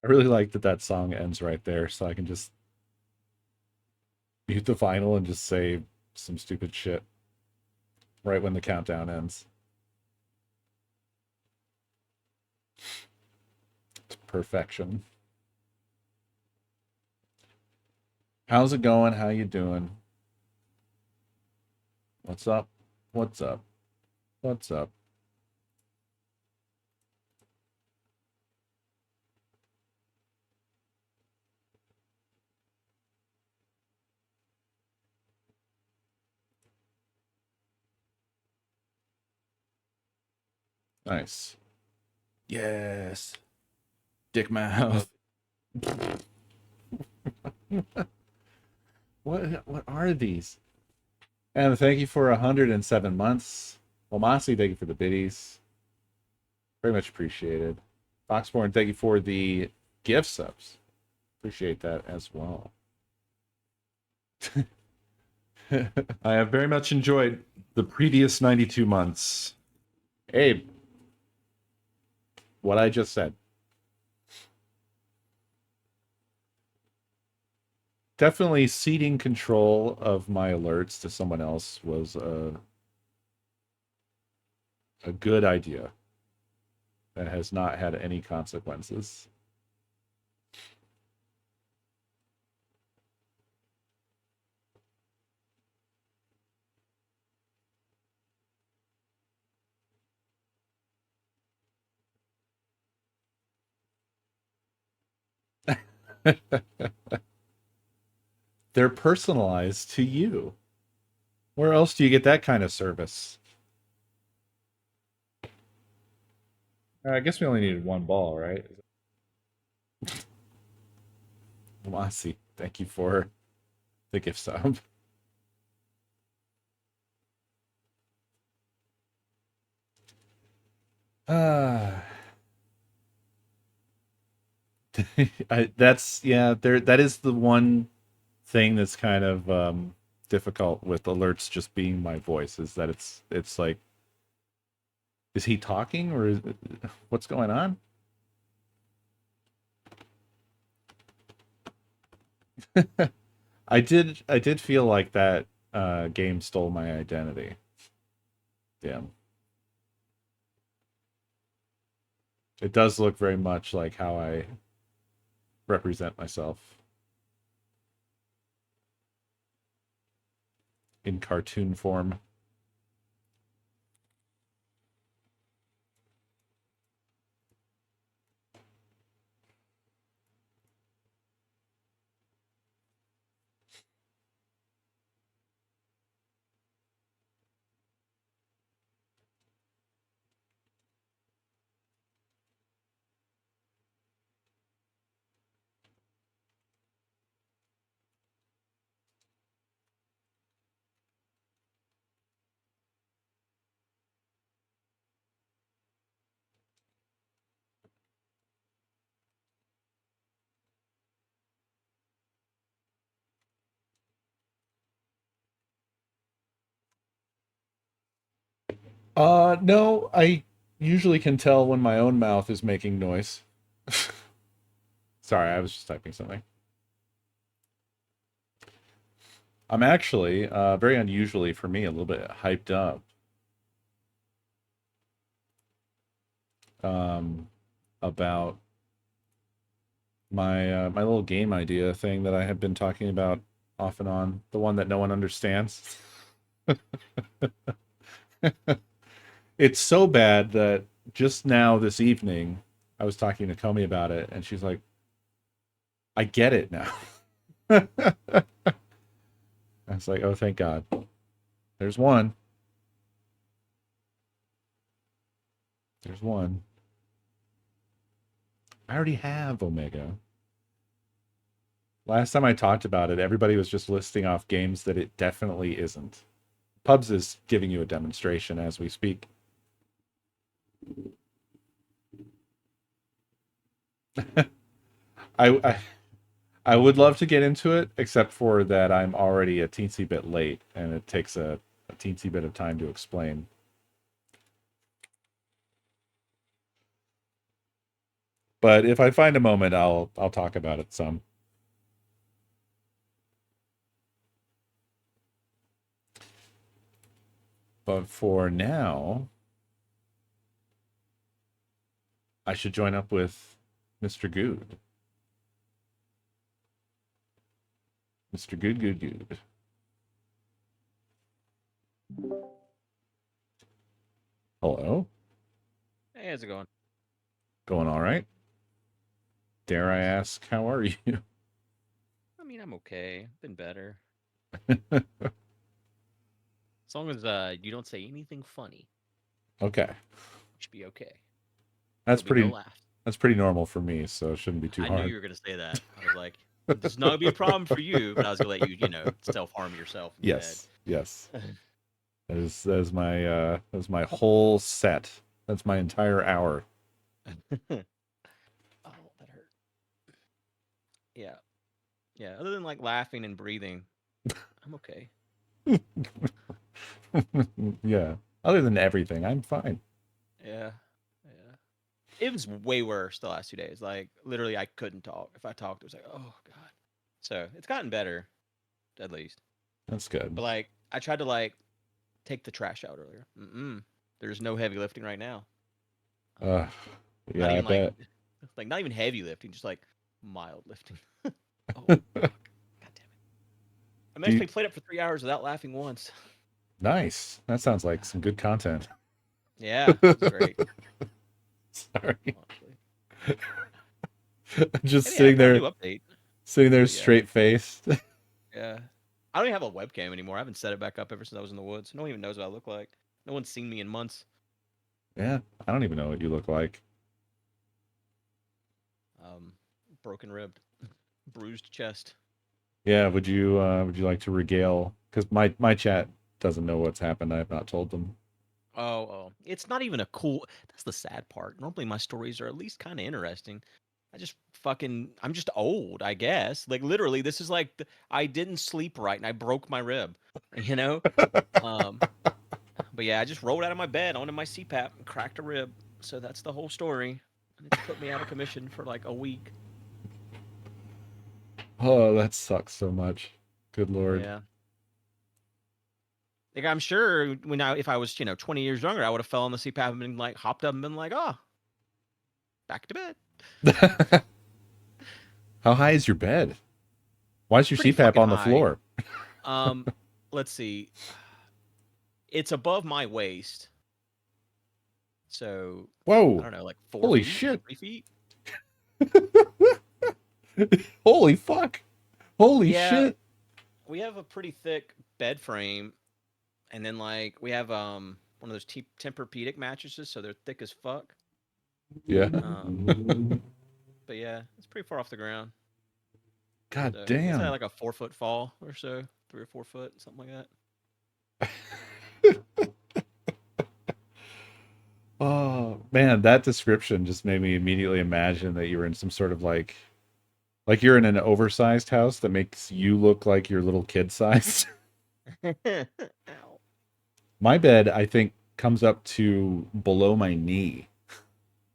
I really like that that song ends right there, so I can just mute the vinyl and just say some stupid shit right when the countdown ends. It's perfection. How's it going? How you doing? What's up? What's up? What's up? Nice. Yes. Dick mouth. What are these? And thank you for 107 months. Omasi, thank you for the biddies. Very much appreciated. Foxborn, thank you for the gift subs. Appreciate that as well. I have very much enjoyed the previous 92 months. Abe, what I just said. Definitely ceding control of my alerts to someone else was a good idea that has not had any consequences. They're personalized to you. Where else do you get that kind of service? I guess we only needed one ball, right? Wasi, thank you for the gift sub. Ah, that's yeah. There, that is the one thing that's kind of difficult with alerts just being my voice is that it's like, is he talking or what's going on? I did feel like that game stole my identity. Yeah, it does look very much like how I represent myself in cartoon form. No, I usually can tell when my own mouth is making noise. Sorry, I was just typing something. I'm actually, very unusually for me, a little bit hyped up um, about my little game idea thing that I have been talking about off and on, the one that no one understands. It's so bad that just now this evening I was talking to Comey about it, and she's like, "I get it now." I was like, "Oh, thank God." There's one. There's one. I already have Omega. Last time I talked about it, everybody was just listing off games that it definitely isn't. Pubs is giving you a demonstration as we speak. I I would love to get into it, except for that I'm already a teensy bit late, and it takes a teensy bit of time to explain. But if I find a moment, I'll talk about it some. But for now, I should join up with Mr. Good. Mr. Good, good, good. Hello. Hey, how's it going? Going all right? Dare I Nice. ask, how are you? I mean, I'm okay. Been better. As long as you don't say anything funny, Okay. you should be okay. That's There'll be no pretty laughs. that's pretty normal for me, so it shouldn't be too I knew hard. you were gonna say that. I was like, this is not gonna be a problem for you, but I was gonna let you, self harm yourself instead. Yes. Yes. That is my whole set. That's my entire hour. Oh, that hurt. Yeah, yeah. Other than like laughing and breathing, I'm okay. Yeah. Other than everything, I'm fine. Yeah, yeah. It was way worse the last 2 days. Like literally, I couldn't talk. If I talked, it was like, oh god. So it's gotten better, at least. That's good. But like, I tried to like take the trash out earlier. There's no heavy lifting right now. Uh Um, not yeah, I even bet. like not even heavy lifting, just like mild lifting. Oh fuck! God damn it! I Do managed you, to play it for 3 hours without laughing once. nice. That sounds like some good content. Yeah, it's great. Sorry. Honestly, Just maybe I got a new update. sitting there But yeah, straight faced. yeah. I don't even have a webcam anymore. I haven't set it back up ever since I was in the woods. No one even knows what I look like. No one's seen me in months. Yeah, I don't even know what you look like. Um, broken ribbed, bruised chest. Yeah, would you like to regale? Because my chat doesn't know what's happened. I have not told them. Oh, it's not even a cool. That's the sad part. Normally, my stories are at least kind of interesting. I'm just old, I guess. Like literally, this is like I didn't sleep right and I broke my rib. You know. Um, but yeah, I just rolled out of my bed onto my CPAP and cracked a rib. So that's the whole story, and it's put me out of commission for like a week. Oh, that sucks so much. Good Lord. Yeah. Like I'm sure if I was 20 years younger, I would have fell on the CPAP and been like hopped up and been like, oh, back to bed. How high is your bed? Why is your Pretty CPAP fucking on the high. floor? Um, let's see. It's above my waist, so I Whoa. don't know, like four Holy feet, shit. 3 feet. Holy fuck. Holy Yeah, shit. we have a pretty thick bed frame, and then like we have one of those Tempur-Pedic mattresses, so they're thick as fuck. Yeah. Um, but yeah, it's pretty far off the ground. God So I guess I had damn. like a 4 foot fall or so, 3 or 4 foot, something like that. Oh, man, that description just made me immediately imagine that you were in some sort of like you're in an oversized house that makes you look like you're little kid size. Ow. My bed, I think, comes up to below my knee.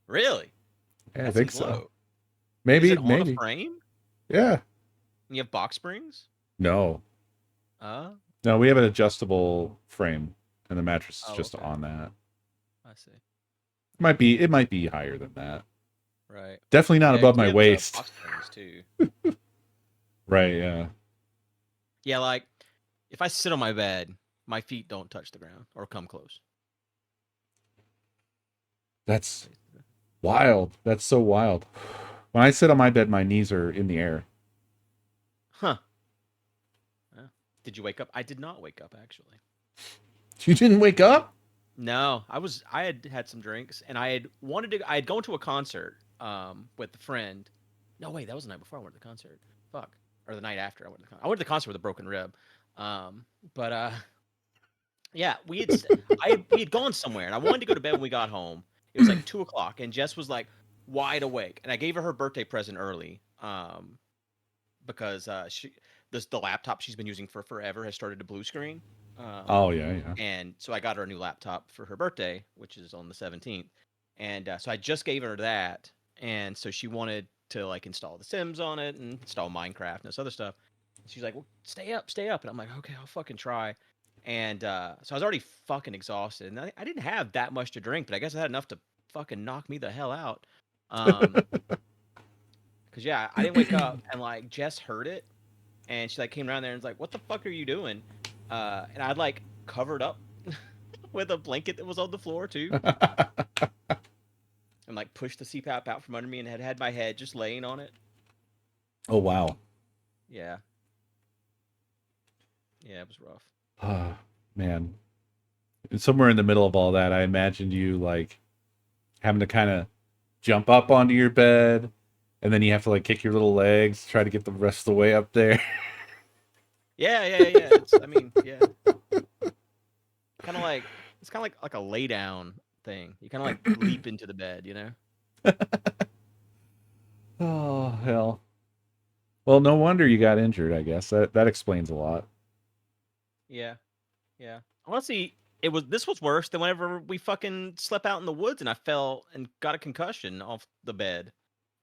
Really? Yeah, I That think seems so. low. Is Maybe, it on a maybe. frame? Yeah. And you have box springs? No. Uh, No, we have an adjustable frame and the mattress is oh, just okay. on that. I see. It might be higher than that. Right. Definitely not Yeah, above because we my have waist. box springs too. Right, yeah. Yeah, like if I sit on my bed, my feet don't touch the ground or come close. That's Basically. wild. That's so wild. When I sit on my bed, my knees are in the air. Huh. Yeah. Did you wake up? I did not wake up actually. You didn't wake up? No, I had had some drinks and I had gone to a concert with a friend. No, wait, that was the night before I went to the concert. Fuck. Or the night after I went to the concert. I went to the concert with a broken rib. But yeah, we had gone somewhere and I wanted to go to bed when we got home. It was like 2 o'clock and Jess was like wide awake and I gave her birthday present early. Because the laptop she's been using for forever has started to blue screen. Um, Oh, yeah, yeah. and so I got her a new laptop for her birthday, which is on the 17th. And so I just gave her that, and so she wanted to like install The Sims on it and install Minecraft and this other stuff. She's like, "Well, stay up," and I'm like, "Okay, I'll fucking try." And so I was already fucking exhausted, and I didn't have that much to drink, but I guess I had enough to fucking knock me the hell out. Cause yeah, I didn't wake up, and like Jess heard it, and she like came around there and was like, "What the fuck are you doing?" And I'd like covered up with a blanket that was on the floor too, and like pushed the CPAP out from under me, and had my head just laying on it. Oh wow. Yeah, yeah, it was rough. Oh, man. And somewhere in the middle of all that, I imagined you like having to kind of jump up onto your bed, and then you have to like kick your little legs, try to get the rest of the way up there. Yeah. It's, I mean, yeah, kind of like it's kind of like a lay down thing. You kind of like leap into the bed, you know? Oh hell. Well, no wonder you got injured, I guess. That explains a lot. Yeah, yeah. Honestly, this was worse than whenever we fucking slept out in the woods and I fell and got a concussion off the bed.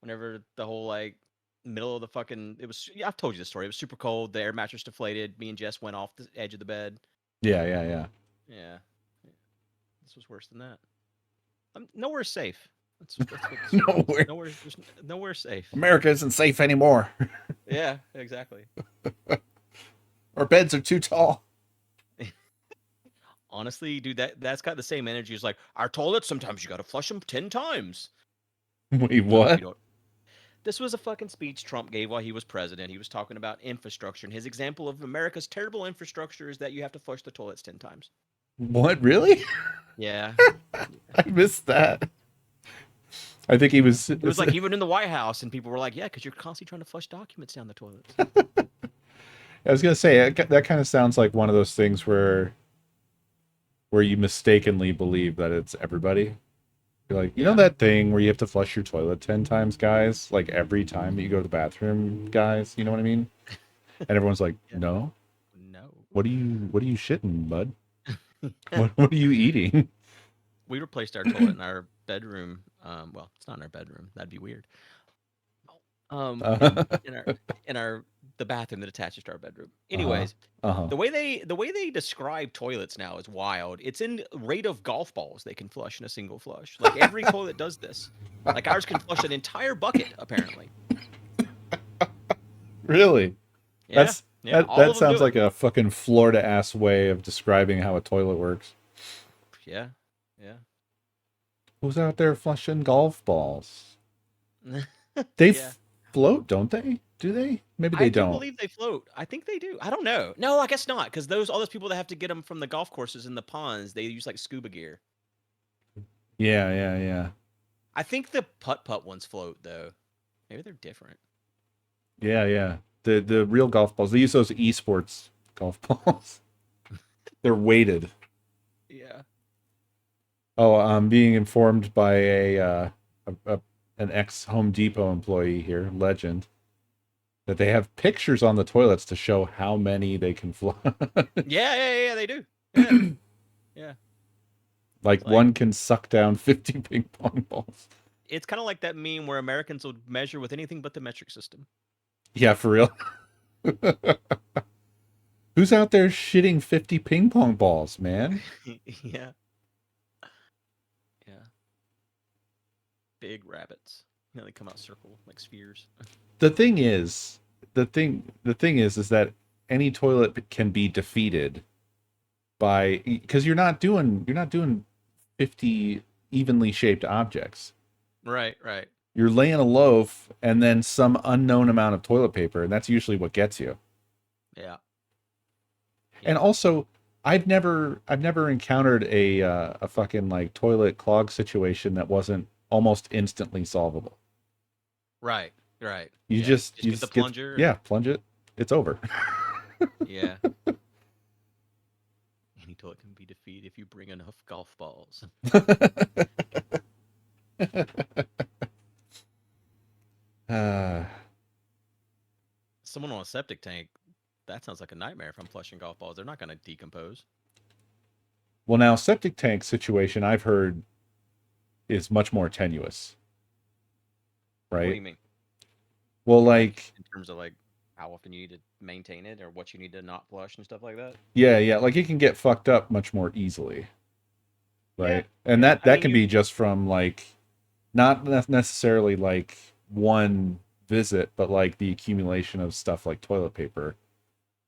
Whenever the whole like middle of the fucking it was yeah, I've told you the story. It was super cold, the air mattress deflated, me and Jess went off the edge of the bed. Yeah. Yeah. Yeah. This was worse than that. Nowhere safe. That's what the story is. Nowhere. There's nowhere safe. America isn't safe anymore. Yeah, exactly. Our beds are too tall. Honestly, dude, that's got the same energy as like our toilets. Sometimes you got to flush them 10 times. Wait, No, you what? don't. This was a fucking speech Trump gave while he was president. He was talking about infrastructure, and his example of America's terrible infrastructure is that you have to flush the toilets 10 times. What, really? Yeah. I missed that. I think he was. It was like even in the White House, and people were like, "Yeah, because you're constantly trying to flush documents down the toilets." I was gonna say that kind of sounds like one of those things where you mistakenly believe that it's everybody. You're like, you know Yeah. that thing where you have to flush your toilet 10 times, guys? Like every time that you go to the bathroom, guys. You know what I mean? And everyone's like, Yeah. no. No. What are you shitting, bud? What are you eating? We replaced our toilet in our bedroom. Well, it's not in our bedroom. That'd be weird. Uh In our the bathroom that attaches to our bedroom. huh. Anyways, Uh huh. the way they describe toilets now is wild. It's in rate of golf balls they can flush in a single flush. Like every toilet does this. Like ours can flush an entire bucket apparently. Really? Yeah, That's yeah. that All that of them sounds do it. like a fucking Florida ass way of describing how a toilet works. Yeah, yeah, Who's out there flushing golf balls? They yeah. float, don't they? Do they? Maybe I they do don't. believe they float. I think they do. I don't know. No, I guess not, because all those people that have to get them from the golf courses and the ponds, they use like scuba gear. Yeah. I think the putt putt ones float though. Maybe they're different. Yeah. The real golf balls. They use those esports golf balls. They're weighted. Yeah. Oh, I'm being informed by an ex Home Depot employee here, legend, that they have pictures on the toilets to show how many they can flush. Yeah, they do. Yeah, yeah. Like It's like one can suck down 50 ping pong balls. it's kind of like that meme where Americans will measure with anything but the metric system. Yeah, for real. Who's out there shitting 50 ping pong balls, man? Yeah, yeah. Big rabbits. You know, they come out circle like spheres. The thing is, is that any toilet can be defeated by because you're not doing 50 evenly shaped objects. Right. You're laying a loaf and then some unknown amount of toilet paper, and that's usually what gets you. Yeah, And yeah. also, I've never encountered a fucking like toilet clog situation that wasn't almost instantly solvable. Right. You Yeah. just Just you get the just get plunger and yeah, plunge it, it's over. yeah. Any toilet can be defeated if you bring enough golf balls. uh, Someone on a septic tank. That sounds like a nightmare if I'm flushing golf balls. They're not going to decompose. well, now septic tank situation I've heard is much more tenuous. What do right? you mean? Well, Like like, in terms of like how often you need to maintain it or what you need to not flush and stuff like that? yeah, like it can get fucked up much more easily, Yeah. right? And Yeah. I that mean, can be just from like not necessarily like one visit, but like the accumulation of stuff like toilet paper.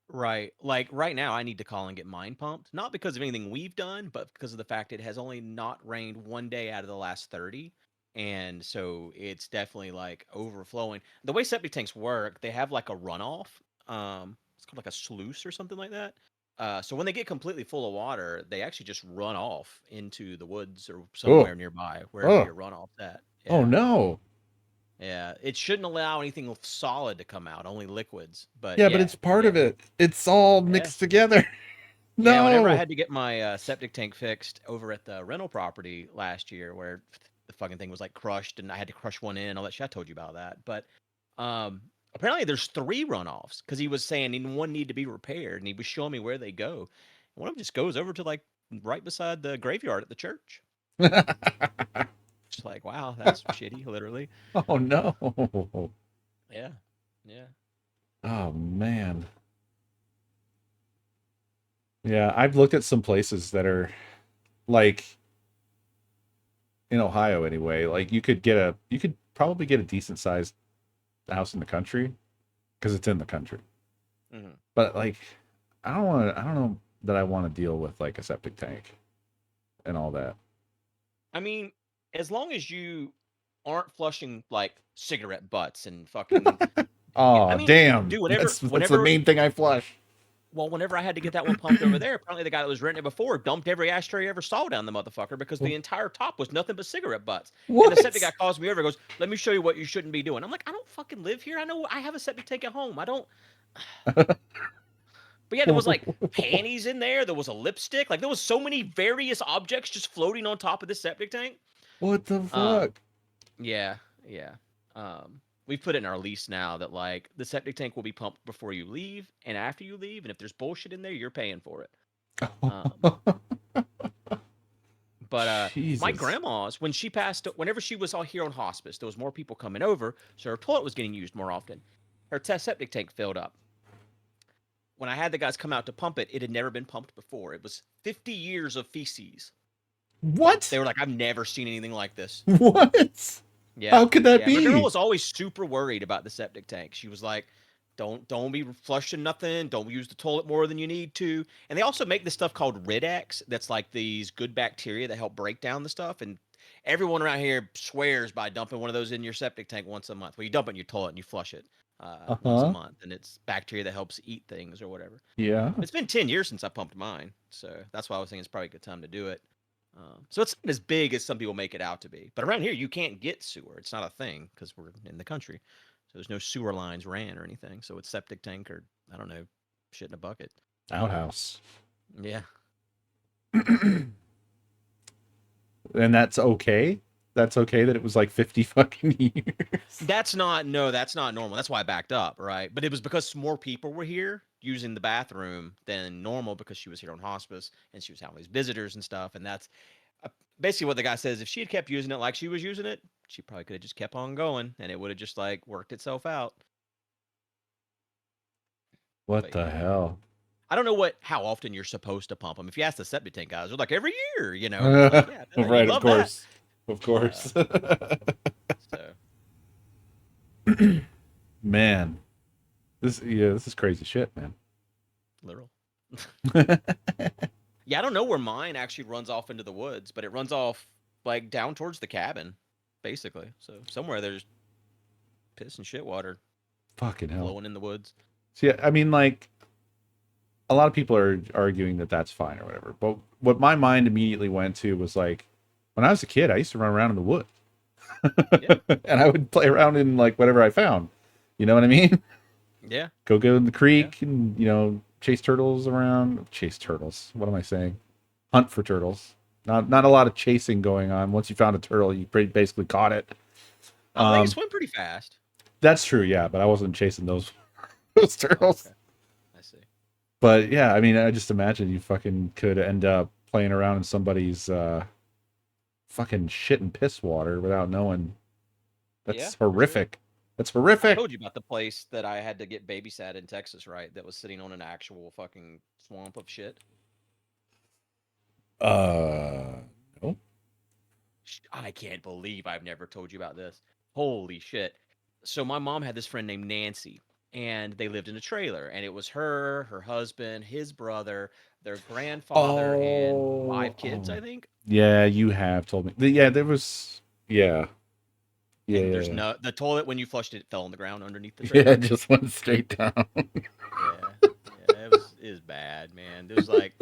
right. Like right now, I need to call and get mine pumped, not because of anything we've done, but because of the fact it has only not rained one day out of the last 30. And so it's definitely like overflowing. The way septic tanks work, they have like a runoff. It's called like a sluice or something like that. So when they get completely full of water, they actually just run off into the woods or Oh, somewhere nearby, wherever oh, your runoff's at. oh Yeah. no. Yeah. It shouldn't allow anything solid to come out, only liquids. But Yeah, but yeah, it's part yeah. of it. It's all Yeah. mixed together. Yeah, whenever I No. had to get my septic tank fixed over at the rental property last year, where the fucking thing was like crushed, and I had to crush one in and all that shit. I told you about that, but um, apparently there's three runoffs because he was saying one need to be repaired, and he was showing me where they go. One of them just goes over to like right beside the graveyard at the church. Just like, wow, that's shitty, literally. Oh no. Yeah, yeah. Oh man. Yeah, I've looked at some places that are like in Ohio anyway. Like you could probably get a decent sized house in the country because it's in the country. Hmm. But like I don't know that I want to deal with like a septic tank and all that. I mean, as long as you aren't flushing like cigarette butts and fucking. Yeah, I Oh, mean, damn. dude, whenever That's the whenever main thing I flush. well, whenever I had to get that one pumped over there, apparently the guy that was renting it before dumped every ashtray he ever saw down the motherfucker because the entire top was nothing but cigarette butts. And the septic guy What? calls me over and goes, "Let me show you what you shouldn't be doing." I'm like, "I don't fucking live here. I know I have a septic tank at home. I don't." But yeah, there was like panties in there. There was a lipstick. Like there was so many various objects just floating on top of this septic tank. What the Um, fuck? yeah, yeah. We've put it in our lease now that like the septic tank will be pumped before you leave and after you leave, and if there's bullshit in there, you're paying for it. Um, but my Jesus. grandma's when she passed, whenever she was all here on hospice, there was more people coming over, so her toilet was getting used more often. Her test septic tank filled up. When I had the guys come out to pump it, it had never been pumped before. It was 50 years of feces. What? They were like, I've never seen anything like this. What? Yeah, How could that yeah. My grandma be? was always super worried about the septic tank. She was like, "Don't be flushing nothing. Don't use the toilet more than you need to." And they also make this stuff called Rid-X. That's like these good bacteria that help break down the stuff. And everyone around here swears by dumping one of those in your septic tank once a month. Well, you dump it in your toilet and you flush it once a Uh-huh. month, and it's bacteria that helps eat things or whatever. Yeah. It's been 10 years since I pumped mine, so that's why I was thinking it's probably a good time to do it. So it's not as big as some people make it out to be. But around here, you can't get sewer. It's not a thing because we're in the country. So there's no sewer lines ran or anything. So it's septic tank or, I don't know, shit in a bucket. Outhouse. Yeah. And that's okay? That's okay that it was like 50 fucking years. That's not normal. That's why I backed up, right? But it was because more people were here using the bathroom than normal because she was here on hospice and she was having these visitors and stuff. And that's basically what the guy says. If she had kept using it like she was using it, she probably could have just kept on going and it would have just like worked itself out. What But the yeah. hell? I don't know how often you're supposed to pump them. If you ask the septic tank guys, they're like every year, And I'm like, yeah, you'd Right, of love that. course. Of Uh, course. so Man, this is crazy shit, man. literal. Yeah, I don't know where mine actually runs off into the woods, but it runs off like down towards the cabin, basically. So somewhere there's piss and shit water Fucking hell. flowing in the woods. See, I mean, like, a lot of people are arguing that that's fine or whatever. But what my mind immediately went to was like, when I was a kid, I used to run around in the woods. Yeah, And I would play around in like whatever I found. You know what I mean? yeah, Go in the yeah. creek and, chase turtles around. Chase turtles. What am I saying? Hunt for turtles. Not a lot of chasing going on. Once you found a turtle, you basically caught it. Oh, they can Um, swim pretty fast. that's true, yeah, but I wasn't chasing those those Oh, turtles. okay. I see. But yeah, I mean, I just imagine you fucking could end up playing around in somebody's fucking shit and piss water without knowing. Yeah, That's for sure. horrific. That's I horrific. told you about the place that I had to get babysat in Texas, right? That was sitting on an actual fucking swamp of shit. Uh, no. I can't believe I've never told you about this. Holy shit. So my mom had this friend named Nancy, and they lived in a trailer, and it was her, her husband, his brother, their grandfather, and Oh, 5 kids, oh. I think. Yeah, you have told me. Yeah, there was. Yeah, yeah, And yeah, there's yeah. no the toilet when you flushed it fell on the ground underneath the Yeah, trailer. it just went straight down. Yeah, yeah, it was bad, man. There was like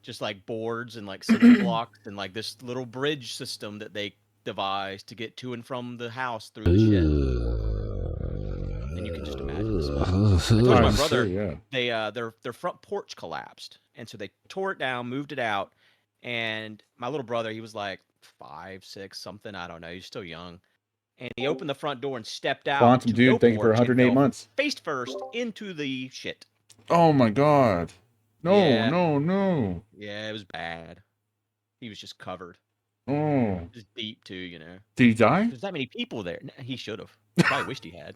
just like boards and like cinder blocks and like this little bridge system that they devised to get to and from the house through the shit. And you can just imagine the smell. I told you my I'm sure. brother, Yeah. their front porch collapsed, and so they tore it down, moved it out, and my little brother, he was like 5, 6, something, I don't know, he's still young, and he opened the front door and stepped out Quantum to go dude, thank you for porch and 108 fell months. face first into the shit. Oh my god. No, Yeah, no, no. yeah, it was bad. He was just covered, Oh. just deep too, you know. Did he die? There's that many people there. He should have. He probably wished he had.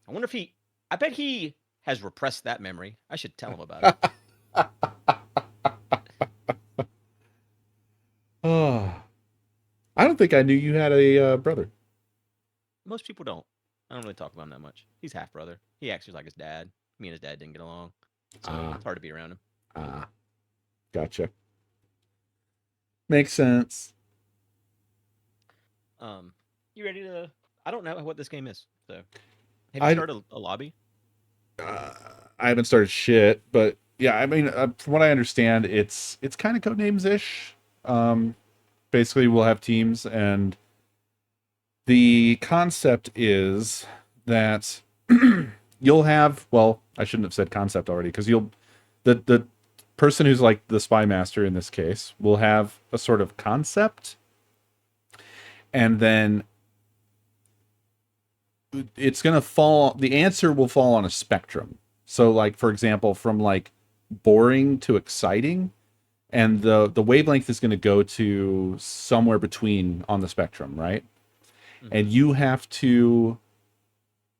I wonder if he. I bet he has repressed that memory. I should tell him about it. Oh. I don't think I knew you had a brother. Most people don't. I don't really talk about him that much. He's half brother. He acts just like his dad. Me and his dad didn't get along, so Ah, it's hard to be around him. ah. Gotcha. Makes sense. You ready to? I don't know what this game is. So, have you I started a lobby? uh, I haven't started shit, but yeah, I mean, from what I understand, it's kind of Codenames ish. Basically, we'll have teams, and the concept is that you'll have. Well, I shouldn't have said concept already because the person who's like the spy master in this case will have a sort of concept, and then it's going to fall, the answer will fall on a spectrum. So like for example, from like boring to exciting, and the wavelength is going to go to somewhere between on the spectrum, right? And Mm-hmm. you have to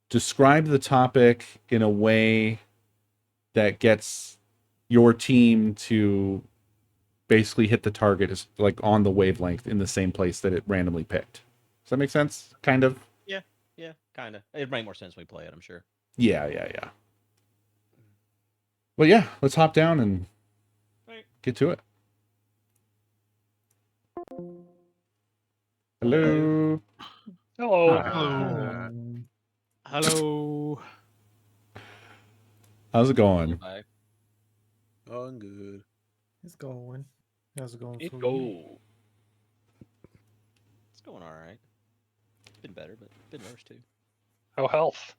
describe the topic in a way that gets your team to basically hit the target is like on the wavelength in the same place that it randomly picked. Does that make sense? Kind of. Yeah, yeah, kind of. It'd make more sense when we play it, I'm sure. Yeah, yeah, yeah. But yeah, let's hop down and Right. get to it. Hello. Hello. Hello. Hello. Hello. How's it Hello, going? bye. Going good. It's going. How's it going It for you? go. It's going all right. Been better, but been worse too. How health?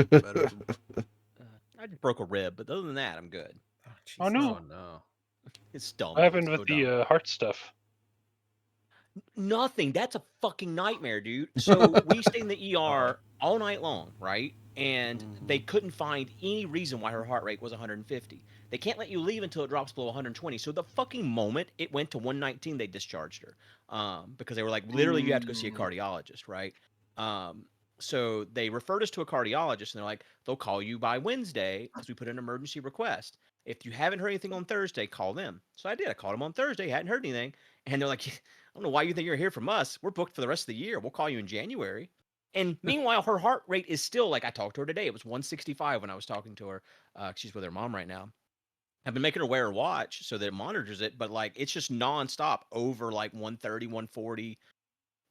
Better. I just broke a rib, but other than that, I'm good. Oh, Oh Jesus. no. No. It's dumb. What happened It's with so the dumb. heart stuff? Nothing. That's a fucking nightmare, dude. So we stayed in the ER all night long, right? And they couldn't find any reason why her heart rate was 150. They can't let you leave until it drops below 120. So the fucking moment it went to 119, they discharged her. Because they were like, literally, you have to go see a cardiologist, right? So they referred us to a cardiologist, and they're like, they'll call you by Wednesday because we put an emergency request. If you haven't heard anything on Thursday, call them. So I did. I called them on Thursday, hadn't heard anything. And they're like, I don't know why you think you're here from us. We're booked for the rest of the year. We'll call you in January. And meanwhile, her heart rate is still like I talked to her today. It was 165 when I was talking to her. She's with her mom right now. I've been making her wear a watch so that it monitors it, but like it's just nonstop over like 130, 140,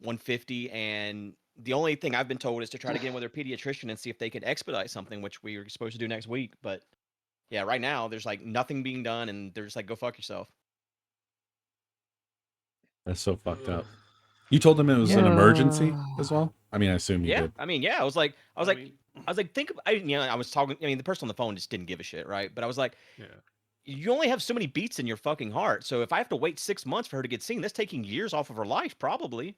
150. And the only thing I've been told is to try to get in with her pediatrician and see if they can expedite something, which we are supposed to do next week. But yeah, right now there's like nothing being done, and they're just like, go fuck yourself. That's so fucked up. You told them it was an emergency as well? I mean, I assume you Yeah, did. I mean, yeah, I was like, think of, I was talking. I mean, the person on the phone just didn't give a shit, right? But I was like, Yeah. you only have so many beats in your fucking heart. So if I have to wait 6 months for her to get seen, that's taking years off of her life, probably.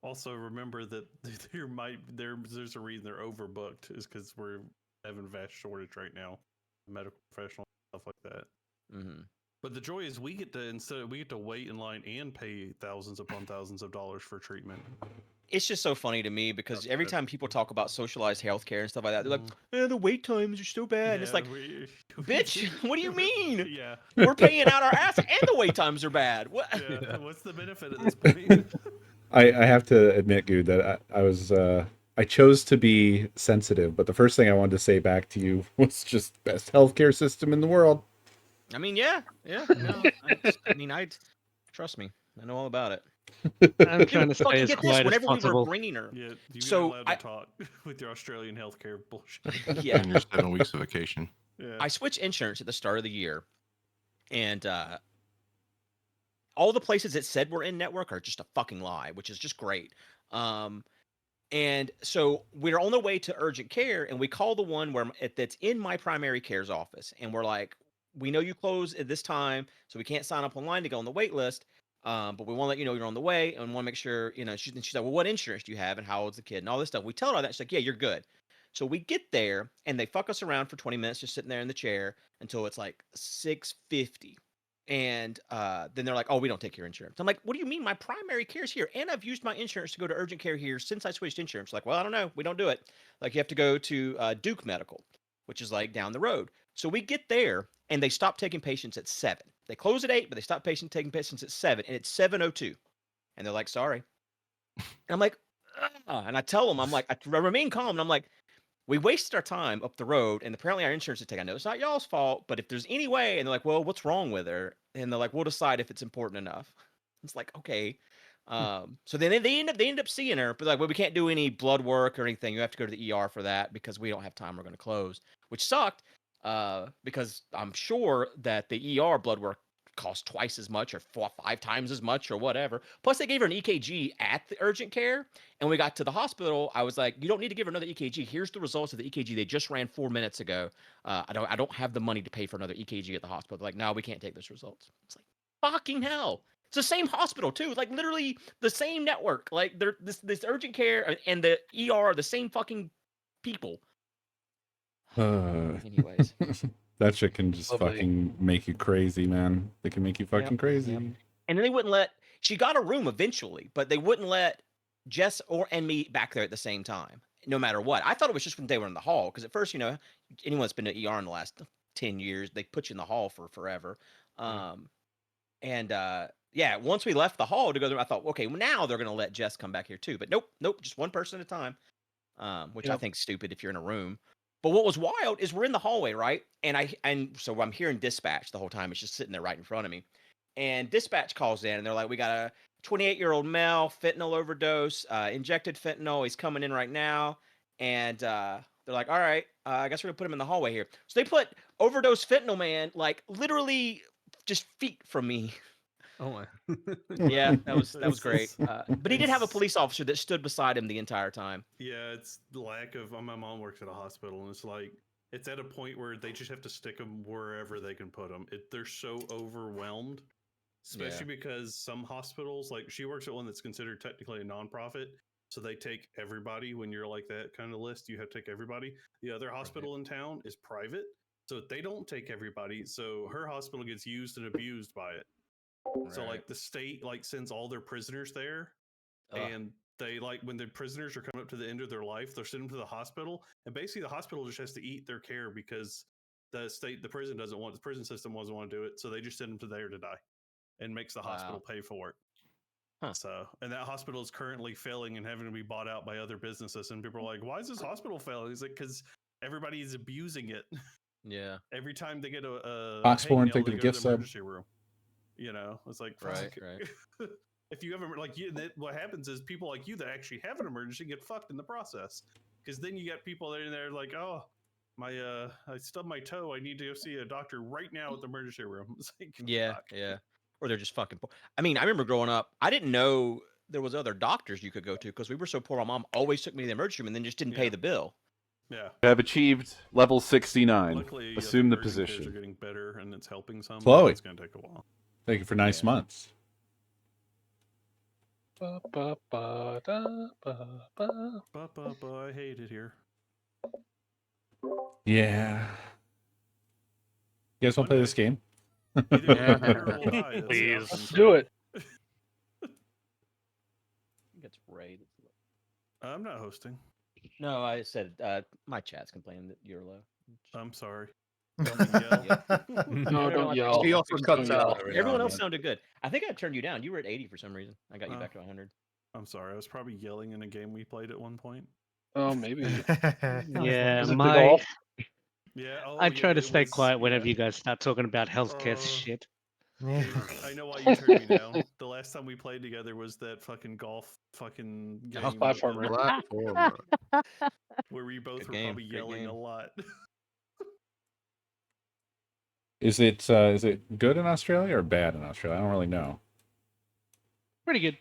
Also, remember that there's a reason they're overbooked is because we're having a vast shortage right now, medical professionals, stuff like that. Mm-hmm. But the joy is we get to wait in line and pay thousands upon thousands of dollars for treatment. It's just so funny to me because every Okay. time people talk about socialized healthcare and stuff like that, they're like, Mhm. the wait times are so bad. And it's like, we bitch, what do you mean? Yeah. We're paying out our ass and the wait times are bad. What? Yeah. What's the benefit at this point? I have to admit, Good, that I was I chose to be sensitive, but the first thing I wanted to say back to you was just best healthcare system in the world. I mean, yeah. No, I trust me. I know all about it. I'm trying to stay Fucking as get this. quiet as Whenever we were possible. bringing her, Yeah, you're So, not allowed to talk with your Australian healthcare bullshit. yeah, And your 7 weeks of vacation. Yeah. I switched insurance at the start of the year, and all the places that said we're in network are just a fucking lie, which is just great. And so we're on the way to urgent care, and we call the one that's in my primary care's office, and we're like, we know you close at this time, so we can't sign up online to go on the wait list. But we want to let you know you're on the way, and want to make sure She's like, well, what insurance do you have, and how old's the kid, and all this stuff. We tell her all that. She's like, yeah, you're good. So we get there, and they fuck us around for 20 minutes, just sitting there in the chair until it's like 6:50. And then they're like, oh, we don't take your insurance. I'm like, what do you mean? My primary care is here. And I've used my insurance to go to urgent care here since I switched insurance. Like, well, I don't know. We don't do it. Like, you have to go to Duke Medical, which is like down the road. So we get there, and they stop taking patients at 7. They close at 8, but they stop taking patients at 7. And it's 7:02. And they're like, sorry. And I'm like, ugh. And I tell them, I'm like, I remain calm. And I'm like, we wasted our time up the road, and apparently our insurance is taking. I know it's not y'all's fault, but if there's any way, and they're like, well, what's wrong with her? And they're like, we'll decide if it's important enough. It's like, okay. So then they end up seeing her, but like, well, we can't do any blood work or anything. You have to go to the ER for that because we don't have time. We're going to close, which sucked. Because I'm sure that the ER blood work cost twice as much or 5 times as much or whatever. Plus, they gave her an EKG at the urgent care, and we got to the hospital. I was like, "You don't need to give her another EKG. Here's the results of the EKG they just ran 4 minutes ago. I don't have the money to pay for another EKG at the hospital." They're like, "No, we can't take those results." It's like, fucking hell. It's the same hospital too, like literally the same network. Like they're this urgent care and the ER are the same fucking people. Anyways. That shit can just Lovely. fucking make you crazy, man. They can make you fucking crazy. Yep. And then they wouldn't let. She got a room eventually, but they wouldn't let Jess and me back there at the same time, no matter what. I thought it was just when they were in the hall, because at first, anyone that's been to ER in the last 10 years, they put you in the hall for forever. Yeah, once we left the hall to go there, I thought, okay, well, now they're gonna let Jess come back here too. But nope, just one person at a time, which I Yep. think's stupid if you're in a room. But what was wild is we're in the hallway, right? And so I'm hearing dispatch the whole time. It's just sitting there right in front of me. And dispatch calls in, and they're like, we got a 28-year-old male, fentanyl overdose, injected fentanyl. He's coming in right now. And they're like, all right, I guess we're going to put him in the hallway here. So they put overdose fentanyl man, like, literally just feet from me. Oh my. Yeah, that was great. It's- But he did have a police officer that stood beside him the entire time. Yeah, it's the lack of. My mom works at a hospital, and it's like it's at a point where they just have to stick them wherever they can put them. They're so overwhelmed, especially because some hospitals, like she works at one that's considered technically a nonprofit, so they take everybody. When you're like that kind of list, you have to take everybody. The other hospital in town is private, so they don't take everybody. So her hospital gets used and abused by it. So like the state sends all their prisoners there, and they when the prisoners are coming up to the end of their life, they'll send them to the hospital, and basically the hospital just has to eat their care because the prison system doesn't want to do it, so they just send them to there to die, and makes the hospital pay for it. Huh. So, and that hospital is currently failing and having to be bought out by other businesses, and people are like, "Why is this hospital failing?" It's like because everybody is abusing it. Yeah. Every time they get a Oxborn, hangnail, take they the go gift to the sub. emergency room. It's like Right. if you ever what happens is people like you that actually have an emergency get fucked in the process, because then you got people that are in there like, oh, my I stubbed my toe, I need to go see a doctor right now at the emergency room. It's like, Yeah, fuck. yeah. Or they're just fucking poor. I mean, I remember growing up, I didn't know there was other doctors you could go to because we were so poor. My mom always took me to the emergency room and then just didn't pay the bill. Yeah. You have achieved level 69. Luckily, Assume the urgent cares are position. getting better and it's helping some. Chloe. But it's gonna take a while. Thank you for nice months. Ba, ba, ba, da, ba, ba. I hate it here. Yeah. You guys want to play this game? Either you win or we'll die. That's the Please. option, Let's so- do it. Gets raid. I'm not hosting. No, I said my chat's complaining that you're low. I'm sorry. Want me to yell? No, don't yell. He also Don't cuts yell. out every now Everyone and else then. sounded good. I think I turned you down. You were at 80 for some reason. I got you Oh. back to 100. I'm sorry. I was probably yelling in a game we played at one point. Oh, maybe. Yeah, Is it the my golf? Yeah. Oh, I yeah, try to it stay was- quiet whenever yeah. you guys start talking about healthcare Uh, shit. Yeah. I know why you turned me down. The last time we played together was that fucking golf fucking game with the- Platformer. Platformer. where we both Good were game, probably great yelling a game. lot. Is it good in Australia or bad in Australia? I don't really know. Pretty good.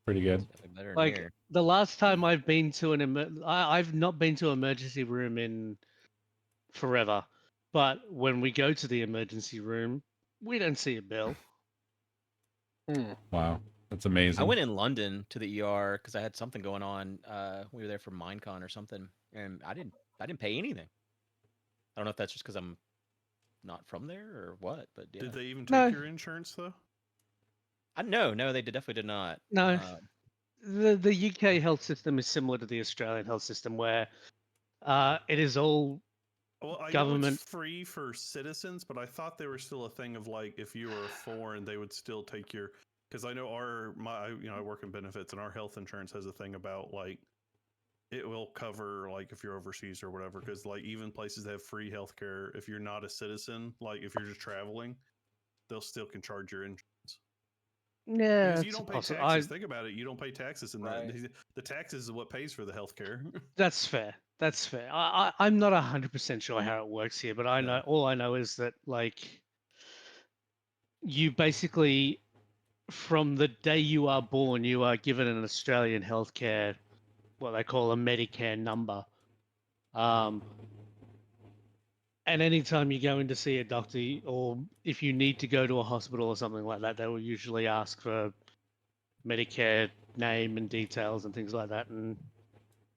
Pretty good. Definitely better than Like here. the last time I've been to I've not been to an emergency room in forever, but when we go to the emergency room, we don't see a bill. Wow, that's amazing. I went in London to the ER because I had something going on. We were there for Minecon or something, and I didn't pay anything. I don't know if that's just because I'm not from there or what, but yeah. Did they even take No. your insurance though? No, they definitely did not. No. The UK health system is similar to the Australian health system, where it is all Well, I know government. it's free for citizens, but I thought there was still a thing of like if you were foreign, they would still take your. Because I know I work in benefits, and our health insurance has a thing about like it will cover like if you're overseas or whatever. Because like even places that have free healthcare, if you're not a citizen, like if you're just traveling, they'll still can charge your insurance. Yeah, Because you it's don't pay possible. taxes. Think about it. You don't pay taxes in that. Right. The taxes is what pays for the healthcare. That's fair. That's fair. I'm not 100% sure how it works here, but I know Yeah. all I know is that like you basically from the day you are born, you are given an Australian healthcare, what they call a Medicare number. And anytime you go in to see a doctor, or if you need to go to a hospital or something like that, they will usually ask for Medicare name and details and things like that, and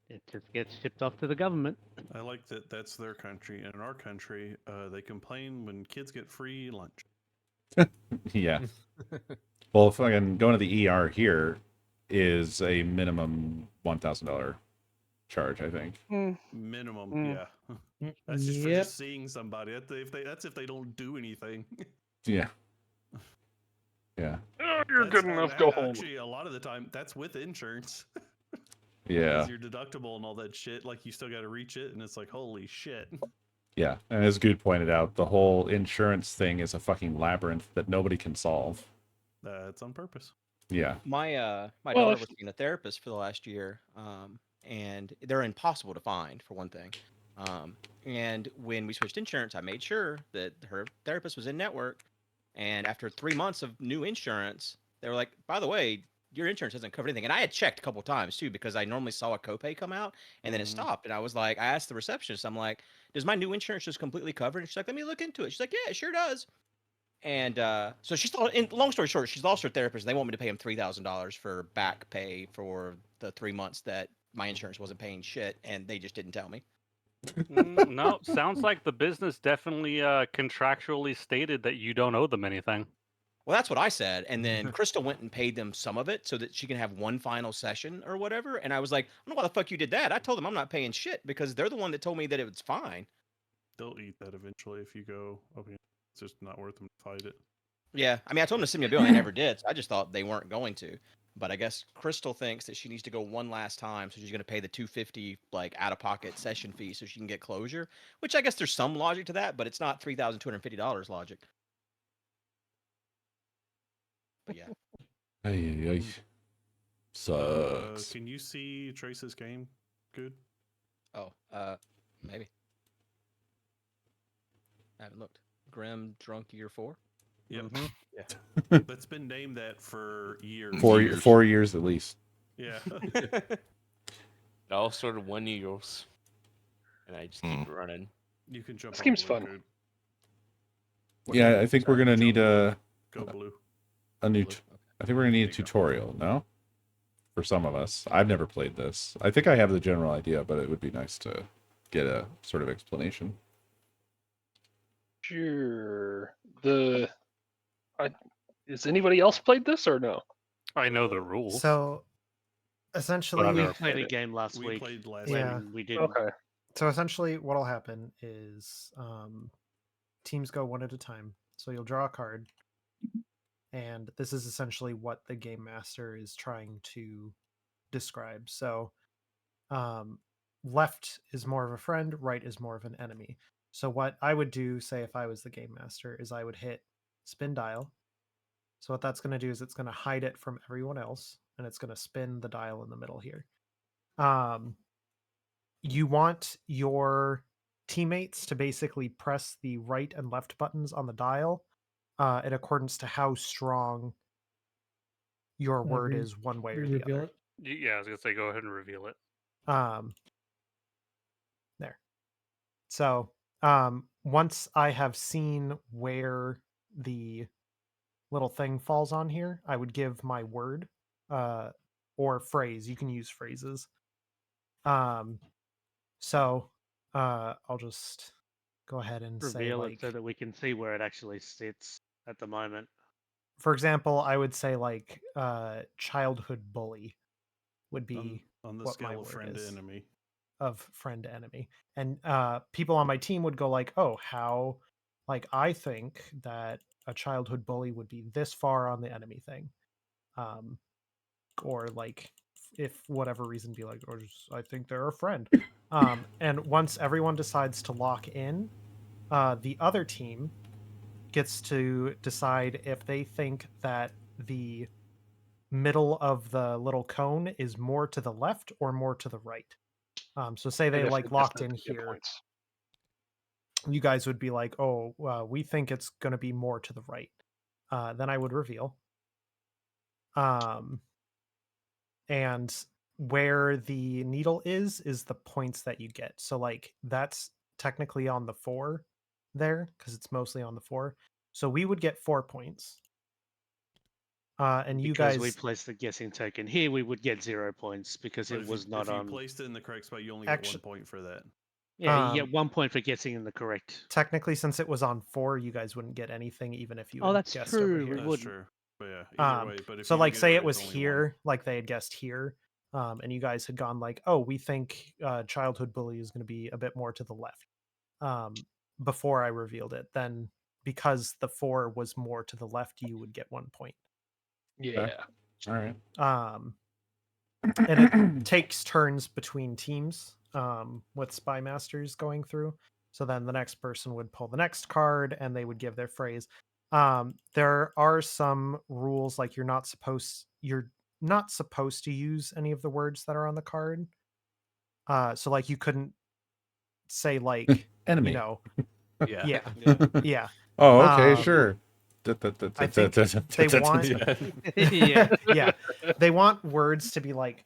it just gets shipped off to the government. I like that that's their country. And in our country, they complain when kids get free lunch. Yeah. Well, fucking going to the ER here is a minimum $1,000 charge, I think. Minimum, Mm. yeah. That's just for Yep. just seeing somebody. That's if they don't do anything. Yeah. Yeah. Oh, you're good enough. Go home. Actually, a lot of the time, that's with insurance. Yeah. 'Cause your deductible and all that shit, like you still got to reach it, and it's like, holy shit. Yeah. And as Good pointed out, the whole insurance thing is a fucking labyrinth that nobody can solve. That's on purpose. Yeah. My Well, daughter if- was seeing a therapist for the last year, and they're impossible to find for one thing. And when we switched insurance, I made sure that her therapist was in network. And after 3 months of new insurance, they were like, "By the way, your insurance hasn't covered anything." And I had checked a couple times too because I normally saw a copay come out, and then it stopped. And I was like, I asked the receptionist, I'm like, "Does my new insurance just completely cover?" And she's like, "Let me look into it." She's like, "Yeah, it sure does." And so she's long story short, she's lost her therapist. And they want me to pay him $3,000 for back pay for the 3 months that my insurance wasn't paying shit, and they just didn't tell me. No, sounds like the business definitely contractually stated that you don't owe them anything. Well, that's what I said. And then Crystal went and paid them some of it so that she can have one final session or whatever. And I was like, I don't know why the fuck you did that. I told them I'm not paying shit because they're the one that told me that it was fine. They'll eat that eventually if you go. Okay, it's just not worth them to fight it. Yeah. I mean, I told them to send me a bill and they never did. So I just thought they weren't going to. But I guess Crystal thinks that she needs to go one last time. So she's going to pay the $250 like out of pocket session fee so she can get closure, which I guess there's some logic to that, but it's not $3,250 logic. But yeah. Ay. Sucks. Can you see Trace's game? Good. Oh, maybe. I haven't looked. Grim Drunk Year 4? Yep. Yeah. That's been named that for years. 4 years at least. Yeah. It all started 1 year, and I just keep running. You can jump. This game's on fun. Good. Yeah, I think we're gonna need a Go blue. new. Blue? I think we're gonna need a There you go. tutorial. No, for some of us, I've never played this. I think I have the general idea, but it would be nice to get a sort of explanation. Sure. Has anybody else played this or no? I know the rules. So But essentially, I've We never played a played it. game last We week played last when Yeah. we didn't. Okay. so essentially, what'll happen is teams go one at a time. So you'll draw a card, and this is essentially what the game master is trying to describe. So, left is more of a friend, right is more of an enemy. So what I would do, say if I was the game master, is I would hit spin dial. So what that's going to do is it's going to hide it from everyone else, and it's going to spin the dial in the middle here. You want your teammates to basically press the right and left buttons on the dial in accordance to how strong your word is one way or the reveal other. it. Yeah, I was gonna say go ahead and reveal it. There. So once I have seen where the little thing falls on here, I would give my word or phrase. You can use phrases. So I'll just go ahead and say, Reveal it like, so that we can see where it actually sits at the moment. for example, I would say like childhood bully would be on the what my scale of word friend is. to enemy. Of friend to enemy. And people on my team would go like, oh, how, like, I think that a childhood bully would be this far on the enemy thing. Or like, if whatever reason, be like, or just, I think they're a friend. And once everyone decides to lock in, the other team gets to decide if they think that the middle of the little cone is more to the left or more to the right. So say they like locked in here, you guys would be like, oh, we think it's going to be more to the right. Then I would reveal. And where the needle is the points that you get. So like that's technically on the 4 there because it's mostly on the 4. So we would get 4 points. And you Because guys, we placed the guessing token here, we would get 0 points because But it was not if you on. placed it in the correct spot, you only get 1 point for that. Yeah, you get 1 point for guessing in the correct. Technically, since it was on 4, you guys wouldn't get anything, even if you Oh, had that's guessed true. over We here. That's wouldn't. true. But yeah, either way. But if So you like get say it it right, was it's only here, like they had guessed here, and you guys had gone like, oh, we think childhood bully is going to be a bit more to the left. Before I revealed it, then because the 4 was more to the left, you would get 1 point. Yeah. All right. And it takes turns between teams with spy masters going through. So then the next person would pull the next card and they would give their phrase. There are some rules, like you're not supposed to use any of the words that are on the card. So like you couldn't say like enemy. You know, Yeah. yeah. Oh, okay, Um, sure. I think they want yeah. They want words to be like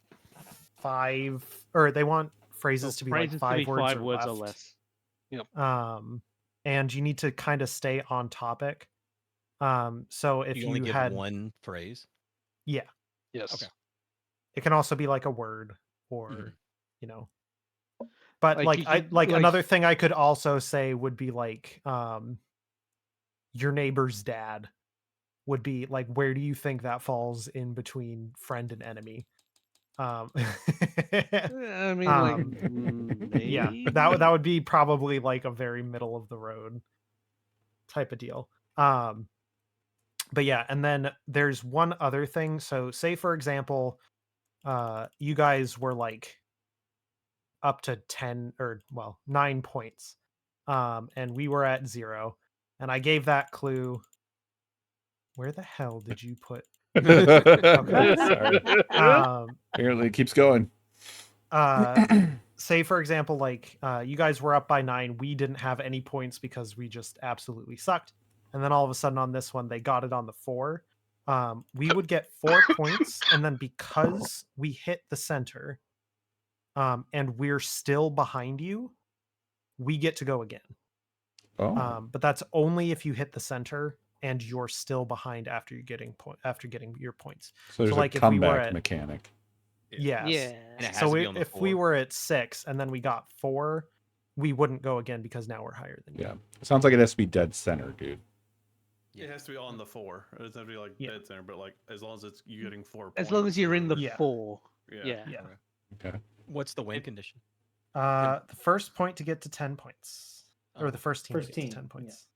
5, or they want phrases to be like Phrases 5 words, or, words left. or less. And you need to kind of stay on topic. So if you only give had one phrase. Yeah. Yes. Okay. It can also be like a word or you know. But Like, like another thing I could also say would be like your neighbor's dad would be like, where do you think that falls in between friend and enemy? I mean, like, yeah, maybe? that would be probably like a very middle of the road type of deal. But yeah, and then there's one other thing. So say for example, you guys were like up to 10 or 9 points, and we were at 0, and I gave that clue. Where the hell did you put? Okay. Sorry. Apparently it keeps going. Say for example, like you guys were up by 9, we didn't have any points because we just absolutely sucked, and then all of a sudden on this one they got it on the 4. We would get 4 points, and then because we hit the center, and we're still behind you, we get to go again. But that's only if you hit the center and you're still behind after you're getting your points. So there's like a if we were comeback at, mechanic. Yes. And it has So to be on the if we 4. were at 6 and then we got 4, we wouldn't go again because now we're higher than you. Yeah. Sounds like it has to be dead center, dude. It has to be on the 4. It doesn't have to be like Yeah. dead center, but like as long as it's you getting 4 points. As long as you're in the Yeah. 4. Yeah. Yeah. Okay. What's the win condition? The first point to get to 10 points, or Oh. the first team First to get team, to 10 yeah. points.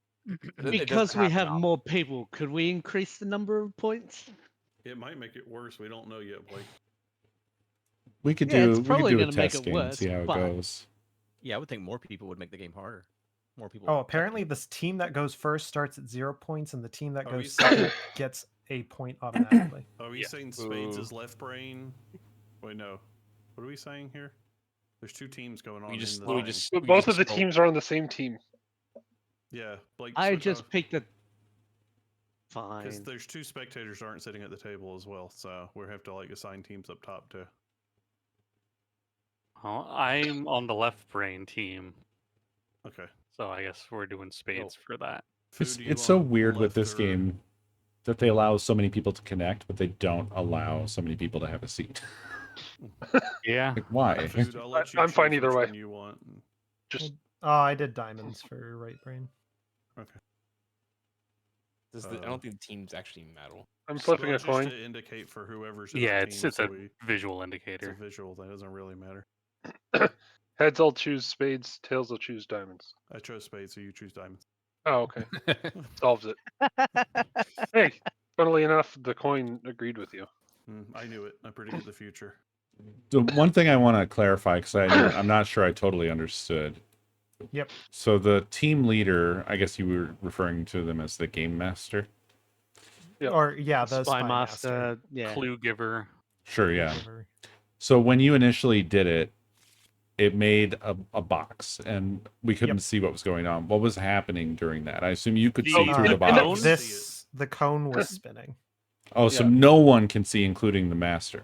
Because we have more people, could we increase the number of points? It might make it worse. We don't know yet, Blake. We could Yeah, it's do probably a gonna make test it game and worse, see how it but- goes. Yeah, I would think more people would make the game harder. More people. Oh, apparently this team that goes first starts at 0 points, and the team that Oh, goes he's- second gets a point automatically. Are we Yeah. saying Spades is left brain? Wait, no. What are we saying here? There's 2 teams going on. We just in the literally thing. just. But we both just of the scroll- teams are on the same team. Yeah, Blake. I switch just off. picked the. Because Fine. there's 2 spectators aren't sitting at the table as well, so we have to like assign teams up top too. Well, I'm on the left brain team, Okay. so I guess we're doing spades for that. Foo, It's do you it's so want weird with left this or- game that they allow so many people to connect, but they don't allow so many people to have a seat. Yeah. Like, why? Food, I'll let you I'm fine choose either which way. one you want. Just Oh, I did diamonds for right brain. Okay. I don't think the teams actually matter. I'm flipping Well, a it's just coin. to indicate for whoever's in Yeah, the it's team, it's so a visual it's a indicator. visual. That doesn't really matter. Heads, I'll choose spades. Tails, I'll choose diamonds. I chose spades, so you choose diamonds. Oh, okay. Solves it. Hey, funnily enough, the coin agreed with you. I knew it. I predicted the future. The one thing I want to clarify, because I'm not sure I totally understood. Yep. So the team leader, I guess you were referring to them as the game master. Yep. Or yeah, the Spy spy master. Yeah. Clue giver. Sure, yeah. Whatever. So when you initially did it, it made a box, and we couldn't see what was going on. What was happening during that? I assume you could see The- through the cone? box. The cone was spinning. Oh, so Yeah. no one can see, including the master.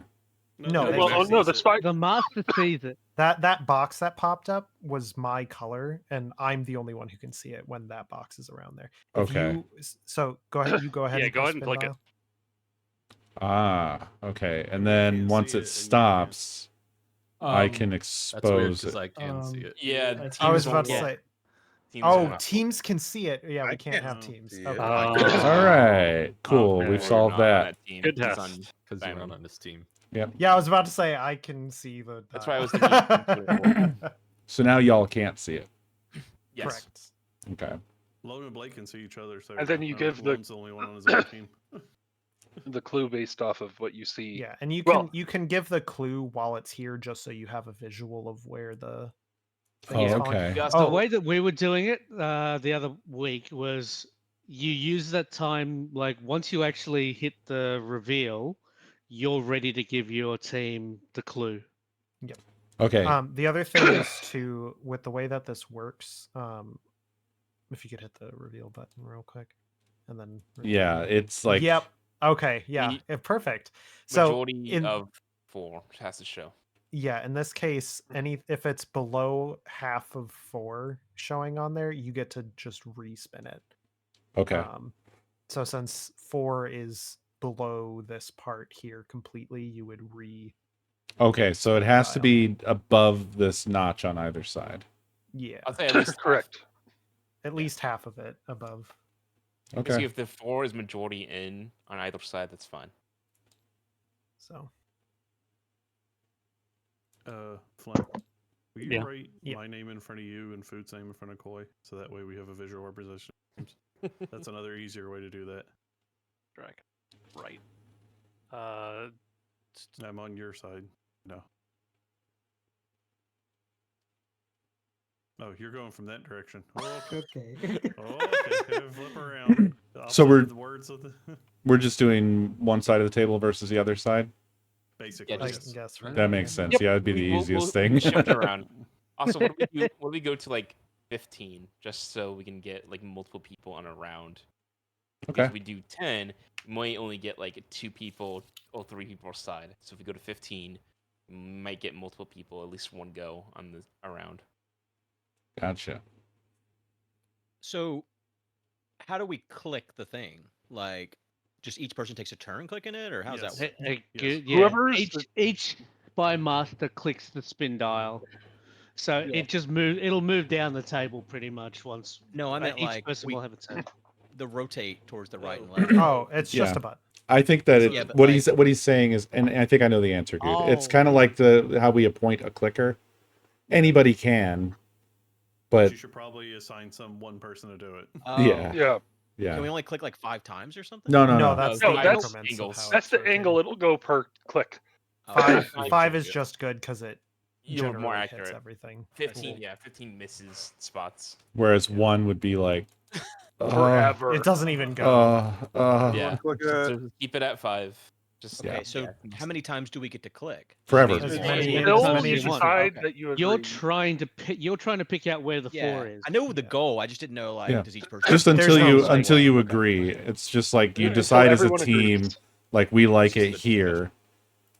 No, they Well, just no, sees the it. spy. The master sees it. That box that popped up was my color, and I'm the only one who can see it when that box is around there. If Okay. So go ahead. You go ahead. Yeah, and go press ahead and spin click it. dial. Ah, okay. And You then can't once see it it, and you can't. stops, I can That's weird expose because it. I can see it. Yeah, I teams I was won't about to work. say. Teams Oh, won't. teams can see it. Yeah, we I can't can't have see teams. it. Okay. All right, cool. Okay. We've Or solved not on that. team. Good It's test. on Because you're Diamond. not on this team. Yeah, I was about to say I can see the. That's why I was dial. So now y'all can't see it. Yes. Correct. Okay. Lone and Blake can see each other. So And then you give the- Lone's the only one on his own team. The clue based off of what you see. Yeah, and you Well- can give the clue while it's here, just so you have a visual of where the. thing Oh, is falling. okay. You guys The don't- way that we were doing it the other week was you use that time, like once you actually hit the reveal, you're ready to give your team the clue. Okay. The other thing is to with the way that this works. If you could hit the reveal button real quick, and then. Yeah, it's like. Yep. Okay. Yeah. Perfect. So Majority in of 4 has to show. yeah, in this case, if it's below half of 4 showing on there, you get to just respin it. Okay. So since 4 is below this part here completely, you would Okay, so it has to dial. be above this notch on either side. yeah, I'll say at least Correct. at least half of it above. Basically, Okay. if the 4 is majority in on either side, that's fine. So Flynn, will you Yeah. write Yeah. my name in front of you and Food's name in front of Koi, so that way we have a visual representation? That's another easier way to do that. Dragon. Right. I'm on your side. No. Oh, you're going from that direction. Oh, okay. Okay. Oh, okay. Flip around. So Opposite we're- the words of the We're just doing one side of the table versus the other side. basically. Yeah, I just- guess That makes sense. Yep, Yeah, it'd be the we'll- easiest we'll thing. shift it around. Also, what do we do? What do we go to like 15, just so we can get like multiple people on a round? Because Okay. if we do 10, we might only get like 2 people or 3 people aside. So if we go to 15, we might get multiple people, at least one go on the around. Gotcha. So, how do we click the thing? Like, just each person takes a turn clicking it, or how's Yes. that work? Good, Yes. yeah. Whoever's Each spy master clicks the spin dial. So Yeah. it just move. It'll move down the table pretty much once. No, I meant each like person we will have a turn. the rotate towards the right and Oh. left. Oh, it's Yeah. just a button. I think that So- it, Yeah, but what like- he's saying is, and I think I know the answer, dude. It's Oh. kind of like how we appoint a clicker. Anybody can, but you should probably assign one person to do it. Oh. yeah, Yeah. yeah. Can we only click like 5 times or something? No, no, No, no. that's No, the that's increments of angles. how That's it's the rotating. angle it'll go per click. Oh, Five Fine. is just good because it You're more generally hits accurate. everything. 15, yeah, 15 misses spots. Whereas one would be like, Forever. It doesn't even go. Yeah, Click so keep it at 5. Just Okay, Yeah. so how many times do we get to click? Forever. As As many, many as Until many you as you want. decide Okay. that you agree. You're trying to pick out where the Yeah, 4 is. I know the goal. I just didn't know like Yeah. does each person Just There's until no you saying until what. you Okay. agree. It's just like you Until decide as a everyone team, agrees. like we like It's it just here.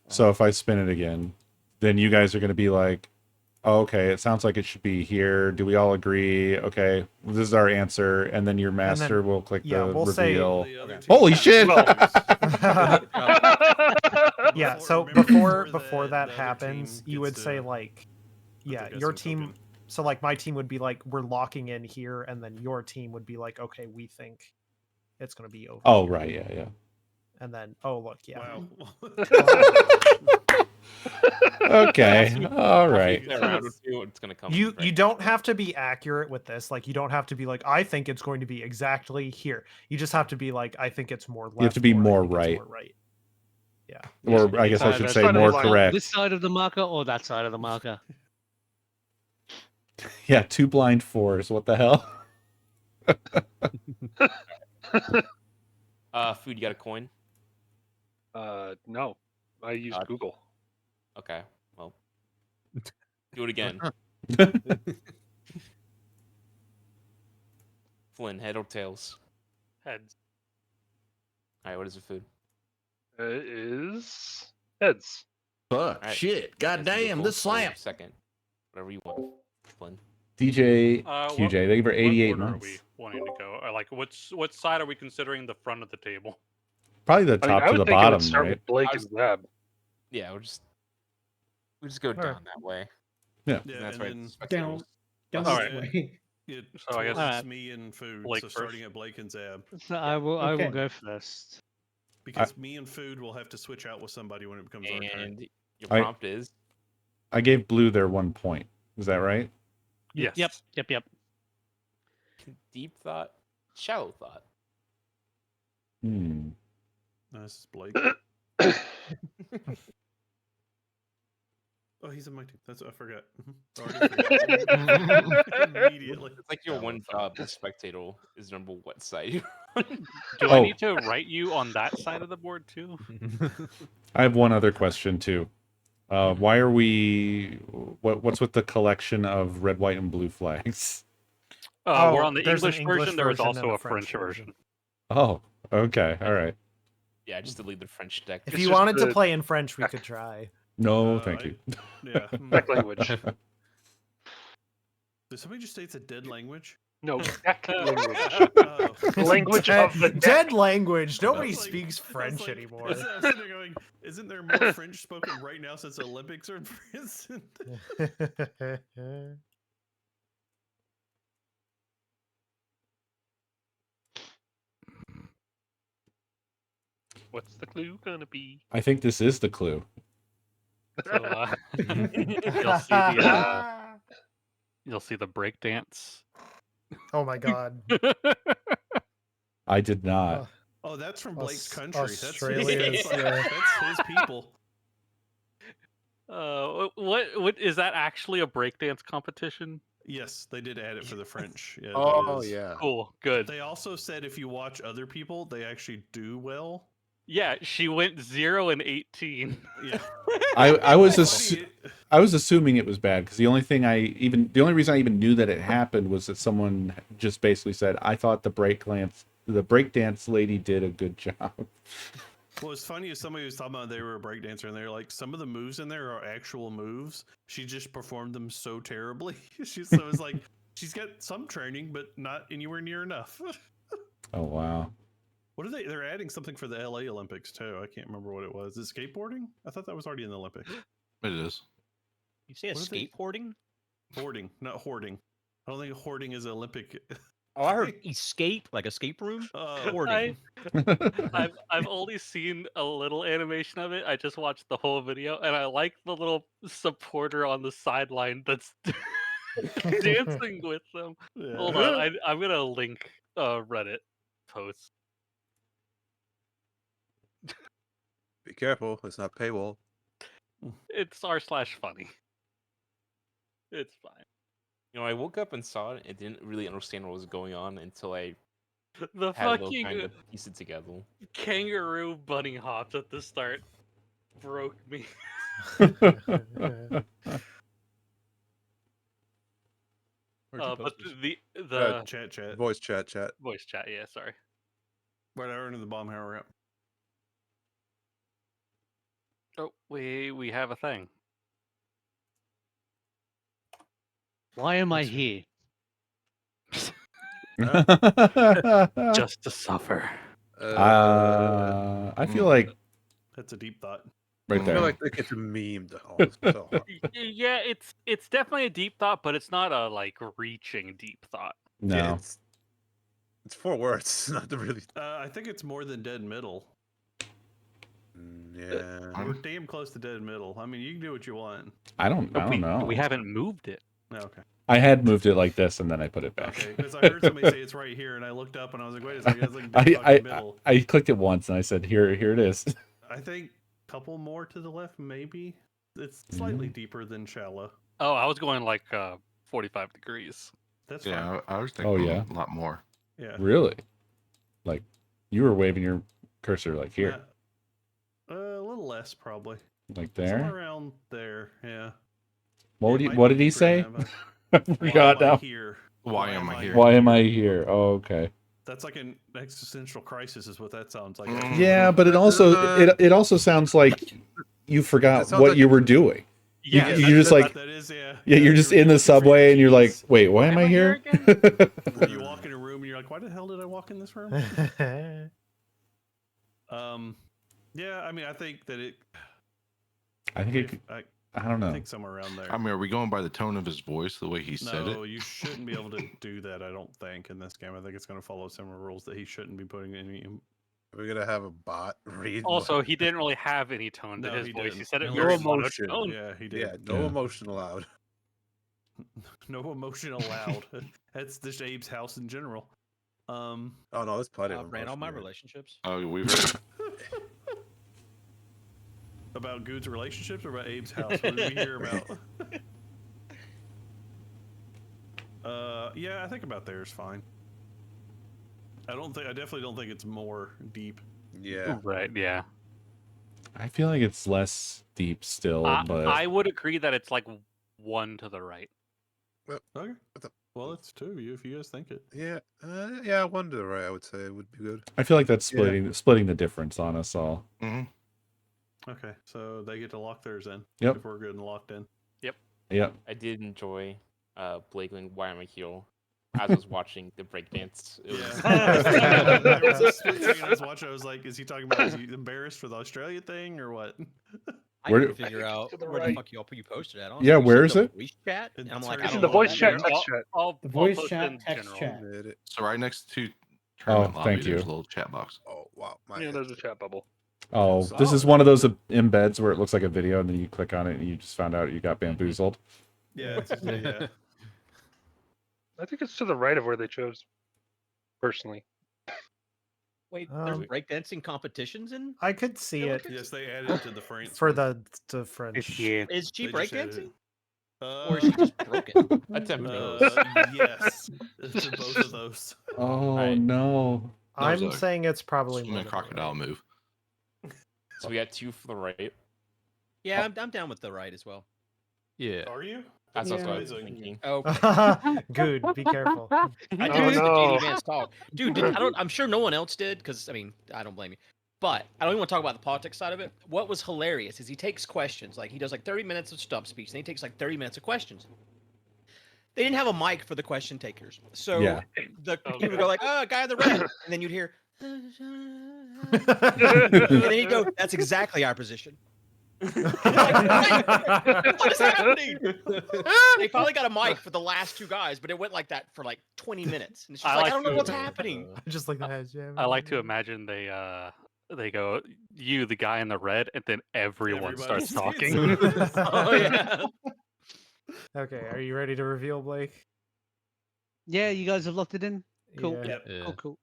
So if I spin it again, then you guys are going to be like, oh, okay, it sounds like it should be here. Do we all agree? Okay, this is our answer, and then your master will click yeah, the we'll say- reveal. The other Okay. team Holy has shit! to Yeah, Before- so remember before that the other happens, team you gets would say to like, put yeah, their your guessing team. token. So like my team would be like, we're locking in here, and then your team would be like, okay, we think it's gonna be over. Oh here. right, yeah, yeah. And then, oh look, yeah. Wow. Okay, all right. After a round or two, it's gonna come. You right. don't have to be accurate with this. Like you don't have to be like, I think it's going to be exactly here. You just have to be like, I think it's more left. You have to be or I more think it's right. more right. Yeah. Or I guess I Either should it's say trying to more be like correct. This side of the marker or that side of the marker. Yeah, 2 blind 4s. What the hell? Food. You got a coin? No. I used Uh, Google. Okay. Well, do it again. Flynn, head or tails? Heads. All right. What is the food? It is heads. Fuck, Alright. shit, Guys, goddamn, you go this full slamp. Second. Whatever you want, Flynn. DJ What- QJ, thank you for 88 what order months. are we wanting to go? Or like, what side are we considering the front of the table? Probably the I mean, top I to would the think it bottom, would start right? with Blake I and was- Zab. Yeah, we just go down that way. Yeah, And that's and right. then Down All this right. way. it So I guess- towards Alright. me and food. Blake so first. starting at Blake and Zab, So I will Okay. go first. because me and food will have to switch out with somebody when it becomes our turn. And your I- prompt is I gave blue their 1 point. Is that right? Yes. Yep. deep thought, shallow thought. Hmm. No, this is Blake. Oh, he's in my team. That's I forgot. Already forgot. Immediately. It's like your Shallow one thought. job, the spectator, is number what side you're on. Do Oh. I need to write you on that side of the board too? I have one other question too. Why are we? What's with the collection of red, white, and blue flags? We're Oh, on the there's an English English version. There is version and also a a French French version. Oh, okay, all right. Yeah, just delete the French deck. If It's you just wanted to the- play in French, we could try. No, thank you. Yeah. Deck language. Did somebody just say it's a dead language? No, deck language. Oh. The language Uh, of the dead deck. language. I Nobody was like- speaks I was French like- anymore. I was sitting there going, isn't there more French spoken right now since the Olympics are in France? What's the clue gonna be? I think this is the clue. So, you'll see the break dance. Oh my god. I did not. Oh, that's from Blake's Aus- country. Australia's, That's his, yeah. that's his people. What is that actually a breakdance competition? Yes, they did add it for the French. Yeah, Oh that is. yeah. Cool, good. They also said if you watch other people, they actually do well. Yeah, she went 0 and 18. Yeah. I was It's funny, I was assuming it was bad because the only reason I even knew that it happened was that someone just basically said, I thought the breakdance lady did a good job. Well, it's funny as somebody was talking about they were a breakdancer, and they're like, some of the moves in there are actual moves. She just performed them so terribly. So it's like she's got some training, but not anywhere near enough. Oh wow. What are they? They're adding something for the LA Olympics too. I can't remember what it was. Is it skateboarding? I thought that was already in the Olympics. It is. You say a What are they- skateboarding? Hoarding, not hoarding. I don't think hoarding is Olympic. Oh, I heard escape, like escape room. Oh, Hoarding. I've only seen a little animation of it. I just watched the whole video, and I like the little supporter on the sideline that's dancing with them. yeah. Hold on, I'm gonna link a Reddit post. Be careful, it's not paywall. It's r/funny. It's fine. You know, I woke up and saw it and didn't really understand what was going on until I The had a little fucking time to piece it together. kangaroo bunny hops at the start broke me. But the Chat. Voice chat. voice chat, yeah, sorry. Whatever into the bomb hammer up. Oh, we have a thing. Why am I here? Just to suffer. I feel like That's a deep thought. right I there. feel like they get memed. Oh, it's so hard. Yeah, it's definitely a deep thought, but it's not a like reaching deep thought. No. Yeah, it's 4 words. It's not the really. I think it's more than dead middle. Yeah. We're damn close to dead middle. I mean, you can do what you want. I don't we, know. We haven't moved it. Oh, okay. I had moved it like this and then I put it back. Okay, because I heard somebody say it's right here, and I looked up and I was like, wait a second, it's like dead fucking I middle. I clicked it once and I said, here it is. I think a couple more to the left, maybe. It's slightly deeper than shallow. Oh, I was going like 45 degrees. That's fine. Yeah, I was thinking yeah. a lot more. Yeah. Really? Like you were waving your cursor like here. A little less, probably. Like Somewhere there. around there, yeah. What It might what be did he deeper say? than that, I but forgot why am I now. here? Why am I here? Why am I here? Oh, okay. That's like an existential crisis, is what that sounds like. Yeah, but it also sounds like you forgot That sounds what like- you were doing. Yeah, you're just like that is, yeah. you're just in the subway and you're like, wait, why am I here? Or you walk in a room and you're like, why the hell did I walk in this room? Yeah, I mean, I think that it. I think I don't know. I think somewhere around there. I mean, are we going by the tone of his voice, the way he said No, it? you shouldn't be able to do that. I don't think in this game. I think it's going to follow similar rules that he shouldn't be putting any. We're gonna have a bot read. Also, he didn't really have any tone to No, his he voice. He didn't. said it No very emotion. monotone. Yeah, he did. Yeah, no Yeah. emotion allowed. No emotion allowed. That's just Abe's house in general. Oh no, there's plenty of Ran all emotion my here. relationships. Oh, we've heard. About Good's relationships or about Abe's house? What did we hear about? Yeah, I think about there is fine. I definitely don't think it's more deep. Yeah. Right, yeah. I feel like it's less deep still, but I would agree that it's like one to the right. Okay. Well, it's two. If you guys think it. Yeah. Yeah. 1 to the right, I would say would be good. I feel like that's splitting the difference on us all. Hmm. Okay, so they get to lock theirs in. Yep. If we're good and locked in. Yep. I did enjoy Blake going, why am I here? As I was watching the breakdance. It was- Yeah. There was a split second I was watching. I was like, is he talking about? Is he embarrassed for the Australia thing or what? I Where couldn't do- figure out to the where the right. fuck you posted at. Yeah, You where said is the it? Voice chat, and I'm like, It's I in don't the know voice what chat, that text means. chat. I'll Voice post chat, in text general. chat. Did it. So right next to tournament lobby, thank there's you. a little chat box. Oh wow. My Yeah, head. there's a chat bubble. Oh, this is one of those embeds where it looks like a video and then you click on it and you just found out you got bamboozled. Yeah. Yeah. I think it's to the right of where they chose. Personally, Wait, there's Um, breakdancing competitions in? I could see it Yes, they added it to the French. for one. the French. Yeah. Is she They just added breakdancing? it. Or is she just broken? Attempting. Yes. It's both of those. Oh Right. no. That was I'm a saying it's probably Swimming more than crocodile right. move. So we got 2 for the right. Yeah, I'm down with the right as well. Yeah. Are you? That's what I was Amazing. thinking. Oh, Good. Be careful. I Oh, did listen to no. JD Vance talk, dude. I'm sure no one else did because I mean I don't blame you, but I don't even want to talk about the politics side of it. What was hilarious is he takes questions, like he does like 30 minutes of stump speech, and he takes like 30 minutes of questions. They didn't have a mic for the question takers, so Yeah. he would go like, "Oh, guy in the red," and then you'd hear, and then he'd go, "That's exactly our position." What is happening? They finally got a mic for the last 2 guys, but it went like that for like 20 minutes. And it's just I don't know what's happening. Just like the heads, yeah. I like to imagine they go, you, the guy in the red, and then everyone Everybody starts sees talking. it. Oh yeah. Okay, are you ready to reveal, Blake? Yeah, you guys have locked it in. Cool. Yeah. Cool. Cool.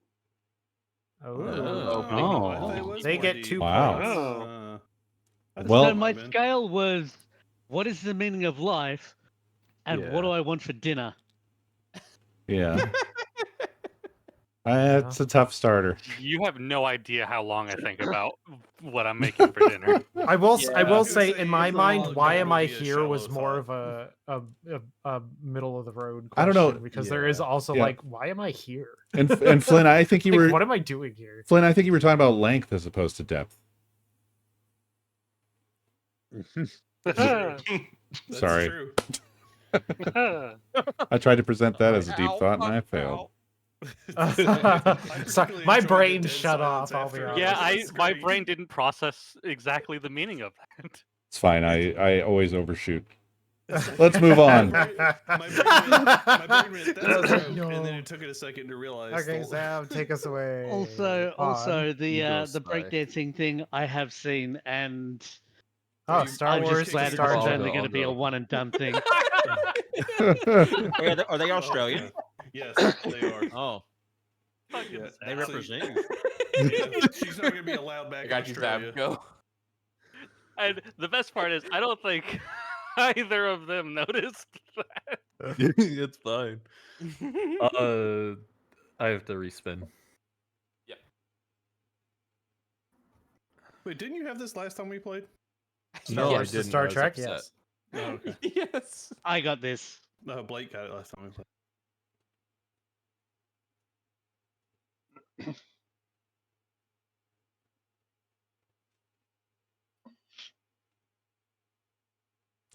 Oh, they get 2 Wow. points. Well- so my scale was, what is the meaning of life, and what do I want for dinner? Yeah. That's a tough starter. You have no idea how long I think about what I'm making for dinner. I will I say in my it's mind, all why am I gonna be a here shallow was more thought. of a middle of the road I don't know. question, because there is also Yeah. like, why am I here? And Flynn, I think you Like, were what am I doing here? Flynn, I think you were talking about length as opposed to depth. That's Sorry. true. I tried to present that as a deep thought and I failed. Sorry, my brain shut off. I'll be honest. Yeah, my brain didn't process exactly the meaning of that. It's fine. I always overshoot. Let's move on. My brain went, that's a joke, No. and then it took it a second to realize. Okay, Sam, take us away. Also, On. the breakdancing thing I have seen, and Oh, Star I'm Wars just glad Star it's Trek. only going to be a one and done thing. Are they Australian? Yes, they are. Oh, Yeah. they represent. Yeah, she's not going to be allowed back I in got you, Australia. Sam. Go. And the best part is, I don't think either of them noticed that. It's fine. I have to respin. Wait, didn't you have this last time we played? No, Wars I to didn't. Star I was Trek, upset. yes. Oh, okay. Yes. I got this. No, Blake got it last time we played.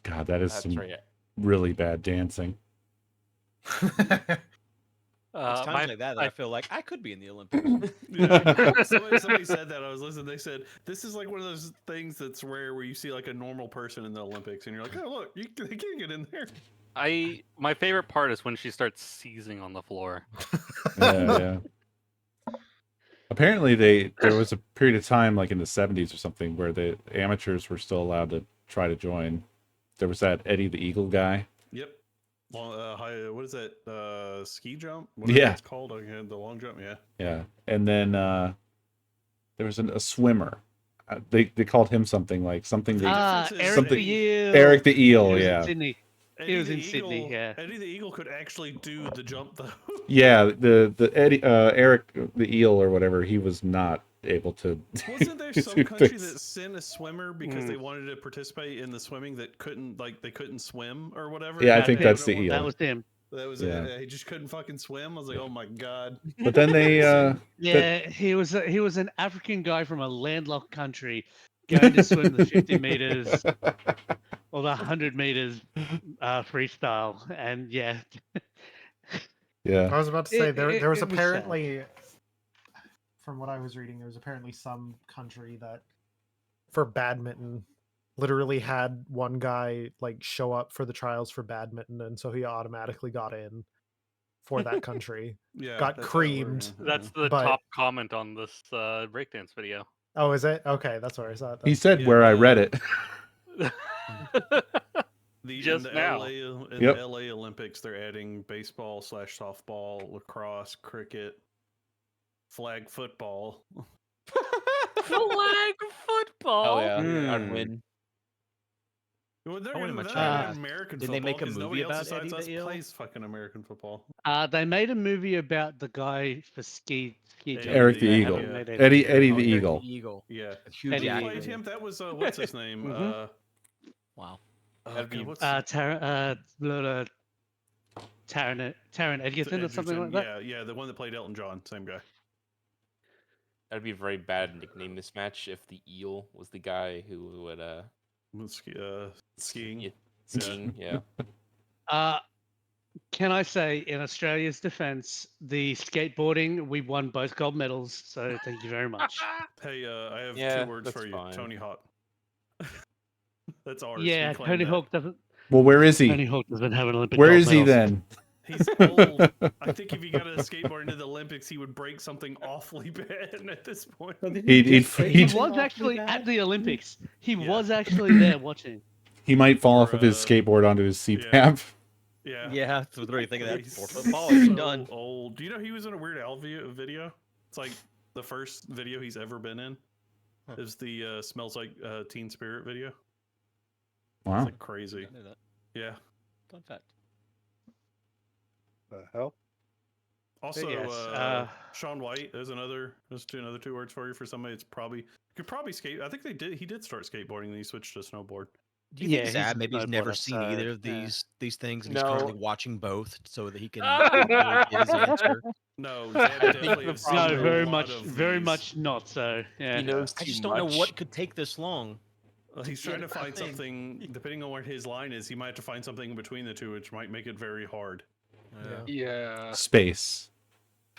God, that is That's some right. really bad dancing. It's times like that I feel like I could be in the Olympics. Yeah. Somebody said that. I was listening. They said this is like one of those things that's rare where you see like a normal person in the Olympics, and you're like, oh look, they can't get in there. My favorite part is when she starts seizing on the floor. Yeah. Apparently, there was a period of time, like in the 70s or something, where the amateurs were still allowed to try to join. There was that Eddie the Eagle guy. Yep. What is that? Ski jump? Yeah. It's called. Okay, the long jump. Yeah. Yeah, and then there was a swimmer. They called him something like something. Eric something, the Eel. Eric the Eel. He was Yeah. in Sydney. Eddie He was the in Sydney. Eagle- Yeah. Eddie the Eagle could actually do the jump though. Yeah, the Eddie Eric the Eel or whatever. He was not able to. Wasn't there some do country things. that sent a swimmer because they wanted to participate in the swimming that they couldn't swim or whatever? Yeah, I think that's the That Eel. That was him. was Yeah. it. He just couldn't fucking swim. I was like, oh my god. But then they. Yeah, he was an African guy from a landlocked country going to swim the 50 meters or the 100 meters freestyle, and yeah. Yeah. I was about to say there was it was sad. apparently, from what I was reading, there was apparently some country that for badminton literally had one guy like show up for the trials for badminton, and so he automatically got in for that country. Yeah, got that's how it creamed. works. That's the But- top comment on this breakdance video. Oh, is it? Okay, that's where I saw it. He then. said Yeah, where I read it. Just in the now. Yep. the LA Olympics, they're adding baseball / softball, lacrosse, cricket, flag football. Flag football. Oh yeah, Hmm. I'd win. Well, they're I wouldn't gonna much they're mind. American Did football. they make a 'cause movie nobody else about besides Eddie us the Eel? plays fucking American football. They made a movie about the guy for ski jumping. Eric the They Eagle. haven't made Eddie anything. the Eric Eagle. Eagle. Yeah. Huge Eddie Who Eagle. played him? That was what's his name? Mhm. Wow. That'd be- what's Taron Egerton or something like that. Yeah, the one that played Elton John, same guy. That'd be a very bad nickname mismatch if the eel was the guy who would Skiing. Yeah, skiing. Yeah. Can I say, in Australia's defence, the skateboarding, we won both gold medals, so thank you very much. Hey, I have Yeah, 2 words that's for you. fine. Tony Hawk. That's ours. Yeah, We claim Tony that. Hawk doesn't. Well, where is Tony he? Hawk doesn't have an Olympic. Where gold is he medal. then? He's old. I think if he got a skateboard into the Olympics, he would break something awfully bad at this point. He was actually at the Olympics. He was actually there watching. He might fall off of his skateboard onto his CPAP. Yeah. Yeah, I was really thinking that. He's 4-foot ball, he's so done. old. Do you know he was in a Weird Al video? It's like the first video he's ever been in. Is the Smells Like Teen Spirit video. Wow. It's like crazy. I knew that. Yeah. Fun fact. The hell? Also, yes, Sean White. There's another two words for you for somebody. It's probably could probably skate. I think he did start skateboarding, and he switched to snowboard. Do you think he's sad? a Maybe he's never snowboarder, seen so, either of yeah. these things, and No. he's currently watching both so that he can really get his answer. No, Zab definitely has seen No, a very lot much, of very these. much not so. Yeah. He knows I too just don't much. know what could take this long. Well, he's trying to find thing. something. Depending on where his line is, he might have to find something in between the two, which might make it very hard. Yeah. Space.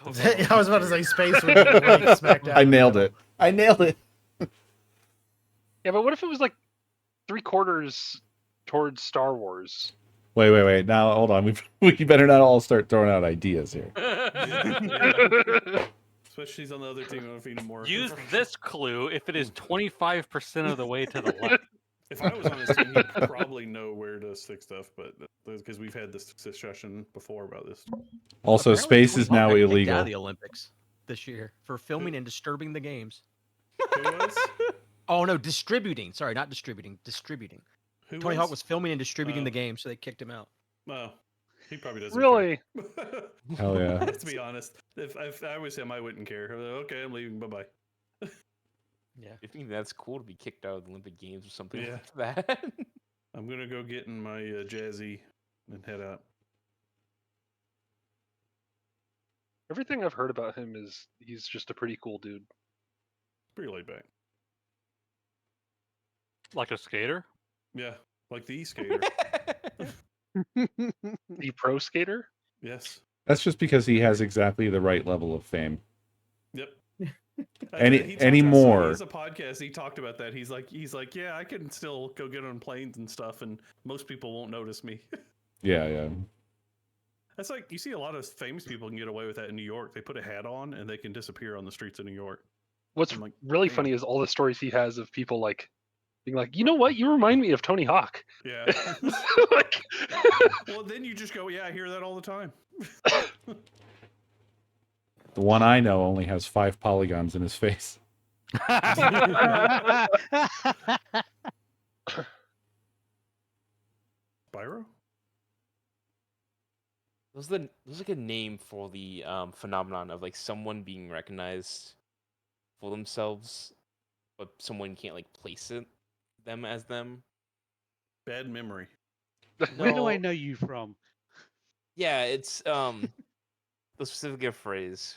I was about to say space would be like smack down. I nailed it. I nailed it. Yeah, but what if it was like 3/4 towards Star Wars? Wait. Now, hold on. We better not all start throwing out ideas here. Especially he's on the other team. I don't know if he need more. Use this clue if it is 25% of the way to the left. If I was on his team, he'd probably know where to stick stuff, but because we've had this discussion before about this. Also, Apparently, space Tony is Hawk now got kicked out illegal. of the Olympics this year for filming and disturbing the games. Who was? Oh no, distributing. Sorry, not distributing. Distributing. Who Tony Hawk was filming and distributing the game, so they kicked him out. Well, he probably doesn't. Really? Care. Hell yeah. Let's be honest. If I was him, I wouldn't care. I'm like, okay, I'm leaving. Bye bye. Yeah. I think that's cool to be kicked out of the Olympic Games or something Yeah. like that. I'm gonna go get in my jazzy and head out. Everything I've heard about him is he's just a pretty cool dude. Pretty laid back. Like a skater? Yeah, like the skater. The pro skater? Yes. That's just because he has exactly the right level of fame. Yep. Anymore. As a podcast, he talked about that. He's like, yeah, I can still go get on planes and stuff, and most people won't notice me. Yeah. That's like you see a lot of famous people can get away with that in New York. They put a hat on and they can disappear on the streets of New York. What's I'm like, really damn. funny is all the stories he has of people like being like, you know what, you remind me of Tony Hawk. Yeah. Like, Well, then you just go, yeah, I hear that all the time. The one I know only has 5 polygons in his face. Spyro? There's like a name for the phenomenon of like someone being recognized for themselves, but someone can't like place them as them. Bad memory. Where do I No. know you from? Yeah, it's the specific phrase.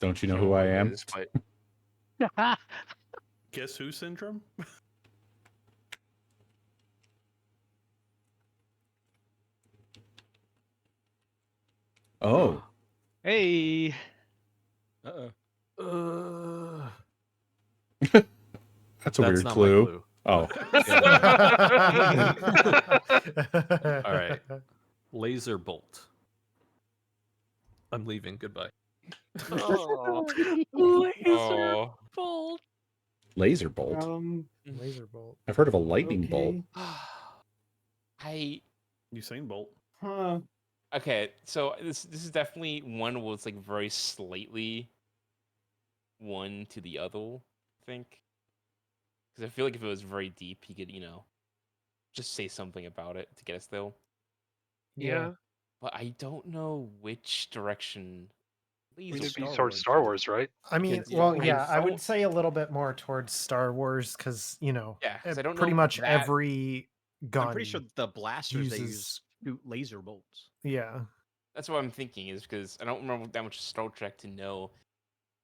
Don't you know I don't who I what it am? is, but Guess who syndrome? Oh. Hey. Uh-oh. That's a weird not my clue. Oh. All right. Laser bolt. I'm leaving. Goodbye. oh, Bolt. Laser bolt. Laser bolt. I've heard of a lightning bolt. I Usain Bolt. Huh. okay. So this is definitely one where it's like very slightly one to the other. I think because I feel like if it was very deep, he could just say something about it to get us there. yeah. But I don't know which direction. It would be towards Star Wars, right? I mean, Because, well, I yeah, I would felt- say a little bit more towards Star Wars because Yeah, 'cause I don't pretty know much that- every gun. I'm pretty sure the blasters they use uses- shoot laser bolts. Yeah. That's what I'm thinking is because I don't remember that much Star Trek to know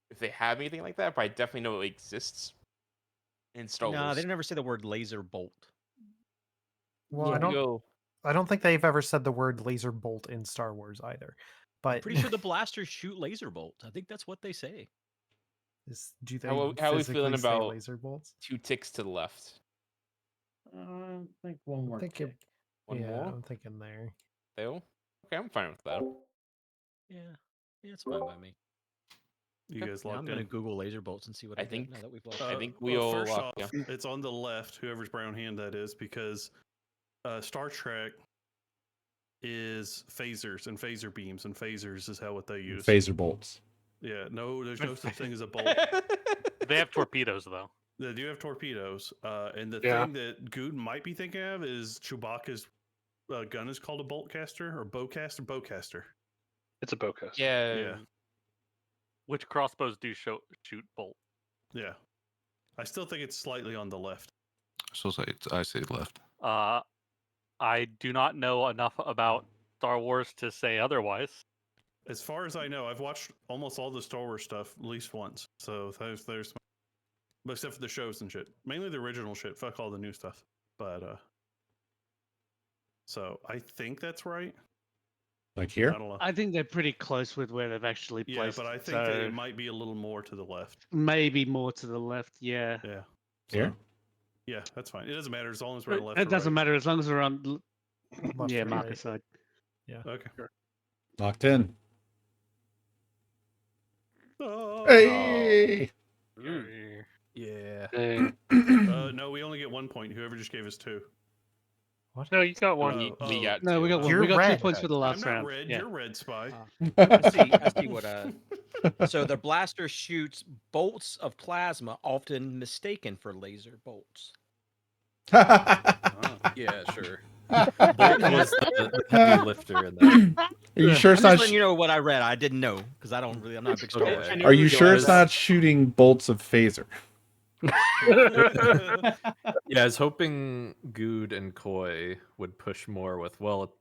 if they have anything like that, but I definitely know it exists in Star No, Wars. they never say the word laser bolt. Well, Yeah, I don't. go- I don't think they've ever said the word laser bolt in Star Wars either. But Pretty sure the blasters shoot laser bolts. I think that's what they say. do they How are we physically feeling say about laser bolts? 2 ticks to the left? I think one more. think it, One yeah, more? I'm thinking there. Fail? Okay, I'm fine with that. Yeah, it's fine by me. You guys Now I'm locked gonna in? Google laser bolts and see what I, think- get now that we've locked. I in. think we all first locked, off, it's on the left, whoever's brown hand that is, because Star Trek is phasers and phaser beams, and phasers is how what they use. Phaser bolts. Yeah, no, there's no such thing as a bolt. They have torpedoes though. They do have torpedoes, and the Yeah. thing that Good might be thinking of is Chewbacca's gun is called a boltcaster or bowcaster. It's a bowcaster. Yeah. Yeah, Which crossbows do shoot bolt? yeah. I still think it's slightly on the left. So I say left. I do not know enough about Star Wars to say otherwise. As far as I know, I've watched almost all the Star Wars stuff at least once. So there's but except for the shows and shit. Mainly the original shit. Fuck all the new stuff. But so I think that's right. Like I here? don't know. I think they're pretty close with where they've actually Yeah, placed. but I it, think that so it might be a little more to the left. maybe more to the left. Yeah. Yeah. Here? Yeah, that's fine. It doesn't matter as long as we're on the left. It or doesn't right. matter as long as we're on. Left Yeah, or Marcus right. side. Yeah. Okay. Locked in. Oh. Hey! Yeah. Dang. No, we only get 1 point. Whoever just gave us 2. No, you got one. We got No, we got one. You're We got red. 2 points for the I'm last not round. red. Yeah. You're red, Spy. I see what. So the blaster shoots bolts of plasma, often mistaken for laser bolts. Yeah, sure. Bolt was the heavy lifter in that. Are you sure I'm it's just not? letting you know what I read. I didn't know because I'm not a big Star Wars. Okay. fan. Are you sure it's not shooting bolts of phaser? Yeah, I was hoping Good and Koi would push more with, well,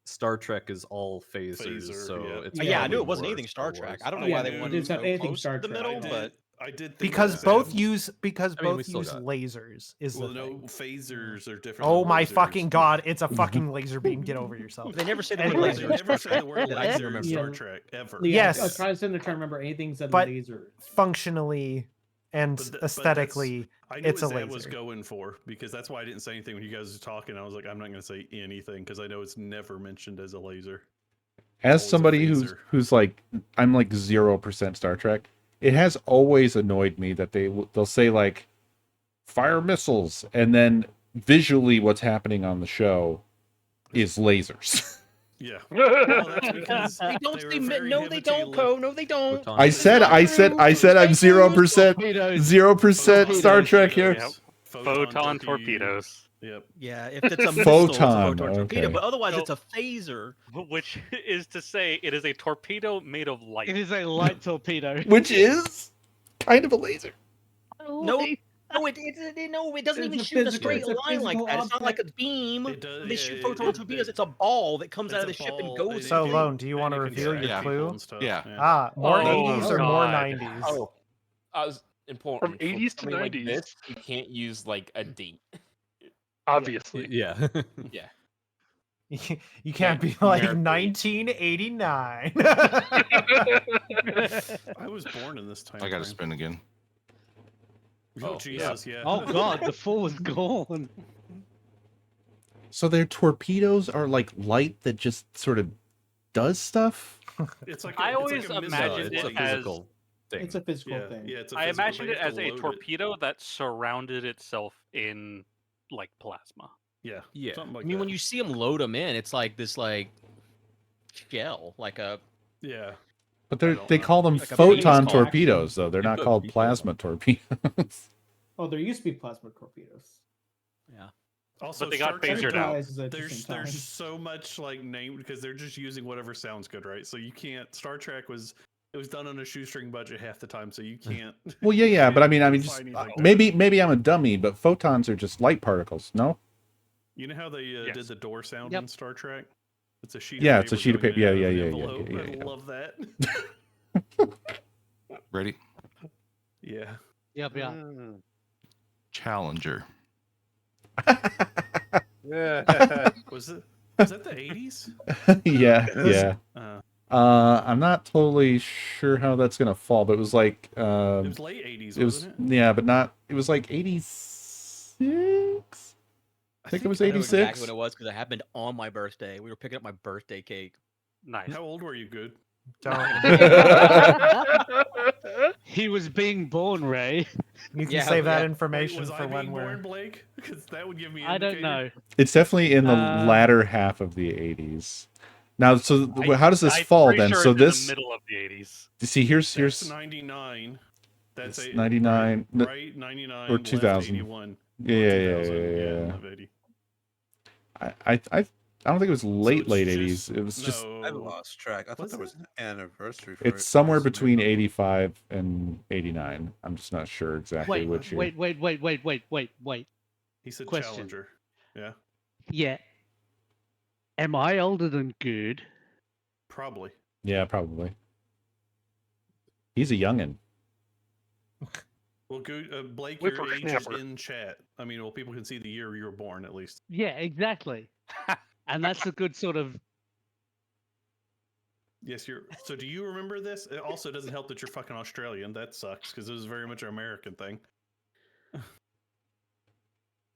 Star Trek is all phasers, Phaser, so yeah. it's Yeah, I knew probably it wasn't more anything Star Trek. Wars. I don't know Yeah, why they it wanted is to go anything close Star to the Trek. middle, but I did think Because that, both Sam. use I mean, we still got- lasers is Well, the no, thing. phasers are different. Oh than my lasers. fucking god! It's a fucking laser beam. Get over yourself. they never say the Anyway. word They laser. in never Star say Trek the word that I can laser in remember. Star Yeah. Trek ever. Yeah, Yes. I was trying to remember anything said But- laser. Functionally and But aesthetically, I knew it's a what Zab was laser. going for because that's why I didn't say anything when you guys were talking. I was like, I'm not going to say anything because I know it's never mentioned as a laser. As Always a somebody phaser. who's like, I'm like 0% Star Trek. It has always annoyed me that they'll say like, fire missiles, and then visually what's happening on the show is lasers. Yeah. Well, that's because They don't they were say very no, they heavy don't, lift- Poe. No, they don't. Photon- I said I'm 0% Torpedoes. 0% Star Trek here. Yep. Photon torpedoes. Yep. Yeah, if it's a missile, it's a Photon, photon torpedo, okay. but otherwise So- it's a phaser. Which is to say, it is a torpedo made of light. It is a light torpedo. Which is kind of a laser. No, it doesn't It's even a shoot in a physical- straight it's a line like physical that. It's not like a object. beam. It does- They yeah, shoot it- photon it- torpedoes. It's a ball that comes It's out of a the ship and ball, goes. So, you Lone, do you and want to can reveal strike your Yeah. people clue? and stuff, Yeah. Ah, more Oh, 80s or more God. 90s? Oh, I was important. From For 80s to something like 90s. this, you can't use like a date. Obviously. Yeah. Yeah. You can't be like 1989. I was born in this time. I got to frame. spin again. Oh, Jesus, yeah. Oh god, the 4 is gone. So their torpedoes are like light that just sort of does stuff? It's like I it's always like a missile No, imagined it's a it as physical thing. It's a physical Yeah, thing. yeah. It's a I physical imagined thing, it you have as to a load it. torpedo that surrounded itself in like plasma. Yeah. Yeah. Something like I mean, that. when you see them load them in, it's like this like shell, like a Yeah. But I they don't they know. call them Like a photon beam torpedoes, though. They're not Yeah, called beam. plasma torpedoes. Oh, there used to be plasma torpedoes. Also, But they got Star Trek, phasered out. Enterprises at the same There's time. so much like name because they're just using whatever sounds good, right? So you can't. Star Trek was done on a shoestring budget half the time, so you can't. Well, yeah, but I mean, find just anything better. maybe I'm a dummy, but photons are just light particles. No? You know how they Yes. did the door sound Yep. in Star Trek? It's a sheet. Yeah, of it's a paper sheet of going paper. in Yeah, out of yeah, an yeah, yeah, envelope. yeah, I yeah. love that. Ready? Yeah. Yep, yeah. Challenger. Was that the 80s? yeah. I'm not totally sure how that's gonna fall, but it was like It was late 80s, it was wasn't it? yeah, but not. It was like 86. I think it was I know exactly 86. what it was because it happened on my birthday. We were picking up my birthday cake. Nice. How old were you, Good? He was being born, Ray. You can Yeah, save that yeah. information was for I when being we're. born, Blake? Because that would give me. An I don't indicator. know. It's definitely in the latter half of the 80s. Now, so how does this I'm fall pretty then? sure So it's in this, the middle of the 80s. see, here's That's 99. That's it's a 99 right? 99 or left 2000. 81. Yeah, or yeah, 2000, yeah. left 80. I don't think it was late it's 80s. just- It was just I lost track. I thought there was an anniversary for it. it's somewhere for some between reason. 85 and 89. I'm just not sure exactly Wait, which year. wait. He said Question. Challenger. Yeah, Yeah. Am I older than Good? probably. Yeah, probably. He's a youngin. Well, good, Blake, your age is Whippersnapper. in chat. I mean, well, people can see the year you were born at least. Yeah, exactly. And that's a good sort of. Yes, you're. So, do you remember this? It also doesn't help that you're fucking Australian. That sucks because it was very much an American thing.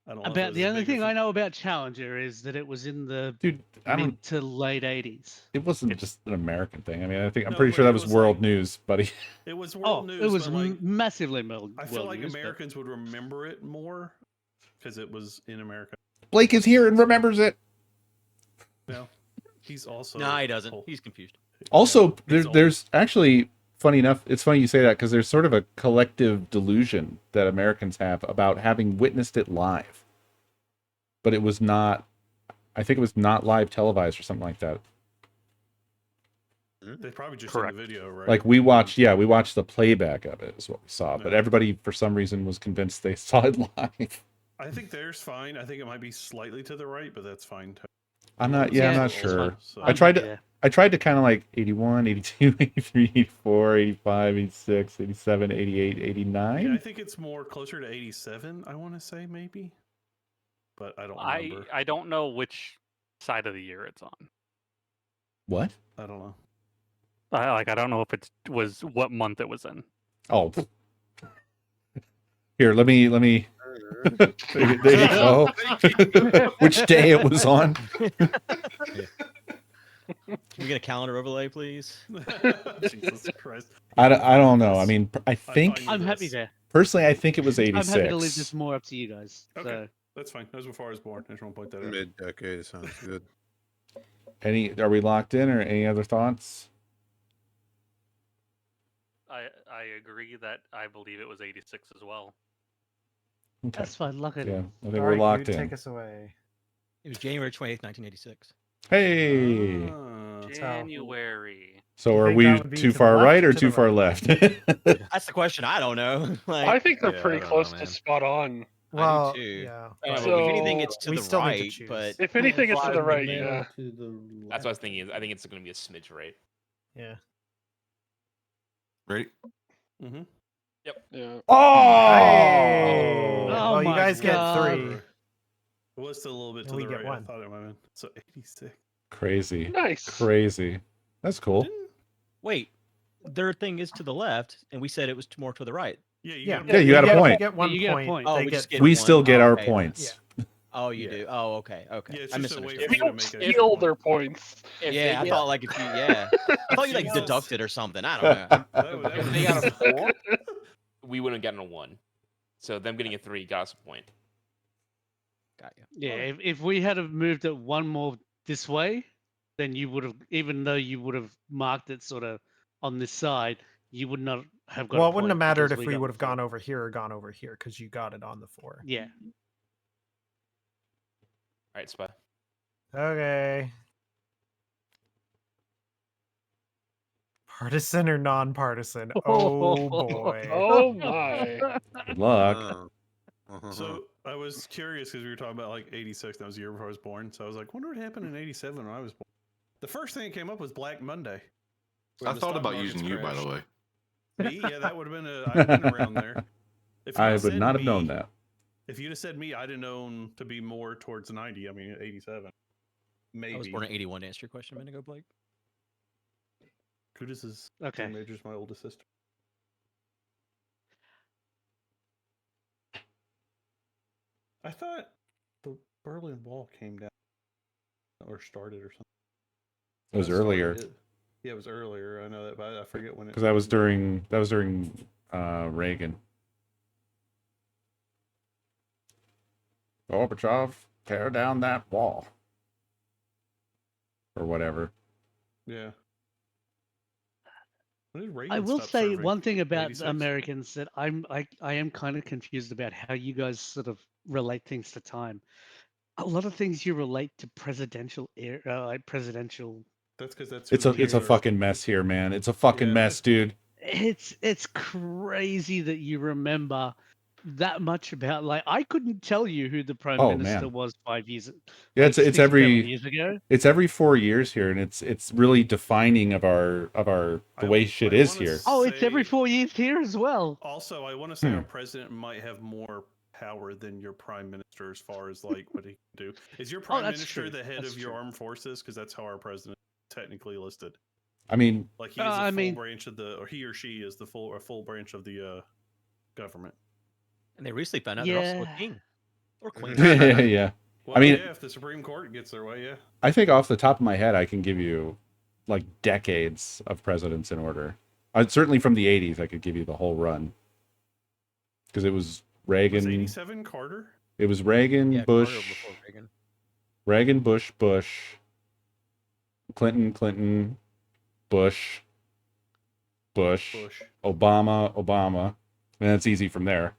I don't know if it About was the as only big thing if I it- know about Challenger is that it was in the Dude, I don't. mid to late 80s. It wasn't just an American thing. I mean, I'm No, pretty but sure it that was was world like- news, buddy. It was world Oh, news. it was but like, massively world I feel like news, but- Americans would remember it more because it was in America. Blake is here and remembers it. No, he's also. No, he doesn't. old. He's confused. Also, he's old. there's actually, funny enough, it's funny you say that because there's sort of a collective delusion that Americans have about having witnessed it live. But it was not, I think it was not live televised or something like that. They probably just Correct. in the video, right? Like we watched the playback of it is what we saw. But Yeah. everybody, for some reason, was convinced they saw it live. I think there's fine. I think it might be slightly to the right, but that's fine. Too. I'm not, Yeah, I'm not it's sure. fine. So- I tried to, Yeah. I tried to kind of like 81, 82, 83, 84, 85, 86, 87, 88, 89. Yeah, I think it's more closer to 87. I want to say maybe, but I don't remember. I don't know which side of the year it's on. What? I don't know. I don't know if it was what month it was in. Oh. Here, let me. There you go. Which day it was on? Can we get a calendar overlay, please? Jesus Christ. I don't know. I mean, I think I'm happy there. personally, I think it was I'm 86. happy to leave this more up to you guys. Okay, So. that's fine. That's before I was born. I just want to point that out. Mid-decade sounds good. Are we locked in or any other thoughts? I agree that I believe it was 86 as well. Okay. That's fine. Lock it Yeah, in. I think we're locked Dude, in. take us away. It was January 28th, 1986. Hey. January. So You are think we that would be too to the far left right or or to the too far right? left? That's the question. I don't know. Like, I think they're Yeah, pretty I don't close know, to man. spot on. Well, too. yeah. I know, but- but if anything, So, it's to we the still need to right. choose. But If anything, it's to Fly the in right. middle Yeah. to the That's what I was left. thinking. I think it's going to be a smidge right. yeah. Ready? Mm-hmm. Yeah. Oh! Hey! Oh Well, you my guys God. get 3. It was still a little bit And to we the get right. I 1. thought it might have been. So 86. Crazy. Nice. Crazy. That's cool. wait, their thing is to the left, and we said it was more to the right. Yeah, you Yeah, got Yeah, you got a get, point. You get 1 you get a point. point. Oh, They we get just get We one. still get Oh, our okay. points. Oh, you Yeah. do. Oh, okay. Okay. Yeah, it's I just a way misunderstood. for They you to don't make it steal extra their points. If Yeah, they I get, thought like if you I thought you like Jesus. deducted or something. I don't know. That if would they got a suck. 4, we wouldn't have gotten a 1. So them getting a 3 got us a point. Got you. Yeah, if we had have moved it one more this way, then you would have, even though you would have marked it sort of on this side, you would not have got. Well, a it wouldn't have point mattered because if we got would the have 4. gone over here or gone over here because you got it on the 4. Yeah. All right, Spy. Okay. Partisan or non-partisan? Oh boy. Oh my. Good luck. Uh-huh. So I was curious because we were talking about like 86. That was the year before I was born. So I was like, wonder what happened in 87 when I was born. The first thing that came up was Black Monday. I thought about using you, by the way. Me? Yeah, that would have been I'd have been around there. If I you'd would said not have me- known that. If you'd have said me, I'd have known to be more towards 90. I mean, 87. Maybe. I was born in 81 to answer your question a minute ago, Blake. Kudus is Okay. Major's my oldest sister. I thought Berlin Wall came down or started or something. It was That started earlier it. Yeah, it was earlier. I know that, but I forget when it. because that was during Reagan. Gorbachev, tear down that wall, or whatever. Yeah. When did I Reagan will stop say serving? one thing about 86? Americans that I am kind of confused about how you guys sort of relate things to time. A lot of things you relate to presidential like presidential. That's because that's It's a fucking mess here, man. It's a fucking mess, dude. It's crazy that you remember that much about. Like, I couldn't tell you who the prime Oh, minister man. was 5 years. Yeah, like it's 6 or 7 every years ago. it's every 4 years here, and it's really defining of our the way shit is here. Oh, it's every 4 years here as well. Also, I want to say our president might have more power than your prime minister as far as like what he can do. Is your prime that's minister true. the head That's of your true. armed forces? Because that's how our president technically listed. I mean, Like he is a full branch of the, or he or she is the full branch of the government. And they recently found out they're also a Yeah. king or queen. Yeah. Well, I mean, yeah, if the Supreme Court gets their way, yeah. I think off the top of my head, I can give you like decades of presidents in order. Certainly from the 80s, I could give you the whole run. Because it was Reagan. Was 87 Carter? It was Reagan, Yeah, Bush, Carter before Reagan. Reagan, Bush, Clinton, Bush, Obama, and that's easy from there.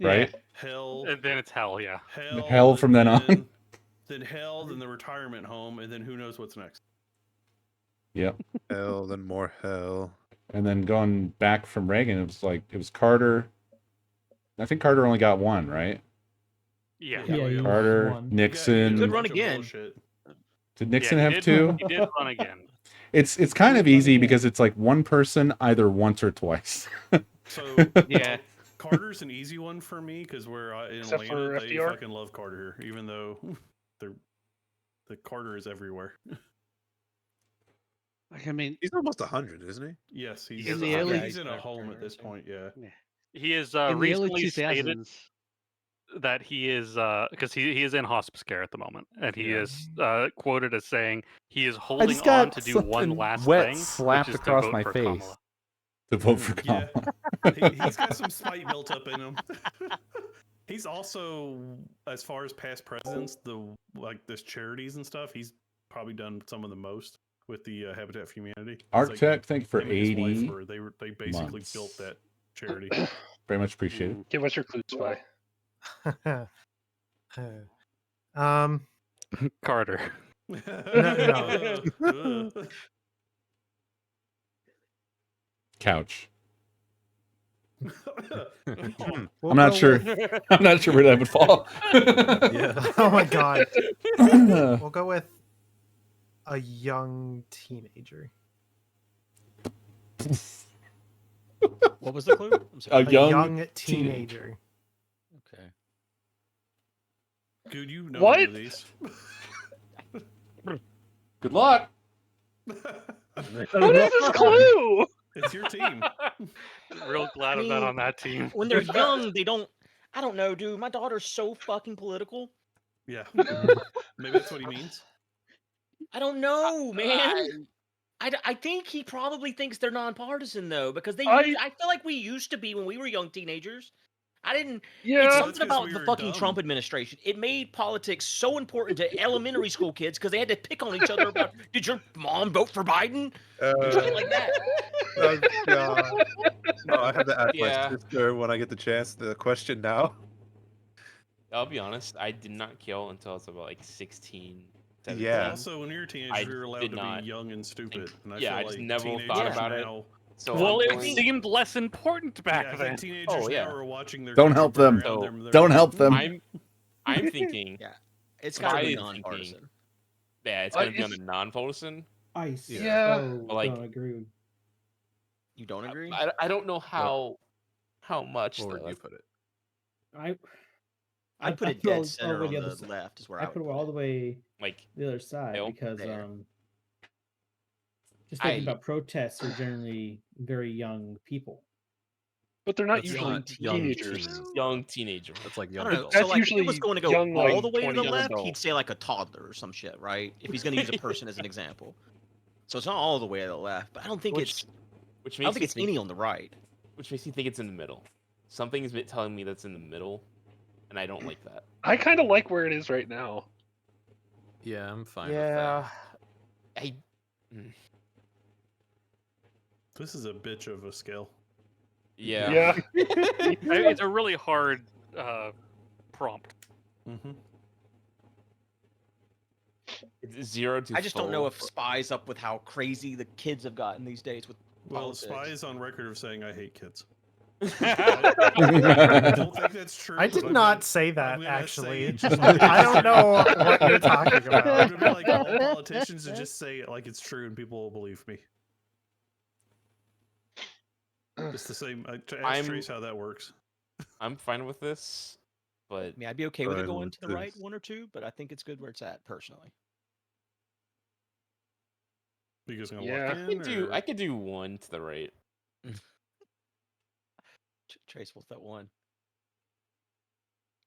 Right? Hell. And then it's hell, yeah. Hell from then on. Then hell, then the retirement home, and then who knows what's next. Yep. Hell, then more hell. And then going back from Reagan, it was Carter. I think Carter only got one, right? Yeah. Carter, Nixon. He could run again. Did Nixon he have did- two? He did run again. It's kind of easy because it's like one person either once or twice. So yeah, Carter's an easy one for me because we're in Except Atlanta. for They FDR? fucking love Carter here, even though the Carter is everywhere. Like, I mean, he's almost 100, isn't he? Yes, he's In the early- he's in a home at this point. Yeah. He is in the early recently stated 2000s. that he is because he is in hospice care at the moment, and he is quoted as saying he is holding just on got to do one something last wet thing, slapped which is across to vote my for face. Kamala. To vote for Yeah. Kamala. He's got some spite built up in him. He's also, as far as past presidents, this charities and stuff, he's probably done some of the most with the Habitat for Humanity. It's Architect, thank you for him and his wife 80 they basically months. built that charity. Very much appreciated. Give us your clues, Spy. Carter. No. Couch. We'll I'm not go sure. with- I'm not sure where that would fall. Oh my god. We'll go with a young teenager. What was the clue? I'm A sorry. young teenager. Okay. Dude, you know What? one of these. Good luck. What is this clue? It's your team. Real glad I'm not on that team. When they're young, they don't. I don't know, dude. My daughter's so fucking political. Yeah. Maybe that's what he means. I don't know, man. I think he probably thinks they're nonpartisan though, because I feel like we used to be when we were young teenagers. I didn't. Yeah. It's That's something 'cause about we the were fucking dumb. Trump administration. It made politics so important to elementary school kids because they had to pick on each other about, did your mom vote for Biden? Shit like that. Oh, God. No, I have to ask Yeah. my sister when I get the chance the question now. I'll be honest, I did not kill until I was about like 16, 17. Yeah. Also, when you're a teenager, I you're allowed did to not be young and stupid. And I yeah, feel I just like never teenagers thought about it. now, So Well, I'm it going- seemed less important back yeah, I then. think teenagers Oh, yeah. now are watching their Don't kids help run them. around, So, they're Don't like, help them. I'm thinking. Yeah, it's got to be I'm thinking- nonpartisan. Yeah, it's gonna be on the non-partisan. Ice. Yeah. Oh, But, like- don't agree. You don't agree? I don't know how much Where though. would you put it? I'd put it put all- dead all center the on way the other side. left is where I I would put it put all it. the way Like the other side Nope. because There. just thinking I- about protests are generally very young people. But they're not That's usually not young teenagers. teen. Young teenager. That's like I young don't know. adult. So That's like, if he was usually going to go young, all like, the way to the 20 left, adult. he'd say like a toddler or some shit, right? If he's going to use a person as an example. So it's not all the way to the left, but I don't think Which I don't makes think me it's any on the right. Which makes me think it's in the middle. Something is telling me that's in the middle, and I don't like that. I kind of like where it is right now. Yeah, I'm fine Yeah. This is a bitch of a scale. Yeah. Yeah. It's a really hard prompt. Mm-hmm. It's 0 to I just don't know full. if Spy's up with how crazy the kids have gotten these days with Well, politics. Spy is on record of saying I hate kids. I don't think that's true. I but did I'm not gonna- say I'm that, gonna say actually. it just like I don't know what you're talking I'm about. gonna be like all politicians and just say it like it's true, and people will believe me. It's the same. Ask Trace how that works. I'm fine with this, but I mean, I'd be okay with it Fine going with to the right this. one or two, but I think it's good where it's at personally. You guys gonna Yeah. walk in? I could do 1 to the right. Trace, what's that one?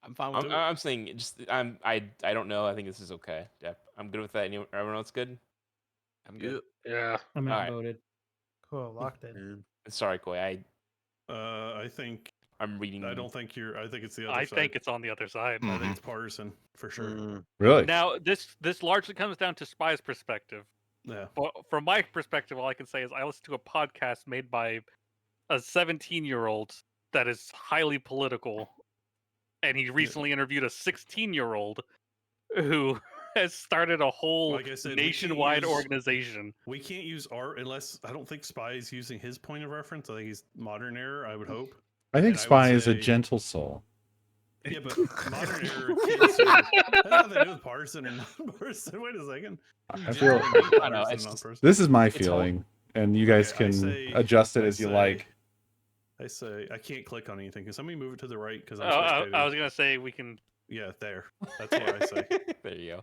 I'm fine with it. I'm saying just I don't know. I think this is okay. Yeah, I'm good with that. Everyone else good? I'm good. Yeah. I'm Alright. outvoted. Cool, locked in. Sorry, Koi. I think I'm reading. I don't think you're. I think it's the other I side. think it's on the other side. I think it's partisan for sure. Really? Now, this largely comes down to Spy's perspective. Yeah. But from my perspective, all I can say is I listened to a podcast made by a 17-year-old that is highly political, and he recently interviewed a 16-year-old who has started a whole Like I said, we can't nationwide use- organization. We can't use art unless I don't think Spy is using his point of reference. I think he's modern era. I would hope. I think And Spy would is a say- gentle soul. Yeah, but modern era kids are, that has nothing to do with partisan or non-partisan. Wait a second. I feel I know, it's this is my it's all- feeling, and you guys Okay, I can say- adjust it I as you say- like. I say I can't click on anything. Can somebody move it to the right? Because I'm I frustrated. was gonna say we can. Yeah, there. That's what I say. There you go.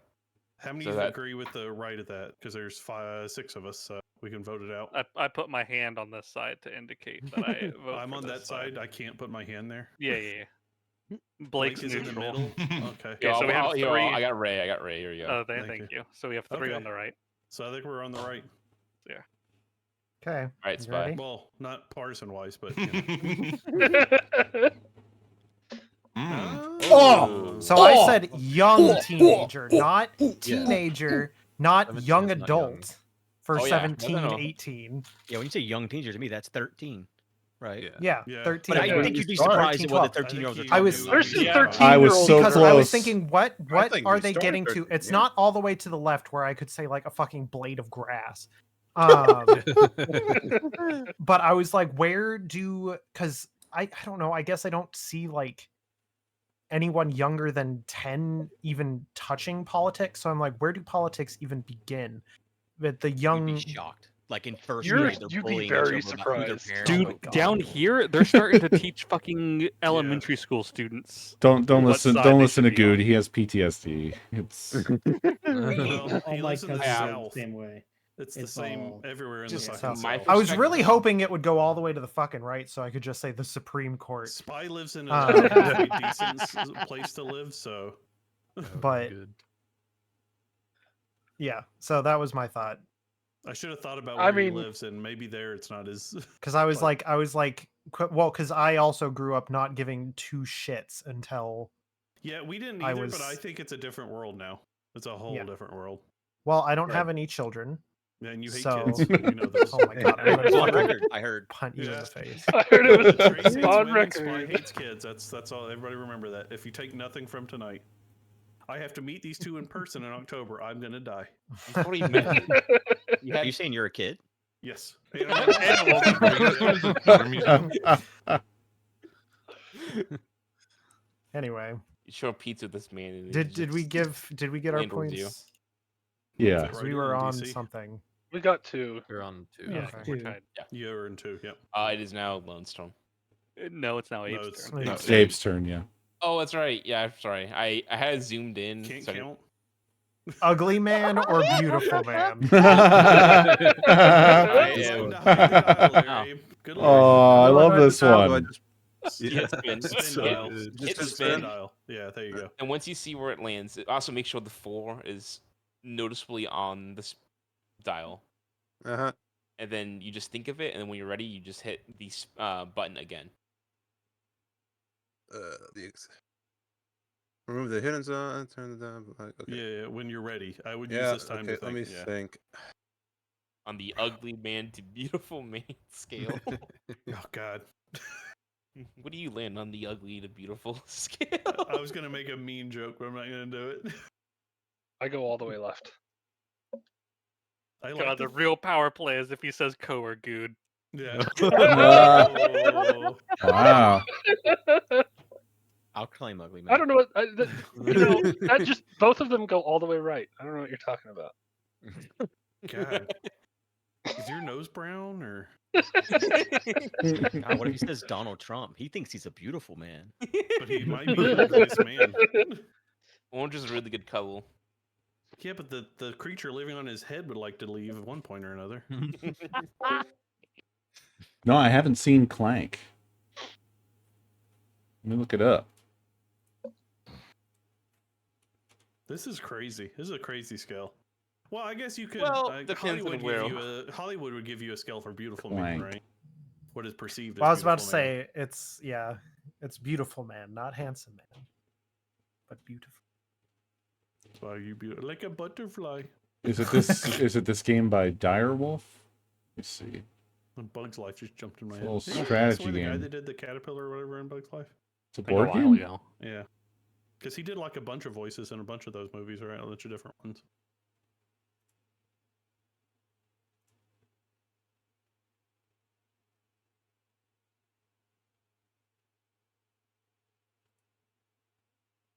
How many So of you that- agree with the right of that? Because there's 6 of us, so we can vote it out. I put my hand on this side to indicate that I vote. I'm for on this that side. I can't put my hand there. Yeah, yeah, yeah. Blake Blake's is in the neutral. middle. Okay. Yeah, so we have Yo, three. I got Ray. Here you go. Oh, Thank thank you. you. So we have three on Okay. the right. So I think we're on the right. Okay. All right, you Spy. ready? Well, not partisan wise, but. You know. Oh! So I said young teenager, not teenager, not 17 young is not adult for Oh, yeah. No, 17, no, no. 18. Yeah, when you say young teenager, to me that's 13, right? Yeah. Yeah, Yeah. 13. But I yeah. think you'd be 13, surprised at what the 12. 13-year-olds are I talking think about. There's some Yeah. 13 I was year-olds so Because I was close. thinking, what think are we they started getting to? 13, It's yeah. not all the way to the left where I could say like a fucking blade of grass. But I was like, where do? Because I don't know. I guess I don't see like anyone younger than 10 even touching politics. So I'm like, where do politics even begin? But the You'd young be shocked. Like in first You're- grade, they're you'd be bullying very each other about who their surprised. parents Oh are. my Dude, God. down here, they're starting to teach fucking elementary school students. Don't what listen. side Don't they listen to should be on. Good. He has PTSD. It's Well, All he my lives in the cousins are south. the same way. It's the It's same all- everywhere in Just the so fucking my south. I was really perspective- hoping it would go all the way to the fucking right, so I could just say the Supreme Court. Spy lives in Uh, a pretty decent place to live, so. But Good. yeah, so that was my thought. I should have thought about I where he mean- lives, and maybe there it's not as. Because I was But- like, well, because I also grew up not giving two shits until, Yeah, we didn't I either, but I was- think it's a different world now. It's a whole Yeah. different world. well, I don't Right. have any children. And you hate So- kids. You know this. Oh my god, I'm gonna It's on fucking record, I heard. punt you in Yeah. the face. I heard it was Trace hates on women, Spy record. hates kids. That's all. Everybody remember that. If you take nothing from tonight, I have to meet these two in person in October. I'm gonna die. What do you mean? You Are had you saying you're a kid? Yes. Anyway, you show pizza with this man. and did we get our Land review. points? yeah. 'Cause we were on something. We got two. You're on 2. Yeah, Okay. we're Two. tied. You're in two. Yep. It is now Lone Storm. No, it's now No, Abe's it's- turn. No, It's Abe's turn. Yeah. Oh, that's right. Yeah, I'm sorry. I had it zoomed in. Can't so I- count. Ugly man or beautiful man? I Decide am- to hide the dial there, Oh. Abe. Good Oh, luck. I love do I this do now? Do I one. just- Hit spin. Spin so dial. good. Hit Just spin. dial. Yeah, there you go. And once you see where it lands, also make sure the 4 is noticeably on this dial. Uh-huh. And then you just think of it, and then when you're ready, you just hit the button again. Remove the hidden zone, turn it down. Okay. Yeah, when you're ready. I would use Yeah, this time okay, to think. let me yeah. think. On the ugly man to beautiful man scale. Oh God. What do you land on the ugly to beautiful scale? I was gonna make a mean joke, but I'm not gonna do it. I go all the way left. I like God, the real power play is if he says Co or Good. Yeah. Wow. Wow. I'll claim ugly man. I don't know what that just both of them go all the way right. I don't know what you're talking about. God. Is your nose brown or? God, what if he says Donald Trump? He thinks he's a beautiful man. But he might be the ugliest man. Orange is a really good color. Yeah, but the creature living on his head would like to leave at one point or another. No, I haven't seen Clank. Let me look it up. This is crazy. This is a crazy scale. Well, I guess you could. Well, depends Hollywood on where. Hollywood would give you a scale for beautiful man, Blank. right? What is perceived as Well, I was about to beautiful man. say it's beautiful man, not handsome man, but beautiful. So you beautiful like a butterfly. Is it this? Is it this game by Direwolf? Let's see. And Bug's Life just jumped in my It's head. a little Isn't that strategy the guy game. that did the caterpillar or whatever in Bug's Life? It's a Like a board while game. ago. Yeah, because he did like a bunch of voices in a bunch of those movies, right? A bunch of different ones.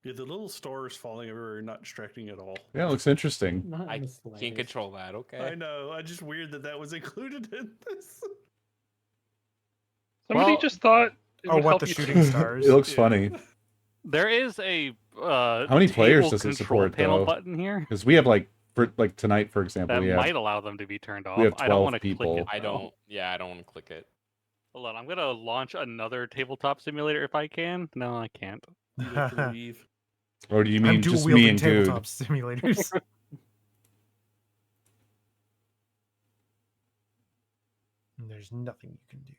Yeah, the little stars falling everywhere are not distracting at all. Yeah, it looks interesting. Not I in the can't slightest. control that, okay? I know. I just weird that was included in this. Somebody Well- just thought it Oh, would what help the you shooting think. stars? It looks Yeah. funny There is a How many players table does it control support, panel though? button here because we have like tonight, for example, that we have might allow them to be turned off. have I don't 12 want to click people. it. I though. don't. Yeah, I don't want to click it. Hold on, I'm gonna launch another tabletop simulator if I can. No, I can't. You have to leave. Or do you I'm mean dual just me wielding and Good? tabletop simulators. And there's nothing you can do.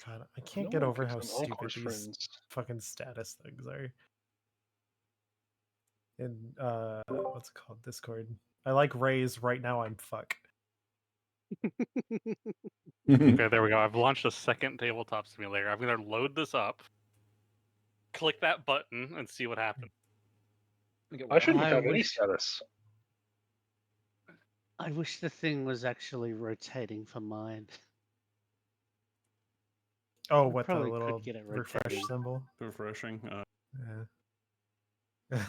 God, I can't No get one over picks how on stupid Encore these Friends. fucking status things are. In what's it called? Discord. I like Ray's right now I'm fuck. Okay, there we go. I've launched a second tabletop simulator. I'm gonna load this up, click that button, and see what happens. I shouldn't I have any wish- status. I wish the thing was actually rotating for mine. Oh, I what the probably could little get it refresh rotating. symbol? Refreshing. Yeah.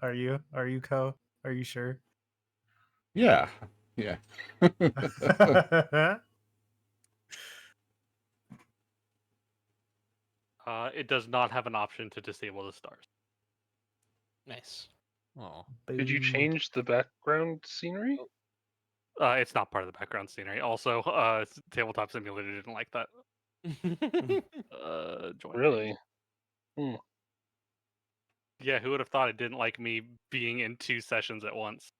Are you? Are you Co? Are you sure? Yeah. It does not have an option to disable the stars. Nice. Oh. Did you Boom. change the background scenery? It's not part of the background scenery. Also, tabletop simulator didn't like that. Join. Really? Yeah, who would have thought it didn't like me being in 2 sessions at once?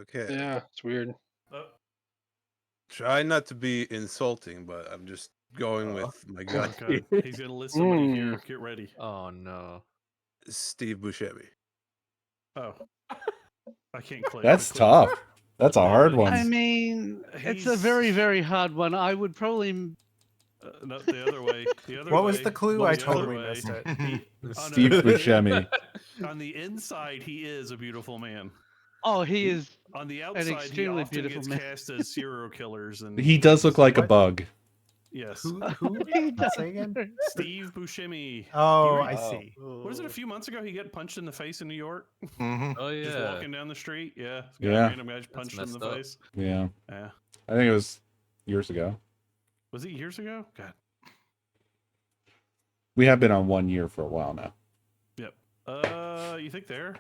Okay. Yeah, it's weird. Try not to be insulting, but I'm just going with my Oh gut. God, he's gonna list somebody here. Get ready. Oh no. Steve Buscemi. Oh, I can't click. That's Click. tough. That's a hard I one. mean, it's a He's- very, very hard one. I would probably. No, the other way. The other What way. was the clue? Look I the other totally way. missed it. Steve Buscemi. On the inside, he is a beautiful man. Oh, he is. On the outside, he extremely often beautiful gets man. cast as serial killers and He does look like a What? bug. yes. Who? Say again? Steve Buscemi. Oh, You- I see. What is it? A few months ago, he got punched in the face in New York. Oh Just yeah. walking down the street. Yeah. Yeah. Random guy just punched him in the messed up. face. Yeah. Yeah. I think it was years ago. Was it years ago? God. We have been on 1 year for a while now. Yep. You think there?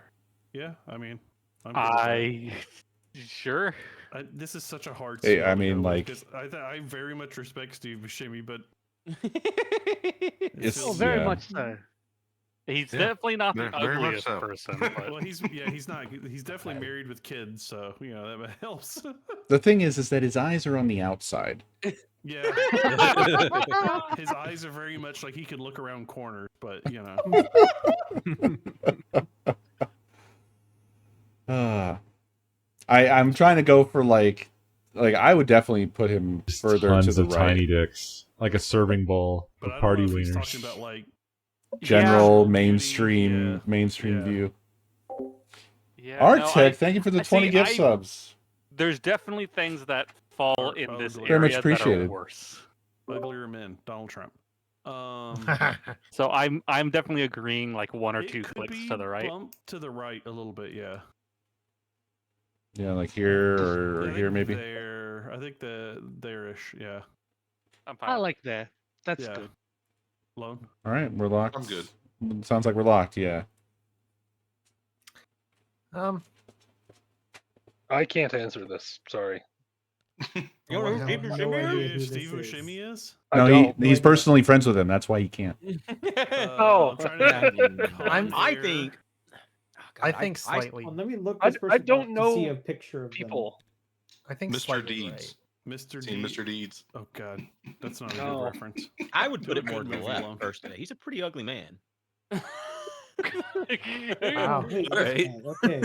Yeah, I mean, I'm good with that. Sure. This is such a hard. Hey, I sell to mean, go with, like- 'cause I very much respect Steve Buscemi, but It's- Oh, very much so. He's definitely not the very much ugliest so. person. But well, he's not. He's definitely married with kids, so that helps. The thing is that his eyes are on the outside. Yeah, his eyes are very much like he could look around corners, but I'm trying to go for like I would definitely put him further Tons to the of right. tiny dicks, like a serving bowl But I of don't party know if he's wieners. talking about like General beauty, mainstream yeah. view. yeah, Artec, thank you for the 20 gift I- subs. There's definitely things that fall in this ugly. Very much area that are appreciated. worse. uglier men. Donald Trump. So I'm definitely agreeing like one or It two could clicks be to the right. bumped to the right a little bit, yeah. Yeah, like here or I here think maybe. There, I think there-ish, yeah. I'm fine. I like there. That's Yeah. good. Lone. All right, we're locked. I'm good. Sounds like we're locked. Yeah. I can't answer this. Sorry. You don't know who Steve no Buscemi idea is? who Steve this Buscemi is? I No, don't. he's personally friends with him. That's why he can't. Oh. I'm trying to think. I think. Oh, God, I think slightly. Well, let me look I this person don't up to see know a picture of them. People. I think Mr. slightly Deeds. Mr. Seen D. Mr. Deeds. Oh God, that's not a No. good reference. I would put Do it a more good to the movie left, alone. personally. He's a pretty ugly man. Wow. Wait, All right. Okay.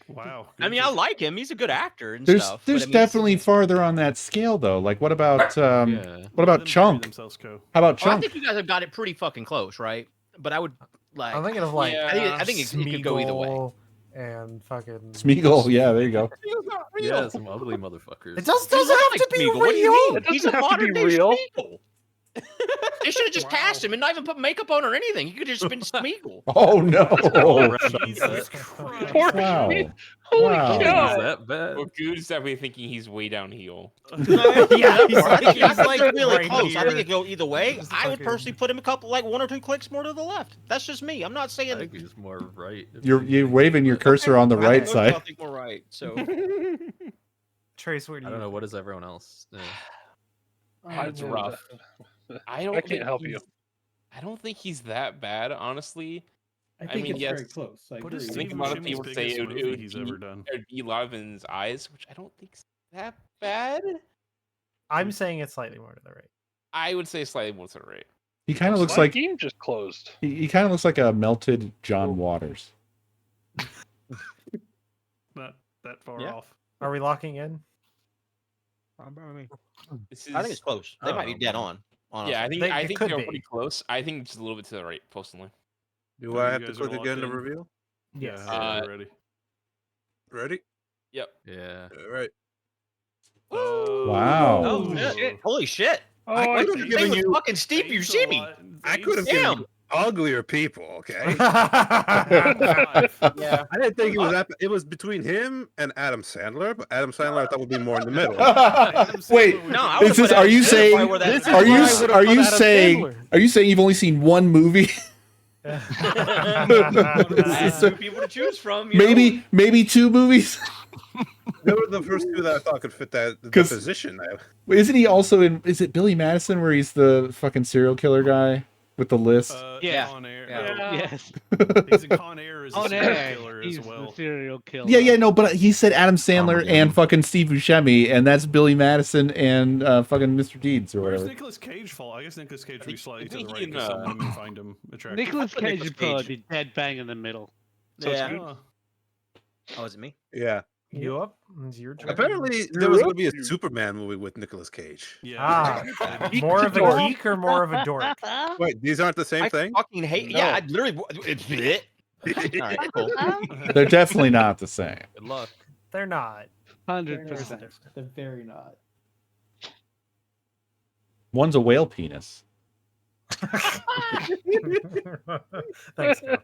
Wow. I mean, I like him. He's a good actor and There's stuff. there's but I mean, definitely farther on that scale though. Like what about Yeah. what Let about them bury Chunk? themselves, Co. How about Oh, I Chunk? think you guys have got it pretty fucking close, right? But I would like. I'm thinking of like I think it could go either way. Smeagol and fucking Smeagol, yeah, there you go. Yeah, some ugly motherfuckers. It doesn't looks have like to be Smeagol. What do you real. mean? It doesn't He's a have to be modern day real. Smeagol. They should have just cast him and not even put makeup on or anything. He could have just been Smeagol. Oh no! Jesus Christ. Poor Wow. Schmidt. Holy Wow. Is cow. that bad? Well, Good's definitely thinking he's way down heel. Yeah, he's I think he's like like really right close. I here. think it could go either way. Just I would fucking- personally put him a couple, like one or two clicks more to the left. That's just me. I'm not I saying. think he's more right. You're waving your cursor on the right I side. think we're right. So Trace, where do I you? don't know. What is everyone else? It's rough. I don't. I can't think help you. he's- I don't think he's that bad, honestly. I think mean, it's yes, very close. I What agree. is I think a Steve lot of Buscemi's people say biggest it movie would he's be, ever done? it would be Love in His Eyes, which I don't think is that bad. I'm saying it's slightly more to the right. I would say slightly more to the right. He kind of looks My like game just closed. he kind of looks like a melted John Waters. Not that far Yeah. off. Are we locking in? This I think it's is, close. They I might don't be know, dead man. on. Honestly. yeah, I think It could they're be. pretty close. I think just a little bit to the right, personally. Do So I you have to guys are click locked again to in? reveal? Yes. Yeah, ready. Ready? Yep. Yeah. All right. Wow. Oh shit! Holy shit! Oh, I I could see. have They given was you. fucking Steve Buscemi. I could have Damn. given you uglier people. Okay. Yeah. I didn't think it was that. It was between him and Adam Sandler, but Adam Sandler I thought would be more in the middle. Wait, No, I this would've is. put Are Adam you Sandler saying? probably where that- This is Are you where I would've are put you Adam saying? Sandler. Are you saying you've only seen one movie? I had two people to choose from. You know? maybe two movies. They were the first two that I thought could fit that the 'Cause- position. Wait, isn't he also in? Is it Billy Madison where he's the fucking serial killer guy with the list? Yeah. Con Air. Yeah. no, Yes. He's in Con Air as a On serial air, killer he's as well. the serial killer. Yeah, no, but he said Adam Sandler Armageddon. and fucking Steve Buscemi, and that's Billy Madison and fucking Mr. Deeds or Where's whatever. Nicolas Cage fall? I guess Nicolas Cage would be slightly to think the he right because in, some women find him attractive. Nicholas put Cage Nicolas would probably Cage. be dead bang in the middle. So it's Yeah. good. Oh, is it me? Yeah. You up? It's your turn. Apparently, there was going to be a Superman movie with Nicolas Cage. Yeah. Ah, more of a geek or more of a dork? Wait, these aren't the same I thing? fucking hate. No. Yeah, I literally. It's it. All right, cool. They're definitely not the same. Good luck. They're not. 100%. They're very not. One's a whale penis. Thanks. Phil.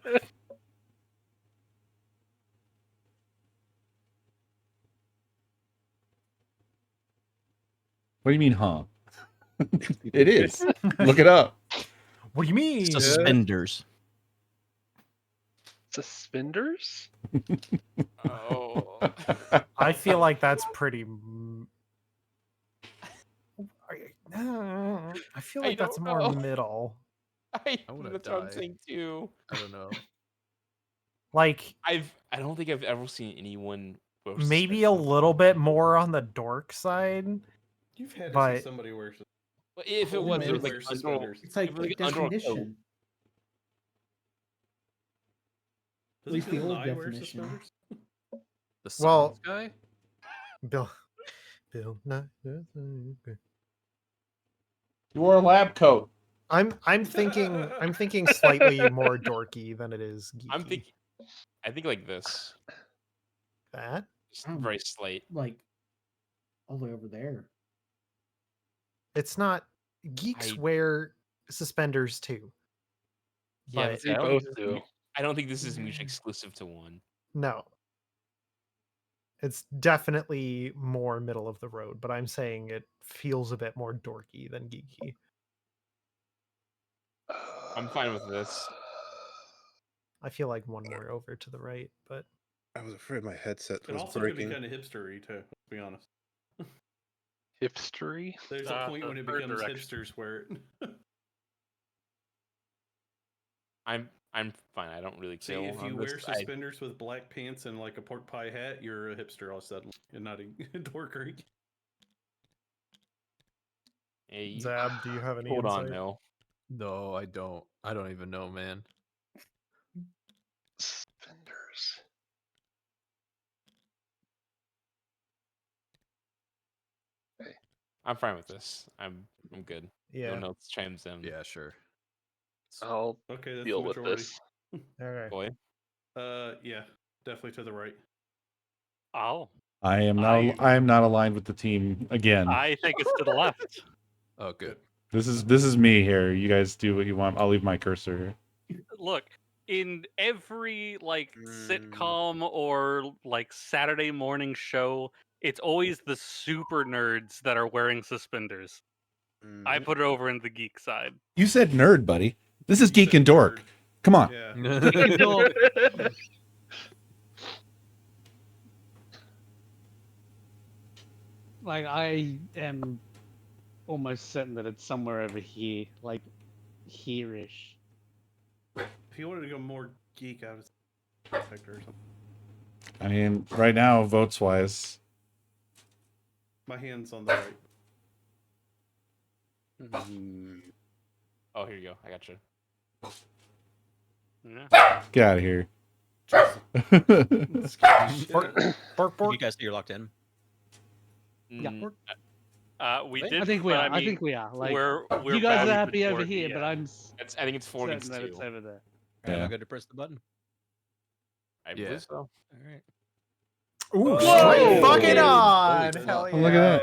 What do you mean, huh? It is. Look it up. What do you mean? Suspenders. Suspenders? Oh. I feel like that's pretty. I feel like that's don't more know. middle. wanna That's what I'm die. saying too. I don't know. Like I don't think I've ever seen anyone wear maybe a suspenders. little bit more on the dork side. You've had to But see somebody wear. But if it Who was, man it was like wears under, suspenders? It's like it was like a under a coat. definition. Does At least the Bill old Nye wear definition. suspenders? The Well- science guy? Bill Nye. You wore a lab coat. I'm thinking slightly more dorky than it is geeky. I think like this. That Just very slight. Like all the way over there. it's not geeks I- wear suspenders too. Yeah, But but I don't both think do. I don't think this is mutually exclusive to one. no. It's definitely more middle of the road, but I'm saying it feels a bit more dorky than geeky. I'm fine with this. I feel like one more over to the right, but I was afraid my headset It was also could be breaking. kind of hipstery too. Let's be honest. Hipstery? There's a point the when it third becomes direction. hipsters wear it. I'm fine. I don't really See, kill if you on wear this. suspenders with black pants and like a pork pie hat, you're a hipster all of a sudden. You're not a dorkery. Hey, Zab, do you have any hold on, insight? Mel. No, I don't. I don't even know, man. Suspenders. I'm fine with this. I'm good. Yeah. No one else chimes in. Yeah, sure. I'll Okay, that's deal the with majority. this. Okay. Boy. Yeah, definitely to the right. Oh, I am not aligned with the team again. I think it's to the left. Oh, good. This is me here. You guys do what you want. I'll leave my cursor here. Look, in every like sitcom or like Saturday morning show, it's always the super nerds that are wearing suspenders. I put it over in the geek side. You said nerd, buddy. This is geek and dork. Come on. Yeah. Geek and dork. Like I am almost certain that it's somewhere over here, like here-ish. If you wanted to go more geek, I would sector or something. I mean, right now, votes wise, My hand's on the right. Oh, here you go. I got you. Yeah. get out of here. Bork, You guys see you're locked in. Yeah. We did. I think we but are. I, I mean, think we are. Like we're you guys are bound happy over toward- here, yeah. but I'm I think it's 4 certain against that 2. it's over there. Am Yeah. I good to press the button? I Yeah. believe so. All right. Ooh, Whoa! straight fucking Whoa! on! Holy Hell fuck. yeah. Look at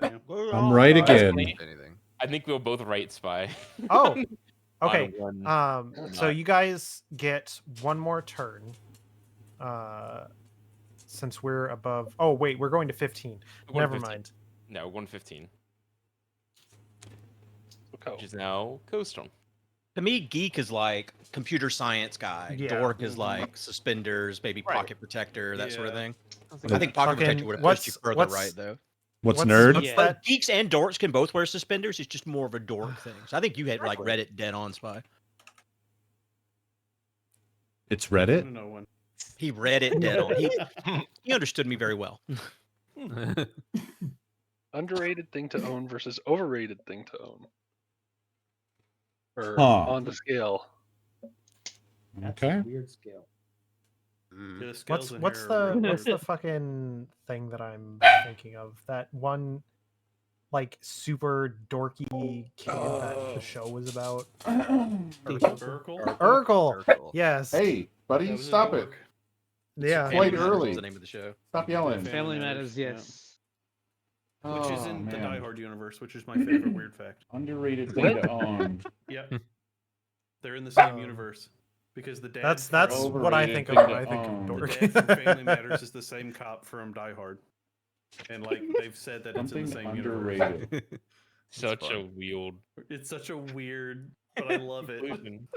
that. Damn. I'm right again. Anything. I think we were both right, Spy. Oh, On okay. one. So not. you guys get one more turn. Since we're above. Oh wait, we're going to 15. We're going Never 15. mind. No, we're going 15. Okay. Which is now Coestar. To me, geek is like computer science guy. Yeah. Dork is like suspenders, maybe Right. pocket protector, that sort of Yeah. thing. Yeah. I think pocket Fucking- protector would have pushed you further what's- right though. What's nerd? What's Yeah. But geeks and dorks can both wear suspenders. It's just more of a dork thing. So I think you had like Exactly. Reddit dead on, Spy. It's Reddit. No one. He read it dead on. He understood me very well. Underrated thing to own versus overrated thing to own. Or Huh. on the scale. That's Okay. a weird scale. Yeah, the scales in What's here the are real what's weird. the fucking thing that I'm thinking of? That one like super dorky kid that the show was about. Urkel? Urkel. Urkel. Yes. Hey, buddy, That was a stop it. dork. Yeah. Quite Family Matters early. was the name of the show. Stop yelling. Family Matters, yeah. yes. Which is Oh, in the man. Die Hard universe, which is my favorite weird fact. Underrated thing to own. Yep. They're in the same universe. Because the dad That's from- what I Overrated think of thing when to I think of own. the dork. dad from Family Matters is the same cop from Die Hard. And like they've said that it's in the Something same universe. underrated. Such a fun. weird It's such a weird, but I love it. conclusion.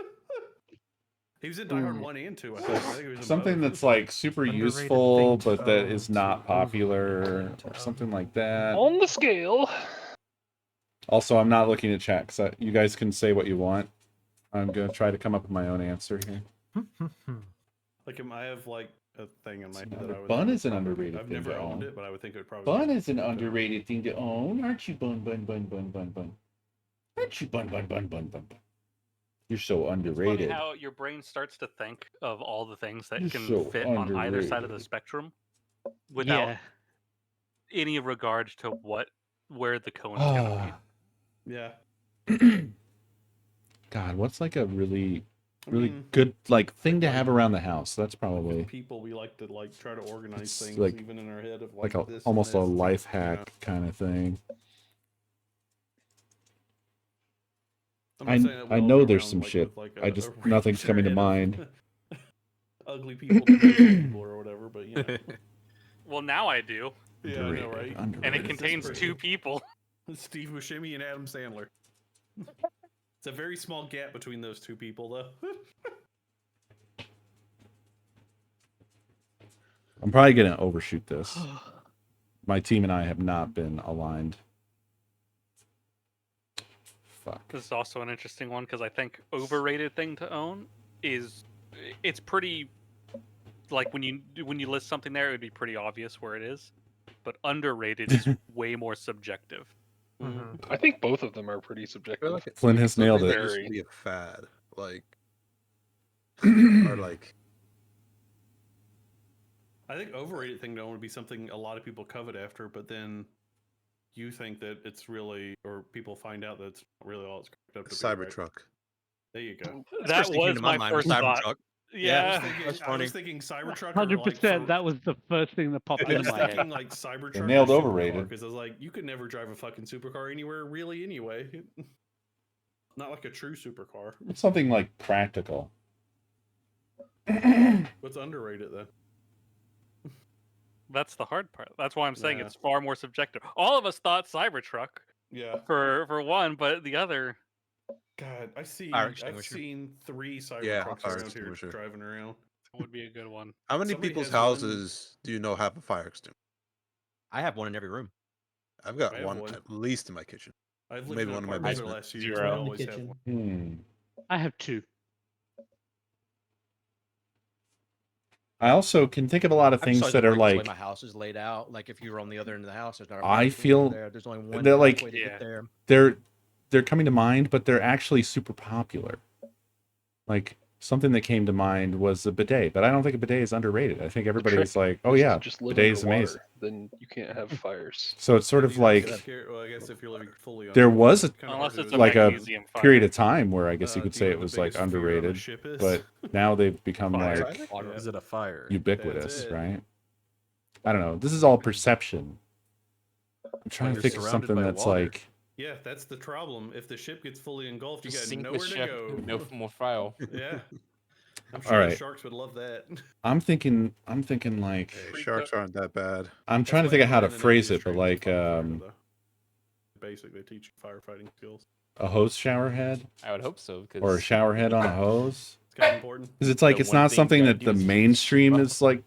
He was in Die Hard Ooh. 1 and 2. I think he was in Something both. that's like super Underrated useful, thing to but that own is to not popular, overrated thing or to something own. like that. On the scale. Also, I'm not looking at chat, because you guys can say what you want. I'm gonna try to come up with my own answer here. Like, I have like a thing in my head that I would. Bun think is an would probably- underrated I've thing never to owned own. it, but I would think it would probably. Bun be is an good. underrated thing to own, aren't you? Bun. Aren't you? Bun. You're so It's underrated. funny how your brain starts to think of all the things that You're can so fit on either side of the underrated. spectrum without Yeah. any regard to where the cone's gonna be. Yeah. God, what's like a really I really mean, good like thing to have around the house? That's probably people we like to like try to organize It's things like- even in our head of like like a, this and almost a this, life you know. hack kind of thing. I'm not saying that we I all know go there's around, some like, shit. with, like, I a just range nothing's in our coming to head of mind. ugly people to beautiful people or whatever, but you know. Well, now I do. Yeah, I know, right? And it Underrated. contains That's two pretty- people. Steve Buscemi and Adam Sandler. It's a very small gap between those two people, though. I'm probably gonna overshoot this. My team and I have not been aligned. Fuck. This is also an interesting one because I think overrated thing to own is it's pretty like when you list something there, it would be pretty obvious where it is. But underrated is way more subjective. I think both of them are pretty I feel subjective. like Flynn has something nailed that it. used to be a fad, like, or like, I think overrated thing to own would be something a lot of people covet after, but then you think that it's really, or people find out that it's not really all it's cracked up to be. Right? Cybertruck. There you go. That First thing came was to my my mind was first thought. Cybertruck. Yeah, I was thinking Cybertruck. 100%. That was the first thing that popped I into was my head. thinking like Cybertruck. They nailed or overrated. because I was like, you could never drive a fucking supercar anywhere, really, anyway. Not like a true supercar. Something like practical. What's underrated then? that's the hard part. That's why I'm saying Yeah. it's far more subjective. All of us thought Cybertruck Yeah. for one, but the other. God, I've Fire seen extinguisher. 3 Cybertrucks Yeah, fire around here extinguisher. driving around. Would be a good one. How many Somebody people's has one- houses do you know have a fire extinguisher? I have one in every room. I've got I have one, one. at least in my kitchen. I've lived Maybe in one in my apartments for the basement. last few years. Zero. I In the always have kitchen. one. I have two. I also can think of a lot of I've just things always that are been worried with like the way my house is laid out. Like if you were on the other end of the house, there's not a I pathway feel there. There's only one they're like- pathway to Yeah. get there. they're coming to mind, but they're actually super popular. Like something that came to mind was a bidet, but I don't think a bidet is underrated. I think everybody's like, oh is to yeah, just live bidet is underwater, amazing. Then you can't have fires. So it's sort of like Well, I guess if you're living fully there was a kinda Unless hard to it's do. like a magnesium fire. period of time where I guess you could do say know it what was the like biggest fear on a underrated, ship is? but now they've become Fire. like Yeah. Is it a fire? ubiquitous, it. right? I don't know. This is all perception. I'm trying to you're think of surrounded something by that's water. like Yeah, that's the problem. If the ship gets fully engulfed, you Just got sink nowhere the to ship. go. No more file. Yeah. I'm All sure the right. sharks would love that. I'm thinking like Hey, sharks aren't that bad. I'm That's trying to why think of how to everyone in the phrase it, industry but wants like to fight fire, though. Basic, they teach you firefighting skills. a hose shower head I would hope so. Because or a shower head on a hose. It's kind of important. Because it's like The it's one not thing you something gotta that do the is use mainstream well. is like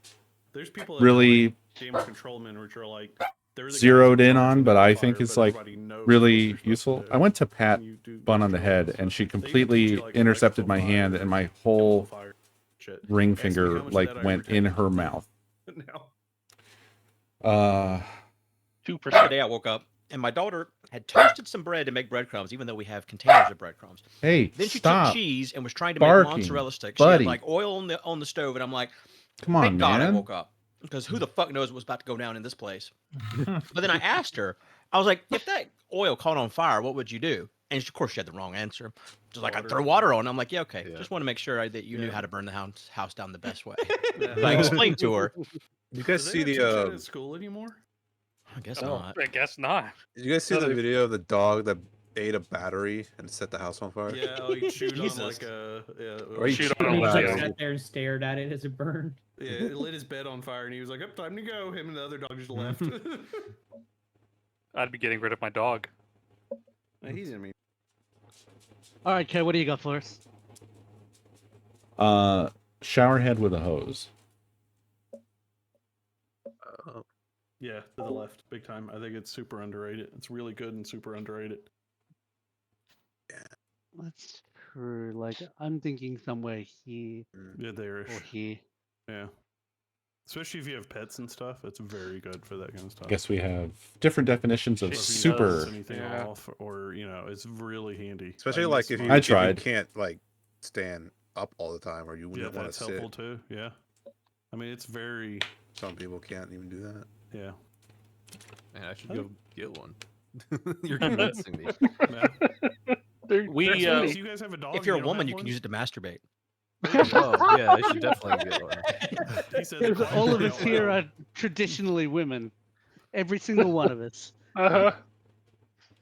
There's people that are really like damage control men, which are like they're the guys zeroed in in charge on, of but the I fire, think is but like everybody knows what really they're supposed to useful. do. I went to pat And you do Bun on the control head, and and she stuff. They even teach completely you, like, intercepted electrical my hand, fire, and my chemical whole fire shit. ring Ask me how finger much of like that I went ever in take. her mouth. Now. 2%. Today I woke up and my daughter had toasted some bread to make breadcrumbs, even though we have containers of breadcrumbs. Hey, Then she stop took cheese and was trying to barking, make mozzarella sticks. buddy. She had like oil on the stove, and I'm like, Come on, thank God I man. woke up, because who the fuck knows what was about to go down in this place. But then I asked her, I was like, if that oil caught on fire, what would you do? And of course she had the wrong answer. Just like, I'd throw water on. I'm like, yeah, okay. Yeah. Just want to make sure that you knew how to burn the house down the best way. Yeah. I explained to her. You guys Do see they the have chit chat at school anymore? I guess No, not. I guess not. Did you guys see the video of the dog that ate a battery and set the house on fire? Yeah, oh, he chewed on Jesus. like a Or he Shoot chewed on a He on ladder. just a- sat there and stared at it as it burned. Yeah, it lit his bed on fire, and he was like, "Up, time to go." Him and the other dog just left. I'd be getting rid of my dog. He's in me. All right, Kay, what do you got for us? Showerhead with a hose. Yeah, to the left, big time. I think it's super underrated. It's really good and super underrated. That's true. Like I'm thinking somewhere here Yeah, there. or here. Yeah. Especially if you have pets and stuff, it's very good for that kind of stuff. I guess we have different definitions of Or if you super. bounce anything off, or it's really handy. Especially like if you, I if you tried. can't like stand up all the time, or you Yeah, want to that's sit. helpful too. Yeah. I mean, it's very. Some people can't even do that. Yeah. Man, I should go get one. You're convincing me. You guys have a dog. If you're a don't woman, have you can one? use it to masturbate. Oh yeah, I should definitely get one. He said Because that all of out us here loud. are traditionally women. Every single one of us.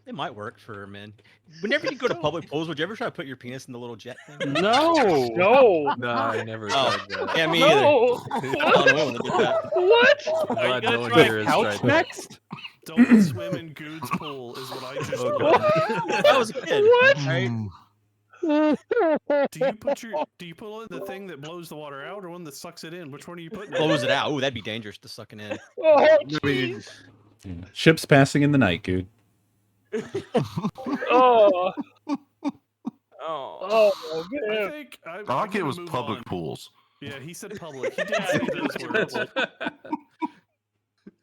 It might work for men. Whenever you go to public pools, would you ever try to put your penis in the little jet thing? No. No, I never tried that. Yeah, me No. either. I don't know that did that. What? I'm Are you glad no gonna one try here has couch tried that. next? Don't swim in Good's pool is what I just. Oh, learned. That was a kid. What? Right? Do you put in the thing that blows the water out or one that sucks it in? Which one are you putting? Blows it out. Oh, that'd be dangerous to sucking in. Oh, Yeah. Ships passing in the night, dude. oh, Oh. oh I man. think I I'm like it gonna was move public on. pools. Yeah, he said public. He did say those words.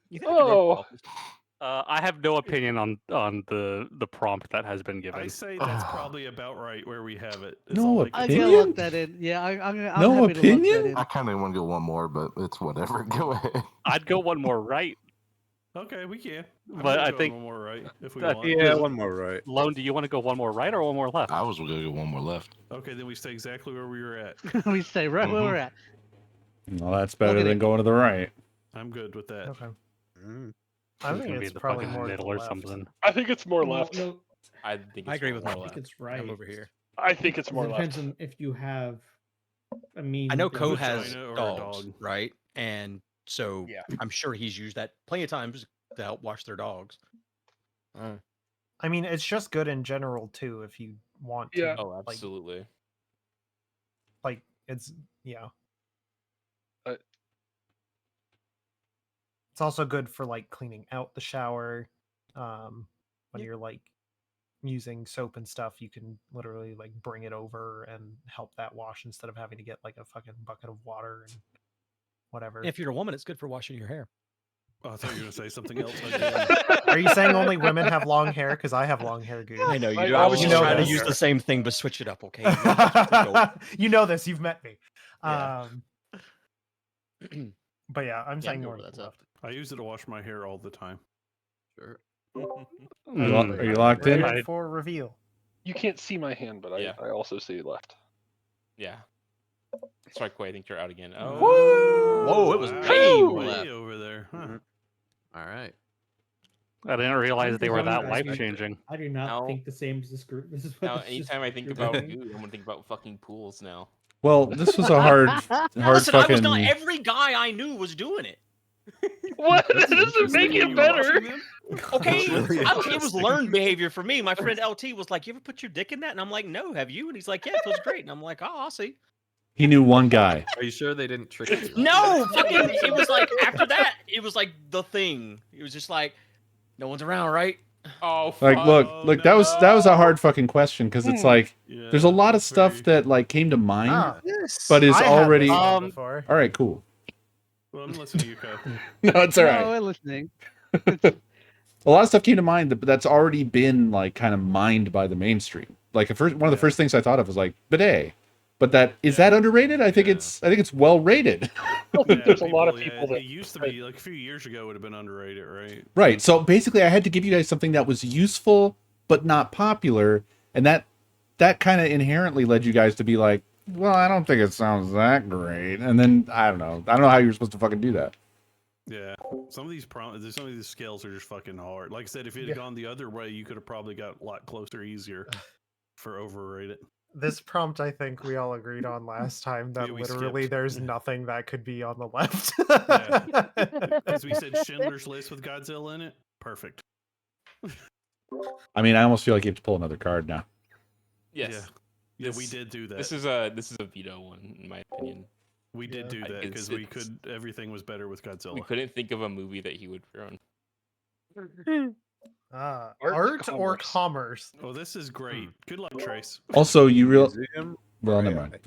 You think I could Oh. roll- I have no opinion on the prompt that has been given. I say that's probably about right where we have it. It's No all I can I'm say. gonna Opinion? lock that in. Yeah, I'm No happy to lock opinion? that in. I kind of want to go one more, but it's whatever. Go ahead. I'd go one more right. Okay, we can. I'm But gonna I go think- one more right if we that- want. Yeah, one more right. Lone, do you want to go one more right or one more left? I was going to go one more left. Okay, then we stay exactly where we were at. We stay right where we're at. Well, that's better Look at than it. going to the right. I'm good with that. Okay. Mm. I It's think gonna be it's the probably fucking more to the middle or left. something. I think it's more No, left. no, I think I agree with more more I left. think it's right. I'm over here. I think it's more It depends left. on if you have. I mean, I know if Co you- has vagina or a dogs, dog. right? And so Yeah. I'm sure he's used that plenty of times to help wash their dogs. I mean, it's just good in general too. If you want to, Yeah. Oh, like, absolutely. like it's yeah. Uh, It's also good for like cleaning out the shower. When you're like using soap and stuff, you can literally like bring it over and help that wash instead of having to get like a fucking bucket of water and whatever. If you're a woman, it's good for washing your hair. Oh, I thought you were gonna say something else. Are you saying only women have long hair? Because I have long hair, Goose. I know you I do. I was also just know trying to this. use the same thing, but switch it up, okay? You know this. You've met me. Yeah. But yeah, I'm saying go more over to that the stuff. left. I use it to wash my hair all the time. Sure. Are you locked in? Ready for reveal. You can't see my hand, but Yeah. I also see left. Yeah. Strike away. I think you're out again. Oh. Whoa, it was Wow, way way left. over there. Huh. All right. I didn't realize they were that I life think- changing. I do not Now- think the same as this group. This is what Now, this is anytime I think group about doing. Good, I'm gonna think about fucking pools now. Well, this was a hard Listen, fucking. I was not every guy I knew was doing it. What? That doesn't make You it were better. washing them? Okay, really it was interesting. learned behavior for me. My friend LT was like, "You ever put your dick in that?" And I'm like, "No, have you?" And he's like, "Yeah, it feels great." And I'm like, "Oh, I'll see." He knew one guy. Are you sure they didn't trick you? No, fucking, it was like after that, it was like the thing. It was just like, no one's around, right? Oh, Like, fuck. look, that was a hard fucking question because it's like Yeah, there's a lot of that's stuff very- that like came to mind, Ah, but is I had already. this All one before. right, cool. Well, I'm listening to you, Co. No, it's all No, right. we're listening. A lot of stuff came to mind that's already been like kind of mined by the mainstream. Like one of the first things I thought of was like bidet, but that is that underrated? I think it's well rated. I think there's a lot of people It that used to be like a few years ago would have been underrated, right? Right. So basically, I had to give you guys something that was useful but not popular, and that kind of inherently led you guys to be like, well, I don't think it sounds that great. And then I don't know how you're supposed to fucking do that. Yeah, some of these scales are just fucking hard. Like I said, if it had gone the other way, you could have probably got a lot closer, easier for overrated. This prompt, I think we all agreed on last time that Yeah, we literally skipped. there's nothing that could be on the left. Because we said Schindler's List with Godzilla in it. Perfect. I mean, I almost feel like you have to pull another card now. Yes. Yeah, we did do that. This is a veto one, in my opinion. We did do that because we could. Everything was better with Godzilla. We couldn't think of a movie that he would run. Art or commerce? Oh, this is great. Good luck, Trace. Also, you real. Museum? Well, never mind.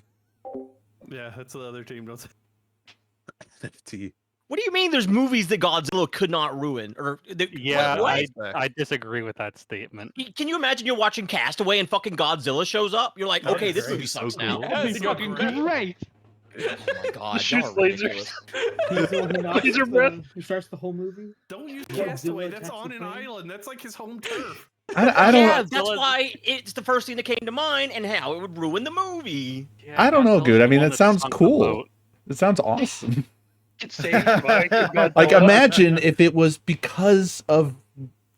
Yeah, that's the other team. Don't. NFT. What do you mean? There's movies that Godzilla could not ruin? Or Yeah, what? I disagree with that statement. Can you imagine you're watching Castaway and fucking Godzilla shows up? You're like, That'd okay, be this great. movie sucks So now. cool. That'd be fucking great. Oh my god, Shoots y'all are ridiculous. He's the one who knocks Laser the- breath. Who starts the whole movie? Don't use Godzilla Castaway. That's attacks on the an plane? island. That's like his home turf. I don't. Yeah, that's why it's the first thing that came to mind, and how it would ruin the movie. I don't know, good. I mean, that sounds cool. It sounds awesome. It's saved by Godzilla. Like, imagine if it was because of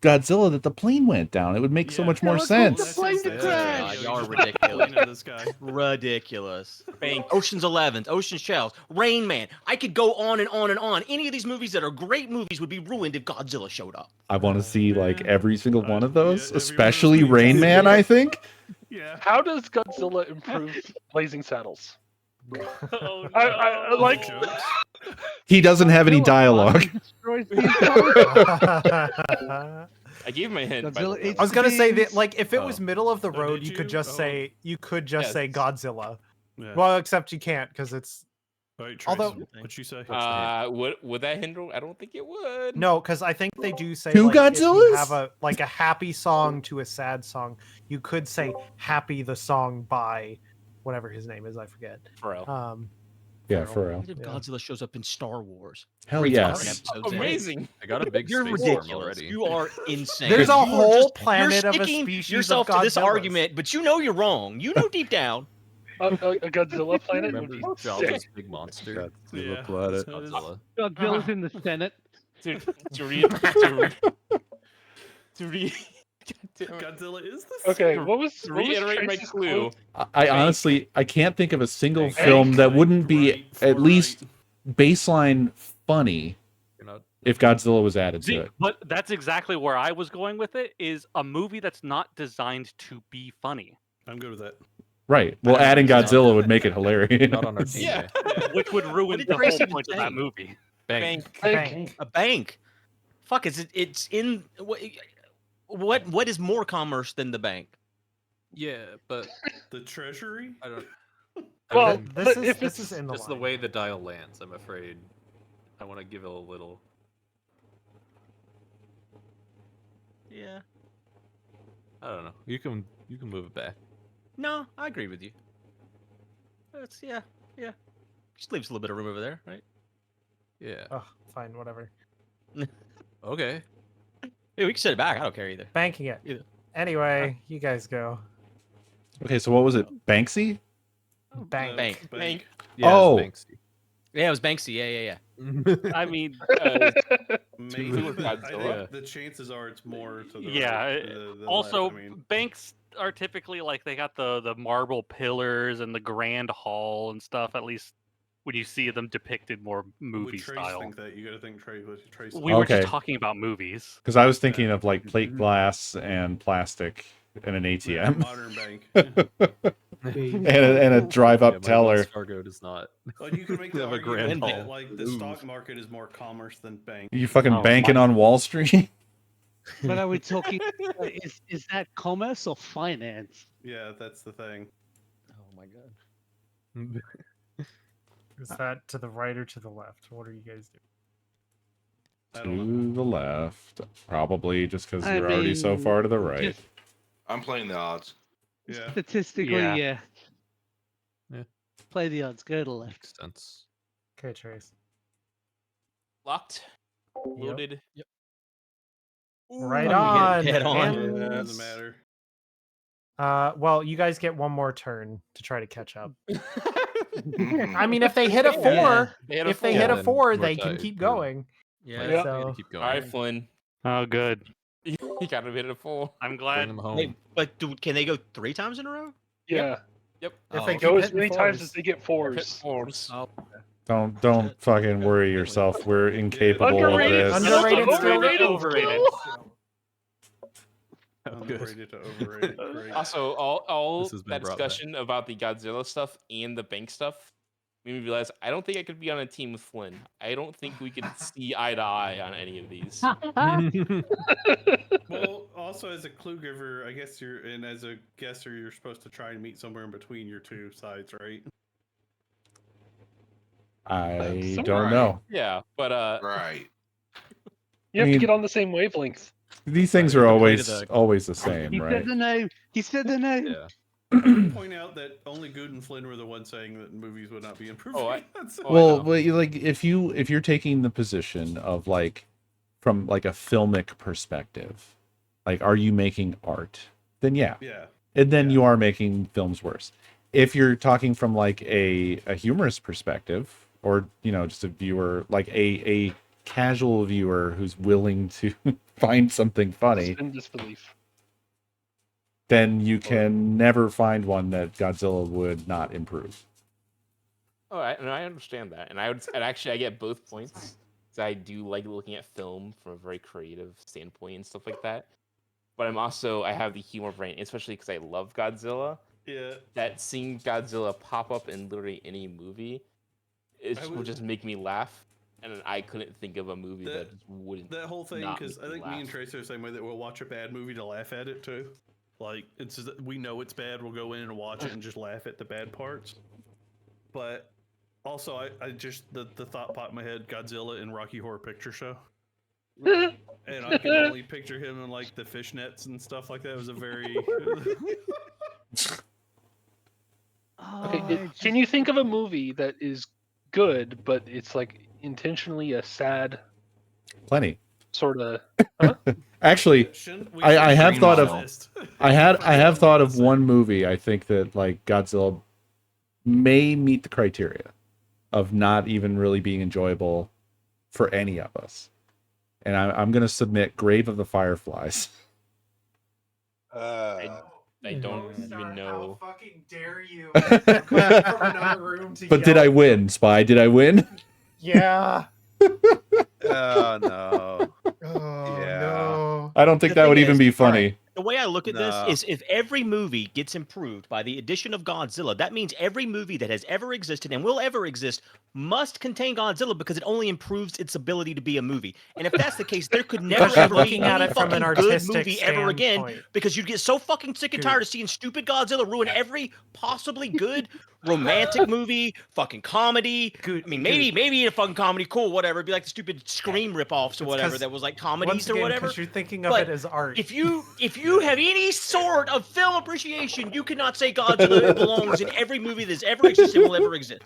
Godzilla that the plane went down. It would make so much more sense. God, y'all are ridiculous. Ridiculous. Ocean's 11, Ocean's 12, Rain Man. I could go on and on and on. Any of these movies that are great movies would be ruined if Godzilla showed up. I want to see like every single one of those, especially Rain Man. I think. Yeah. How does Godzilla improve Blazing Saddles? Oh, I like. He doesn't have any dialogue. I gave him a hint. I was gonna say that, like, if it was Oh. middle of the Oh, road, did you could you? just Oh. say say Godzilla. Yeah. Well, except you can't because it's All right, Trace, although what'd you say? Would that hinder? I don't think it would. no, because I think they do say Two like, if you Godzillas? have a happy song to a sad song, you could say "Happy" the song by whatever his name is, I forget. Pharrell. Yeah, for real. What if Godzilla shows up in Star Wars? Hell Great yes. fucking episodes in. Amazing. I got a big You're space storm ridiculous. already. You are insane. There's a You are whole just- planet you're of a sticking species yourself of to this Godzillas. argument, but you know you're wrong. You know deep down. A Godzilla planet would Remember be Jabba's sick. big monster? Yeah. Planet. Godzilla. Godzilla's in the Senate. To Godzilla is the Okay, what was to reiterate my Trace's clue. quote? I honestly I can't think of a single Bank. film that Bank. wouldn't be Right, at for least baseline funny You're not. if Godzilla was added to See, it. but that's exactly where I was going with it. Is a movie that's not designed to be funny, I'm good with that. Right. Well, adding Godzilla would make it hilarious. Not on our team. Yeah. which would ruin did the Tracy whole even point of say? that movie. Bank. Bank. A bank. Fuck, it's in what is more commerce than the bank? Yeah, but The Treasury? I don't. Well, This but is if this it's is in the Just the line. way the dial lands, I'm afraid. I want to give it a little. Yeah. I don't know. You can move it back. No, I agree with you. That's yeah. Just leaves a little bit of room over there, right? Yeah. Oh, fine, whatever. Okay. Yeah, we can set it back. I don't care either. Banking it. Either. Anyway, you guys go. Okay, so what was it? Banksy? Bank. Bank. Bank. Yeah, Oh. it's Banksy. Yeah, it was Banksy. Yeah. I mean, Maybe, with but I Godzilla. think the chances are it's more to the yeah. right, than Also, left. I mean, banks are typically like they got the marble pillars and the grand hall and stuff. At least when you see them depicted more would movie Trace style. think that? You got to think Trace. We were just Okay. talking about movies. Because I was thinking of like plate glass and plastic and an ATM Modern bank. and a drive-up Yeah, my teller. Wells Fargo does not. Well, you can make the have a argument grand that hall. like the stock market is more commerce than bank. You fucking Oh, banking on Wall Street? But are we talking? Is that commerce or finance? Yeah, that's the thing. Oh my god. Is that to the right or to the left? What are you guys doing? To the left. Probably just because I you're already so mean, far to the right. just I'm playing the odds. Yeah. Statistically, Yeah. yeah. Yeah. Play the odds. Go to left. Makes sense. Okay, Trace. Locked. Loaded. Yep. Right Ooh, on. head on. And- Yeah, doesn't matter. well, you guys get one more turn to try to catch up. Mhm. I mean, if they hit a four, Yeah. They hit a if they four. hit a Then four, we're they can tied. keep Yeah. going. Yeah. Yeah. So Keep going. All right, Flynn. Oh, good. You got to hit a 4. I'm Bring glad. them home. Hey, but can they go 3 times in a row? Yeah. Yep. if they Oh, Go keep as hitting many times fours- as they get Hit fours. 4s. Oh, Don't fucking worry yourself. We're incapable of Underrated. this. Underrated, still Overrated. Overrated. Underrated to overrated. Great. Also, all This has been that brought back. discussion about the Godzilla stuff and the bank stuff made me realize I don't think I could be on a team with Flynn. I don't think we could see eye to eye on any of these. Well, also as a clue giver, I guess and as a guesser, you're supposed to try and meet somewhere in between your two sides, right? I Somewhere. don't know. Yeah, but Right. You have I to mean- get on the same wavelength. These things are always the same, He right? said the name. He said the name. Yeah. Point out that only Good and Flynn were the ones saying that movies would not be improved. Oh, Well, like if you're taking the position of like from like a filmic perspective, like are you making art? Then yeah. Yeah. And then you are making films worse. If you're talking from like a humorous perspective, or just a viewer, like a casual viewer who's willing to find something funny, In disbelief. then you can never find one that Godzilla would not improve. oh, I understand that, and I get both points. So I do like looking at film from a very creative standpoint and stuff like that. But I have the humor brain, especially because I love Godzilla. Yeah. That seeing Godzilla pop up in literally any movie, would just make me laugh, and I couldn't think of a movie that just wouldn't. That whole thing, not because make I think me laugh. and Tracy are the same way, that we'll watch a bad movie to laugh at it too. Like it's just, we know it's bad, we'll go in and watch it and just laugh at the bad parts. But also, I just the thought popped in my head: Godzilla in Rocky Horror Picture Show. And I can only picture him in like the fishnets and stuff like that. It was a very. Okay, can you think of a movie that is good, but it's like intentionally a sad Plenty. sort of? Actually, Shouldn't we I should have stream thought on of this? I have thought of one movie I think that like Godzilla may meet the criteria of not even really being enjoyable for any of us. And I'm going to submit Grave of the Fireflies. I don't even know. How fucking dare you? But did I win, Spy? Did I win? Yeah. Oh no. Oh Yeah. no. I don't think The that would thing even is, be all funny. right, the way I look at No. this is if every movie gets improved by the addition of Godzilla, that means every movie that has ever existed and will ever exist must contain Godzilla because it only improves its ability to be a movie. And if that's the case, there could never Because you're ever looking be at any it from an fucking good artistic movie ever again standpoint. because you'd get so fucking sick and tired of seeing stupid Godzilla ruin every possibly good romantic movie, fucking comedy. I mean, maybe a fucking comedy, cool, whatever. It'd be like the stupid Scream ripoffs or whatever that was like comedies once or again, whatever. because you're thinking of But it as art. If you have any sort of film appreciation, you cannot say Godzilla belongs in every movie that's ever existed and will ever exist.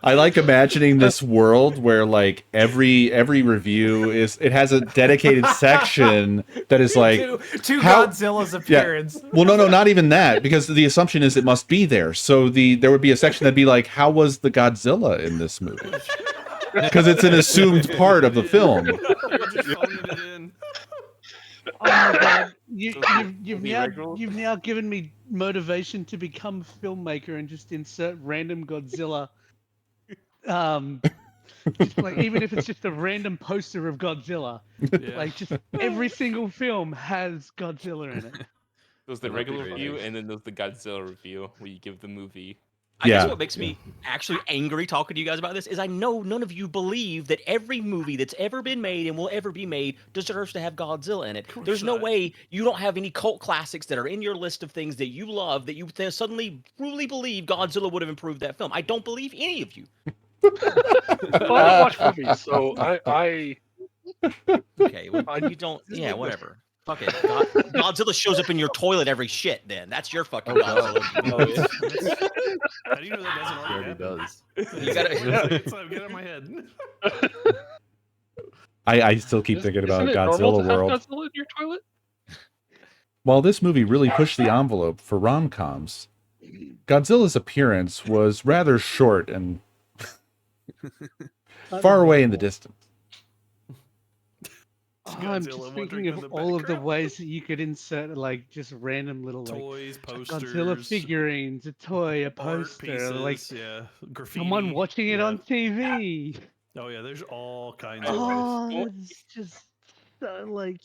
I like imagining this world where like every review has a dedicated section that is like to Godzilla's appearance. Yeah. Well, no, not even that, because the assumption is it must be there. So there would be a section that'd be like, how was the Godzilla in this movie? Because it's an assumed part of the film. Oh my god! You've now given me motivation to become a filmmaker and just insert random Godzilla. Just like even if it's just a random poster of Godzilla, like just every single film has Godzilla in it. There's the regular review, and then there's the Godzilla review where you give the movie. I guess what makes me actually angry talking to you guys about this is I know none of you believe that every movie that's ever been made and will ever be made deserves to have Godzilla in it. There's no way you don't have any cult classics that are in your list of things that you love that you suddenly truly believe Godzilla would have improved that film. I don't believe any of you. Well, I watch movies, so I Okay, well, you don't. Yeah, whatever. Fuck it. Godzilla shows up in your toilet every shit. Then that's your fucking Godzilla. How do you know that doesn't already happen? does. You gotta It's like, get out of my head. I still keep thinking about Isn't it normal Godzilla to have World. Godzilla in your toilet? While this movie really pushed the envelope for rom-coms, Godzilla's appearance was rather short and far away in the distance. I'm just thinking of all of the ways that you could insert like just random little like Toys, Godzilla posters, figurines, a toy, a art poster, pieces, like graffiti. someone watching it on TV. Oh yeah, there's all kinds of ways. Oh, it's just like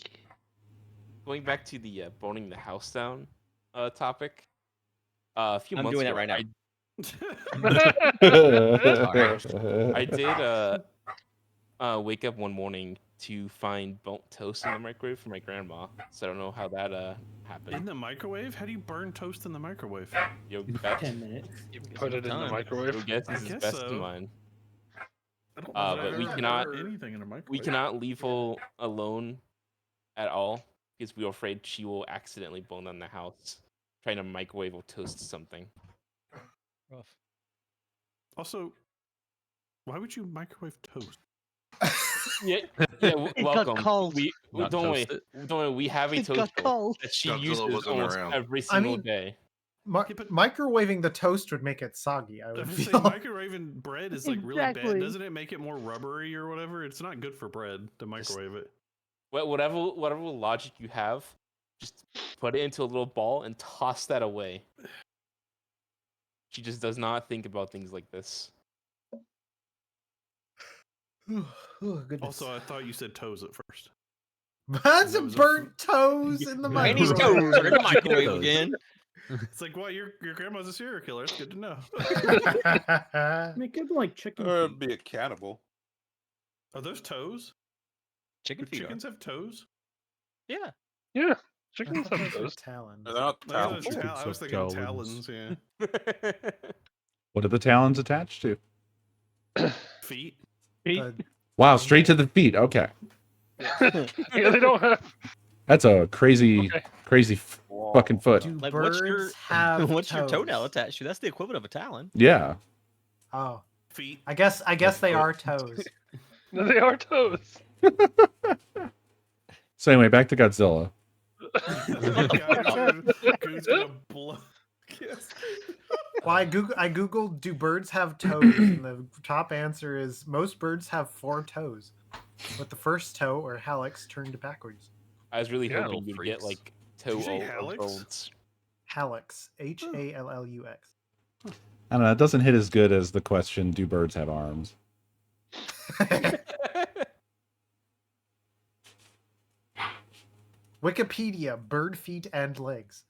going back to the burning the house down topic. A few I'm months doing that ago, right now. I did wake up one morning to find burnt toast in the microwave for my grandma. So I don't know how that happened. In the microwave? How do you burn toast in the microwave? Yo, bet. 10 minutes. Put it in the microwave. Your guess I is guess best so. than mine. I don't know that But I've we ever cannot burnt anything in a microwave. we cannot leave her alone at all because we are afraid she will accidentally burn down the house trying to microwave or toast something. Rough. Also, why would you microwave toast? Yeah, It got welcome. cold. We Not don't worry. toast Don't worry. We have a It got toaster cold. that she Godzilla uses wasn't almost around. every I single mean, day. Microwaving the toast would make it soggy. I I would was feel. saying microwaving bread is like really bad. Exactly. Doesn't it make it more rubbery or whatever? It's not good for bread to microwave it. Whatever logic you have, just put it into a little ball and toss that away. She just does not think about things like this. Goodness. Also, I thought you said toes at first. That's That a was a burnt toes in the Randy's microwave. toes are in the microwave again. It's like, well, your grandma's a serial killer. It's good to know. I mean, it could be like chicken Or feet. be a cannibal. Are those toes? Chicken Do feet. chickens have toes? Yeah. Yeah, chickens have those. Talons. They're not I talons. was, Chickens I was have thinking talons. talons. Yeah. What are the talons attached to? Feet. Wow, straight to the feet. Okay. Yeah, they don't have. That's a crazy, crazy fucking foot. Do Like, birds have what's your toes? toenail attached to? That's the equivalent of a talon. Yeah. Oh, Feet. I guess they are toes. No, they are toes. So anyway, back to Godzilla. Goon's gonna blow. Yes. Well, I googled, do birds have toes? And the top answer is most birds have 4 toes, with the first toe or hallux turned backwards. I was really Yeah, hoping little you'd get freaks. like toe Did you say or hallux? bones. Hallux, Hallux. I don't know. It doesn't hit as good as the question, do birds have arms? Wikipedia, bird feet and legs.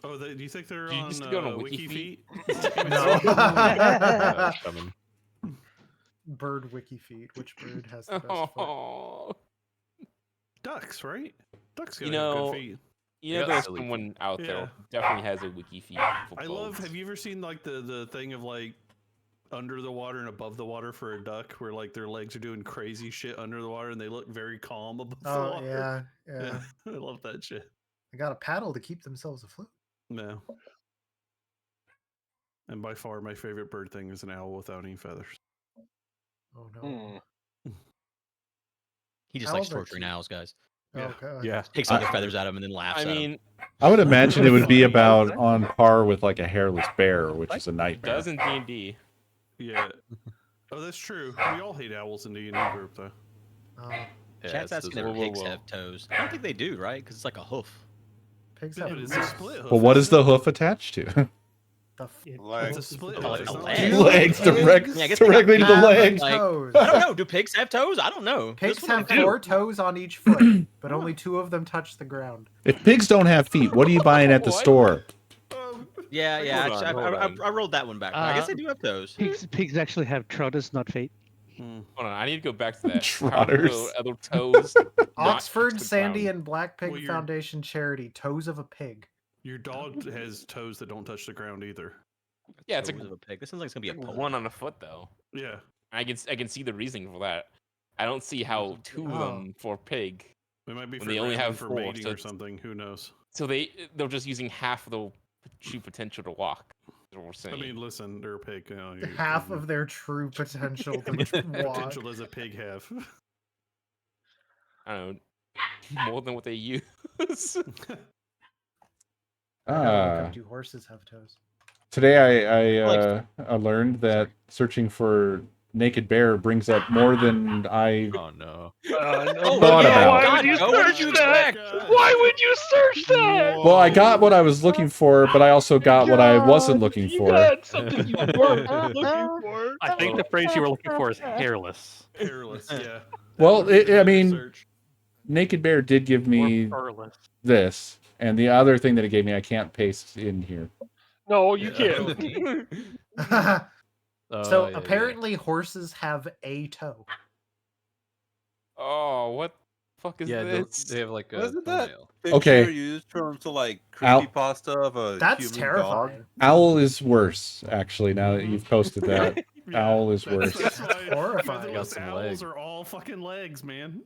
Oh, do you think they're Do you on used to go to WikiFeet? No. Coming. Bird wiki feet. Which bird has the best foot? Oh, Ducks, right? Ducks you gotta have know, good feet. you know, got there's silly someone out there Yeah. who definitely has a wiki feed. For I love. bones. Have you ever seen like the thing of like under the water and above the water for a duck, where like their legs are doing crazy shit under the water and they look very calm above the Oh water? yeah. I love that shit. They got a paddle to keep themselves afloat. No. And by far, my favorite bird thing is an owl without any feathers. Oh no. Hmm. He just Owls likes are torturing cute. owls, guys. Yeah. Okay. Yeah. Takes all the feathers out of him and then laughs I at him. mean, I would imagine it would be about on par with like a hairless bear, which is a it nightmare. does in D&D. Yeah. Oh, that's true. We all hate owls in the D&D group, though. Oh, Yeah, Chat's it's asking those- if pigs have toes. I don't think they do, right? Because it's like a hoof. pigs Yeah, have but it's a split hoof. Well, what is isn't the hoof attached to? the Legs. It's a split Oh, hoof. it's It's a not leg. like- Legs, direct, Yeah, I guess they directly to the have legs. like- toes. I don't know. Do pigs have toes? I don't know. Pigs This one have I do. 4 toes on each foot, but only 2 of them touch the ground. If pigs don't have feet, what are you buying at the What? store? Yeah, yeah. Hold on, actually, hold I on. rolled that one back. I guess they do have toes. Pigs actually have trotters, not feet. Hmm. Hold on, I need to go back to that. How do Trotters. the other toes. not Oxford, touch the Sandy, ground? and Black Pig Well, you're- Foundation charity. Toes of a pig. Your dog has toes that don't touch the ground either. Yeah, it's Toes of a pig. This sounds like it's gonna be a pole. one on a foot though. Yeah. I can see the reasoning for that. I don't see how 2 of them for pig. It might be When for, they only grounding have for 4, mating so or it's- something. Who knows? So they're just using half of the true potential to walk. Is what we're saying. I mean, listen, they're a pig. You know, Half of their true potential to walk. potential does a pig have? I don't know, more than what they use. I gotta look Ah. up, do horses have toes? Today I learned that searching for naked bear brings up more than I Oh no. Oh, thought yeah, about. why would you God, what did search you that? expect? Why would you search that? Well, I got what I was looking for, but I also got what I wasn't looking You for. got something you weren't looking for. I think the phrase you were looking for is hairless. Hairless, yeah. Well, I mean, Search. Naked Bear did give me Furless. this, and the other thing that it gave me, I can't paste in here. No, you can't. So yeah, apparently horses have a toe. Oh, what the fuck is Yeah, this? they have like a Wasn't that toenail. picture Okay. used from to like Ow. creepypasta of a That's human terrifying. dog? Owl is worse, actually, now that you've posted that. Yeah, Owl is worse. That's why Horrifying. those some owls leg. are all fucking legs, man.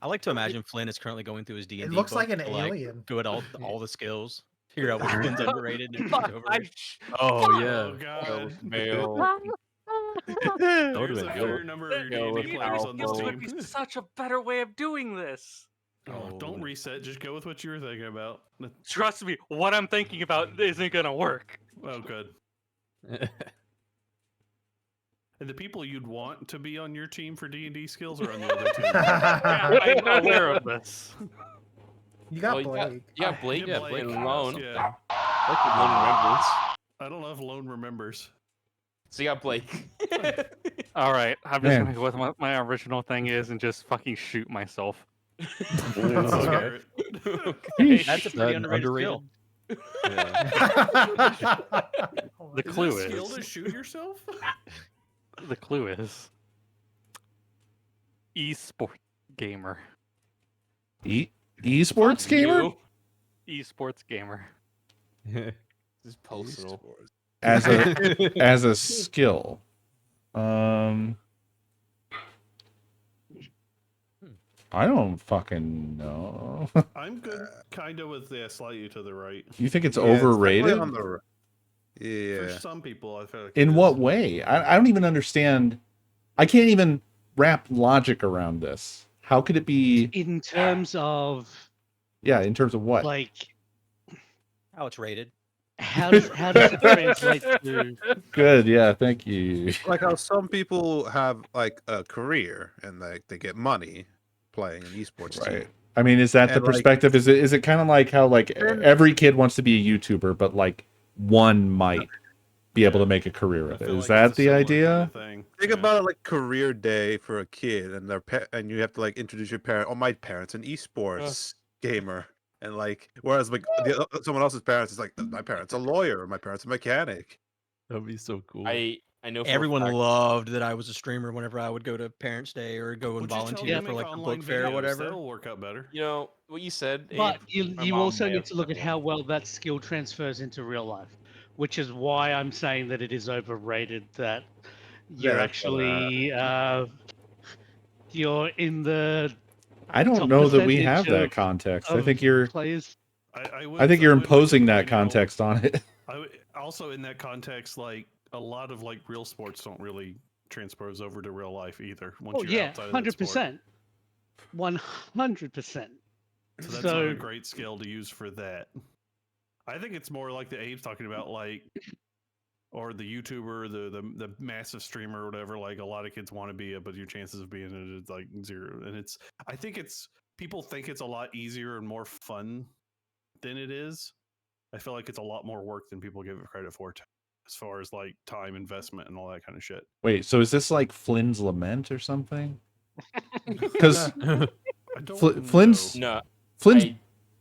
I like to imagine Flynn is currently going through his D&D It looks book like an to, alien. go at all the skills, figure out which one's underrated and which overrated. Oh yeah. Oh god. Male. That There's would've a been fair good. number of Go your with D&D players on this powerful. Would team. be such a better way of doing this. Oh, don't reset. Just go with what you were thinking about. Trust me, what I'm thinking about isn't gonna work. Oh, good. And the people you'd want to be on your team for D&D skills are on the other team. Yeah, I'm aware of this. You got Well, Blake. You got Blake. Yeah, Blake Blake. alone. Yeah. Lone remembrance. I don't know if Lone remembers. So you got Blake. All right, I'm just Man. gonna go with what my original thing is and just fucking shoot myself. Okay. Okay, that's a pretty That underrated underrated? skill. The Is clue it a skill is to shoot yourself? the clue is esports gamer. Esports gamer? Esports gamer. This is personal. As a skill. I don't fucking know. I'm good, kind of with slightly to the right. You think it's Yeah, it's definitely overrated? on the r- For Yeah. some people, I feel like In it what is. way? I don't even understand. I can't even wrap logic around this. How could it be? In terms of Yeah, in terms of what? like How it's rated. how does it translate to? Good, yeah, thank you. Like how some people have like a career and like they get money playing an esports Right. team. I mean, is that the And, like, perspective? Is it kind of like how like every kid wants to be a YouTuber, but like one might be able to make a career with it? feel Is like that it's a the similar idea? kind of thing. Think Yeah. about it like career day for a kid, and and you have to like introduce your parent. Oh, my parents an esports gamer, and like whereas like someone else's parents is like my parents a lawyer, or my parents a mechanic. That'd be so cool. I know for a Everyone fact- loved that I was a streamer whenever I would go to Parents' Day or go and Would you tell volunteer them to for make like the online book fair or videos? whatever. That'll work out better. You know what you said. But Abe? My you mom also may need have to look at said how well that skill transfers into real life, which is why I'm saying that it is overrated. That you're Yeah, actually you're in the I don't top know that we have percentage that context. I of think you're players. I think you're imposing that context on it. Also, in that context, like a lot of like real sports don't really transpose over to real life either. Once Oh you're yeah, outside of that sport. 100%, 100%. So that's not So a great skill to use for that. I think it's more like the Abe's talking about, like, or the YouTuber, the massive streamer, or whatever. Like a lot of kids want to be it, but your chances of being it is like zero. And I think people think it's a lot easier and more fun than it is. I feel like it's a lot more work than people give it credit for, as far as like time investment and all that kind of shit. Wait, so is this like Flynn's Lament or something? Because Flynn's No, Flynn's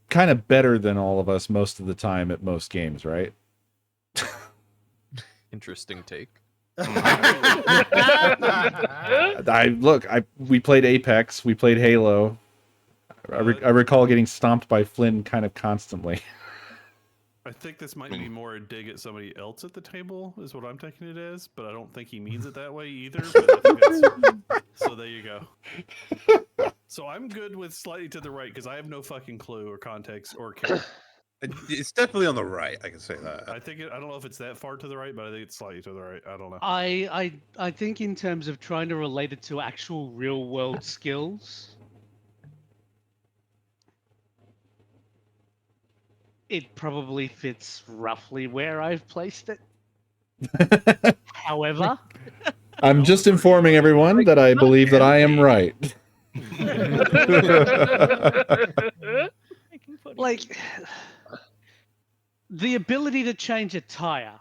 kind of better than all of us most of the time at most games, right? Interesting take. We played Apex, we played Halo. I recall getting stomped by Flynn kind of constantly. I think this might be more a dig at somebody else at the table, is what I'm taking it as, but I don't think he means it that way either. But I think so there you go. So I'm good with slightly to the right because I have no fucking clue or context or care. It's definitely on the right. I can say that. I don't know if it's that far to the right, but I think it's slightly to the right. I don't know. I think in terms of trying to relate it to actual real world skills, it probably fits roughly where I've placed it. However, I'm just informing everyone that I believe that I am right. like the ability to change a tire,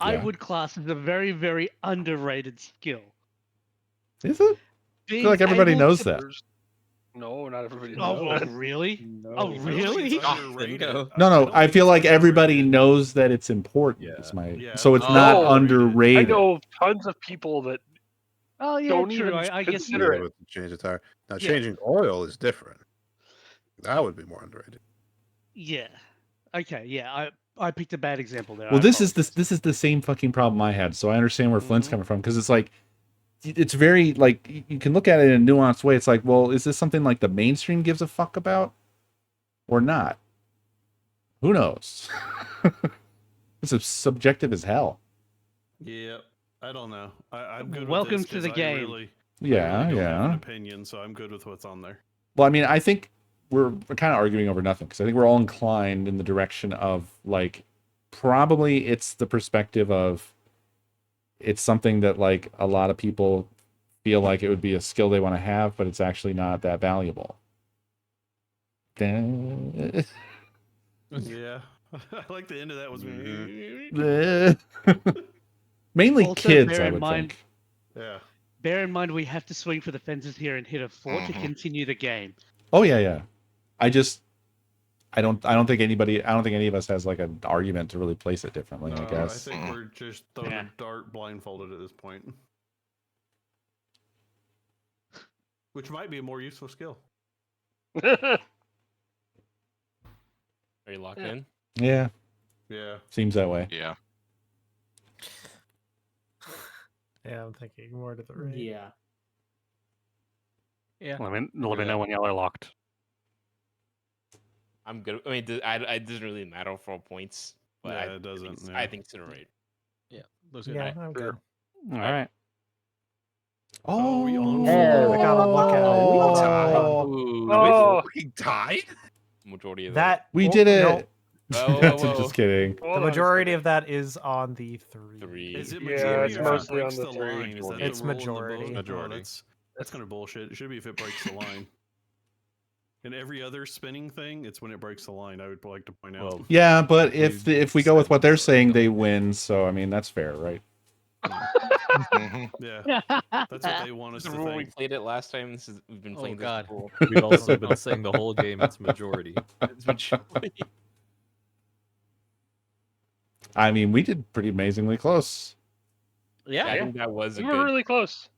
I Yeah. would class as a very, very underrated skill. Is it? I feel like everybody knows that. No, not everybody Oh, knows. well, really? No. Oh, I don't think really? it's underrated. No. No, I no. don't I think feel it's like everybody underrated. knows that it's important. Yeah. Is my Yeah, so I it's don't not think it's underrated. I know tons of people that Oh, yeah, don't true. even I guess consider Yeah, it. with the change the tire. Now Yeah. changing oil is different. That would be more underrated. Yeah. Okay. Yeah. I picked a bad example there. Well, I this is apologize. this is the same fucking problem I had. So I understand where Flint's Mhm. coming from because it's like it's very like you can look at it in a nuanced way. It's like, well, is this something like the mainstream gives a fuck about or not? Who knows? It's subjective as hell. Yeah, I don't know. I'm good Welcome with to this the 'cause game. I really Yeah, don't have an yeah. opinion, so I'm good with what's on there. Well, I mean, I think we're kind of arguing over nothing because I think we're all inclined in the direction of like probably it's the perspective of it's something that like a lot of people feel like it would be a skill they want to have, but it's actually not that valuable. Yeah, I like the end of that was Mainly Also, kids, bear I in would mind, think. Yeah. bear in mind, we have to swing for the fences here and hit a 4 to continue the game. Oh yeah, yeah. I don't think I don't think any of us has like an argument to really place it differently, No, I guess. I think we're just throwing Yeah. a dart blindfolded at this point, which might be a more useful skill. Are you locked Yeah. in? Yeah. Yeah. Seems that way. Yeah. Yeah, I'm thinking more to the right. Yeah. Yeah. Let me know Yeah. when y'all are locked. I'm good. I mean, it doesn't really matter for points, but Yeah, I it think doesn't, it's- yeah. I think it's underrated. Yeah. Looks good. Yeah, Alright. I'm good. All right. Oh, we on I gotta look at it. Hold on, hold on. Ooh, Oh, We died? majority of That we oh, did it. no, Whoa, That's whoa, just kidding. hold the on a majority second. of that is on the 3. Three. Is it Yeah, majority it's or if it mostly breaks on the the three. line? Is that It's the rule in the majority. book? Majority. Oh, that's kind of bullshit. It should be if it breaks the line. In every other spinning thing, it's when it breaks the line. I would like to point out. Well, Yeah, but if we go with what they're saying, they majority. win. So I mean, that's fair, right? Yeah, that's what they want us the to rule we think. played it last time. We've been Oh, playing this God. rule. We've also been saying the whole game it's majority. It's majority. I mean, we did pretty amazingly close. Yeah, I Yeah. think that was a We were good. really close.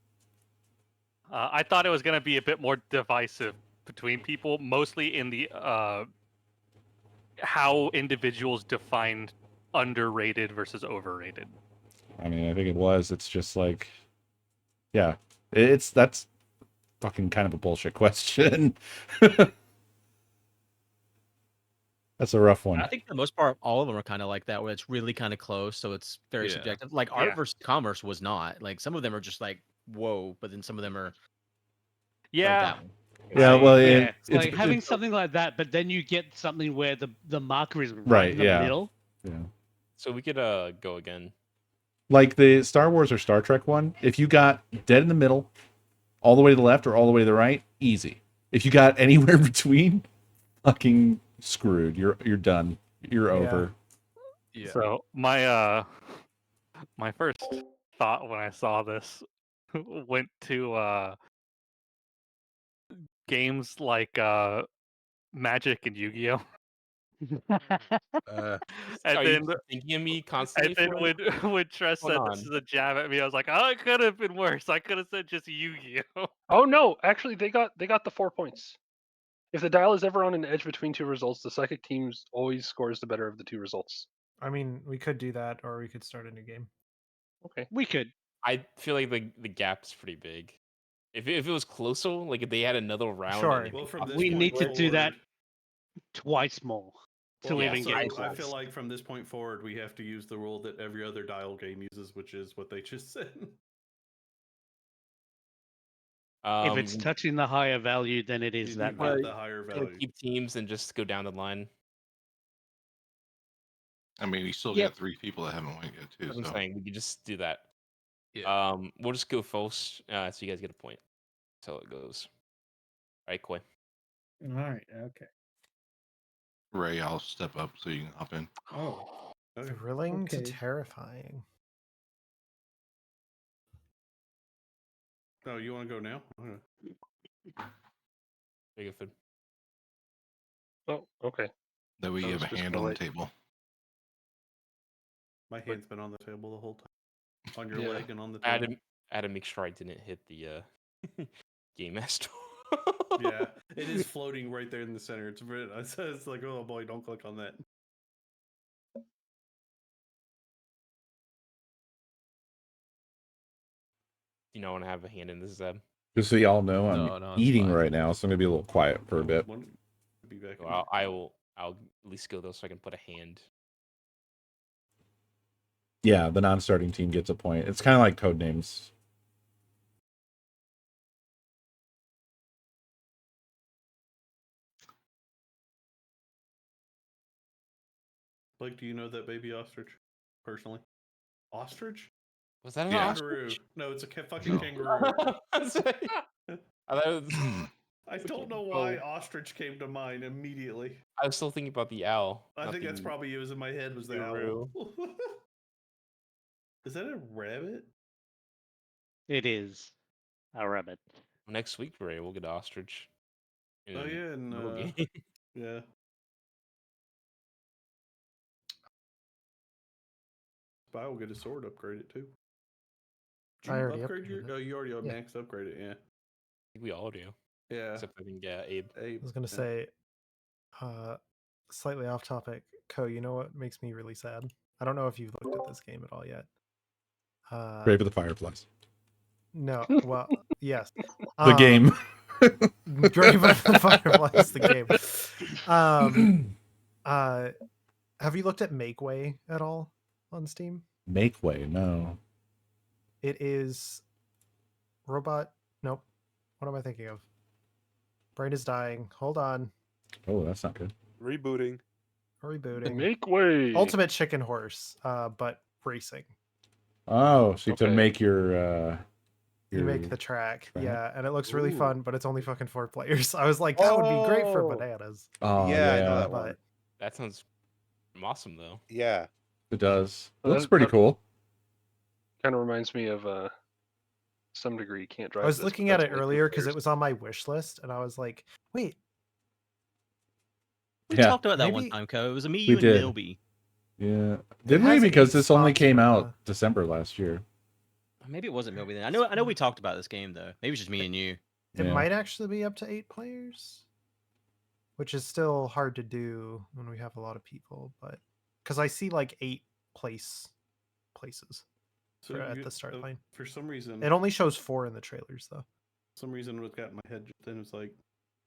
I thought it was going to be a bit more divisive between people, mostly in the how individuals define underrated versus overrated. I mean, I think it was. It's just like, yeah, that's fucking kind of a bullshit question. That's a rough one. I think for the most part, all of them are kind of like that, where it's really kind of close, so it's very Yeah. subjective. Like Yeah. art versus commerce was not. Like some of them are just like whoa, but then some of them are like Yeah. that one. Yeah, well, Yeah, it's like having something like that, but then you get something where the marker is right, Right, in the yeah. middle. yeah. So we could go again. Like the Star Wars or Star Trek one. If you got dead in the middle, all the way to the left or all the way to the right, easy. If you got anywhere between, fucking screwed. You're done. You're over. Yeah. So my my first thought when I saw this went to games like Magic and Yu-Gi-Oh. Are And you then thinking of me constantly? and then Flint? when Tress Hold said on. this is a jab at me, I was like, oh, it could have been worse. I could have said just Yu-Gi-Oh. Oh no, actually they got the 4 points. If the dial is ever on an edge between two results, the psychic team always scores the better of the two results. I mean, we could do that, or we could start a new game. Okay. We could. I feel like the gap's pretty big. If it was closer, like if they had another round. Sure. and Well, from this We point need to do that forward- twice more to Well, even also, get I close. feel like from this point forward, we have to use the rule that every other dial game uses, which is what they just said. If it's touching the higher value, then it is You that got value. the higher gonna value. keep teams and just go down the line. I mean, we still Yep. got 3 people that haven't won yet too. That's what I'm So saying. We could just do that. Yeah. We'll just go false, so you guys get a point. That's how it goes. All right, Koi. All right. Okay. Ray, I'll step up so you can hop in. Oh. Thrilling to Okay. terrifying. Oh, you want to go now? Okay. Very good food. Oh, okay. That way I you was have a just hand gonna on the let- table. My hand's been on the table the whole time. On your Yeah. leg and on the I had table. to, I had to make sure I didn't hit the game master. Yeah, it is floating right there in the center. It's like, oh boy, don't click on that. You know, want to have a hand in this, Zeb? Just so y'all know, I'm No, it's eating fine. right now, so I'm gonna be a little quiet for a bit. Be back. Well, I'll at least go though, so I can put a hand. Yeah, the non-starting team gets a point. It's kind of like code names. Blake, do you know that baby ostrich personally? Ostrich? Was that an Kangaroo. ostrich? No, it's a fucking No. kangaroo. I thought it was- I don't know why ostrich came to mind immediately. I was still thinking about the owl. I not think that's the probably it was in my head was the owl. kangaroo. Is that a rabbit? It is a rabbit. Next week, Ray, we'll get ostrich. Oh in yeah, and another game. yeah. Spy will get a sword upgraded too. Did I you already upgrade your? upgraded it. Oh, you already Yeah. max upgraded. Yeah. I think we all do. Yeah. Except I think Abe. I was gonna say, slightly off topic. Ko, you know what makes me really sad? I don't know if you've looked at this game at all yet. Grave of the Fireflies. No, well, yes. The game. Grave of the Fireflies, the game. Have you looked at Makeway at all on Steam? Make way, no. It is robot. Nope. What am I thinking of? Brain is dying. Hold on. Oh, that's not good. Rebooting. Rebooting. Make way. Ultimate Chicken Horse, but racing. Oh, so you have to Okay. make your You make the track, track? yeah, and it looks really Ooh. fun, but it's only fucking 4 players. I was like, that would be great for Oh. bananas. Oh Yeah, I know yeah, that one. But That sounds awesome, though. Yeah. it does. It Well, looks that- pretty that- cool. Kind of reminds me of some degree. Can't drive. I was this, but looking at that's it only 2 earlier because players. it was on my wish list, and I was like, wait, We Yeah, talked about that one maybe- time, Co. It was me, We you, and did. Milby. Yeah, didn't we? has Because 8 this only spots came for out the- December last year. Maybe it wasn't Milby then. I know we talked about this game though. Maybe it's just me and you. It Yeah. might actually be up to 8 players, which is still hard to do when we have a lot of people. But because I see like 8 places at you- the start line. For some reason, It only shows 4 in the trailers though. some reason what got in my head just then was like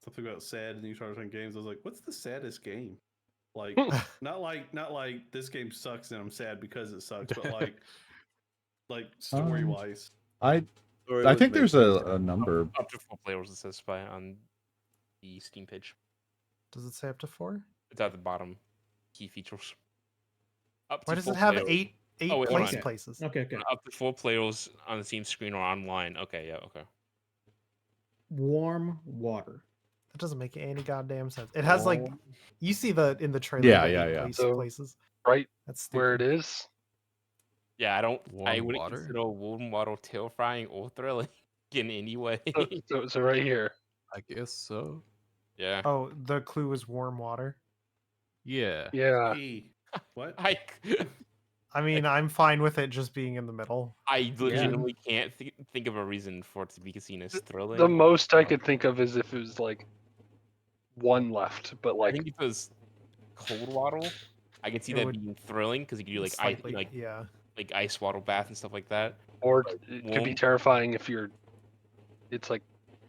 something about sad, and you started playing games. I was like, what's the saddest game? Like not like this game sucks and I'm sad because it sucks, but like story wise. I Story I was think there's amazing. a number. Up to 4 players, it says by on the Steam page. Does it say up to 4? It's at the bottom. Key features. Up Why to does 4 it have players. 8 Oh, wait, hold on. places? Okay, okay. Up to 4 players on the same screen or online. Okay, yeah, okay. Warm water. That doesn't make any goddamn sense. It has like you see in the trailer. Yeah, the yeah, 8 yeah. So- places. Right That's where stupid. it is. Yeah, I Warm wouldn't water? consider warm water terrifying or thrilling in any way. So right here. I guess so. Yeah. Oh, the clue is warm water. Yeah. Yeah. What? I mean, I'm fine with it just being in the middle. I legitimately can't think of a reason for it to be seen as thrilling. The most I could think of is if it was like 1 left, but I like think if it was cold water, I could see It that would- being thrilling because you could do like Slightly, like yeah. like ice water bath and stuff like that. or But it could be warm- terrifying if it's like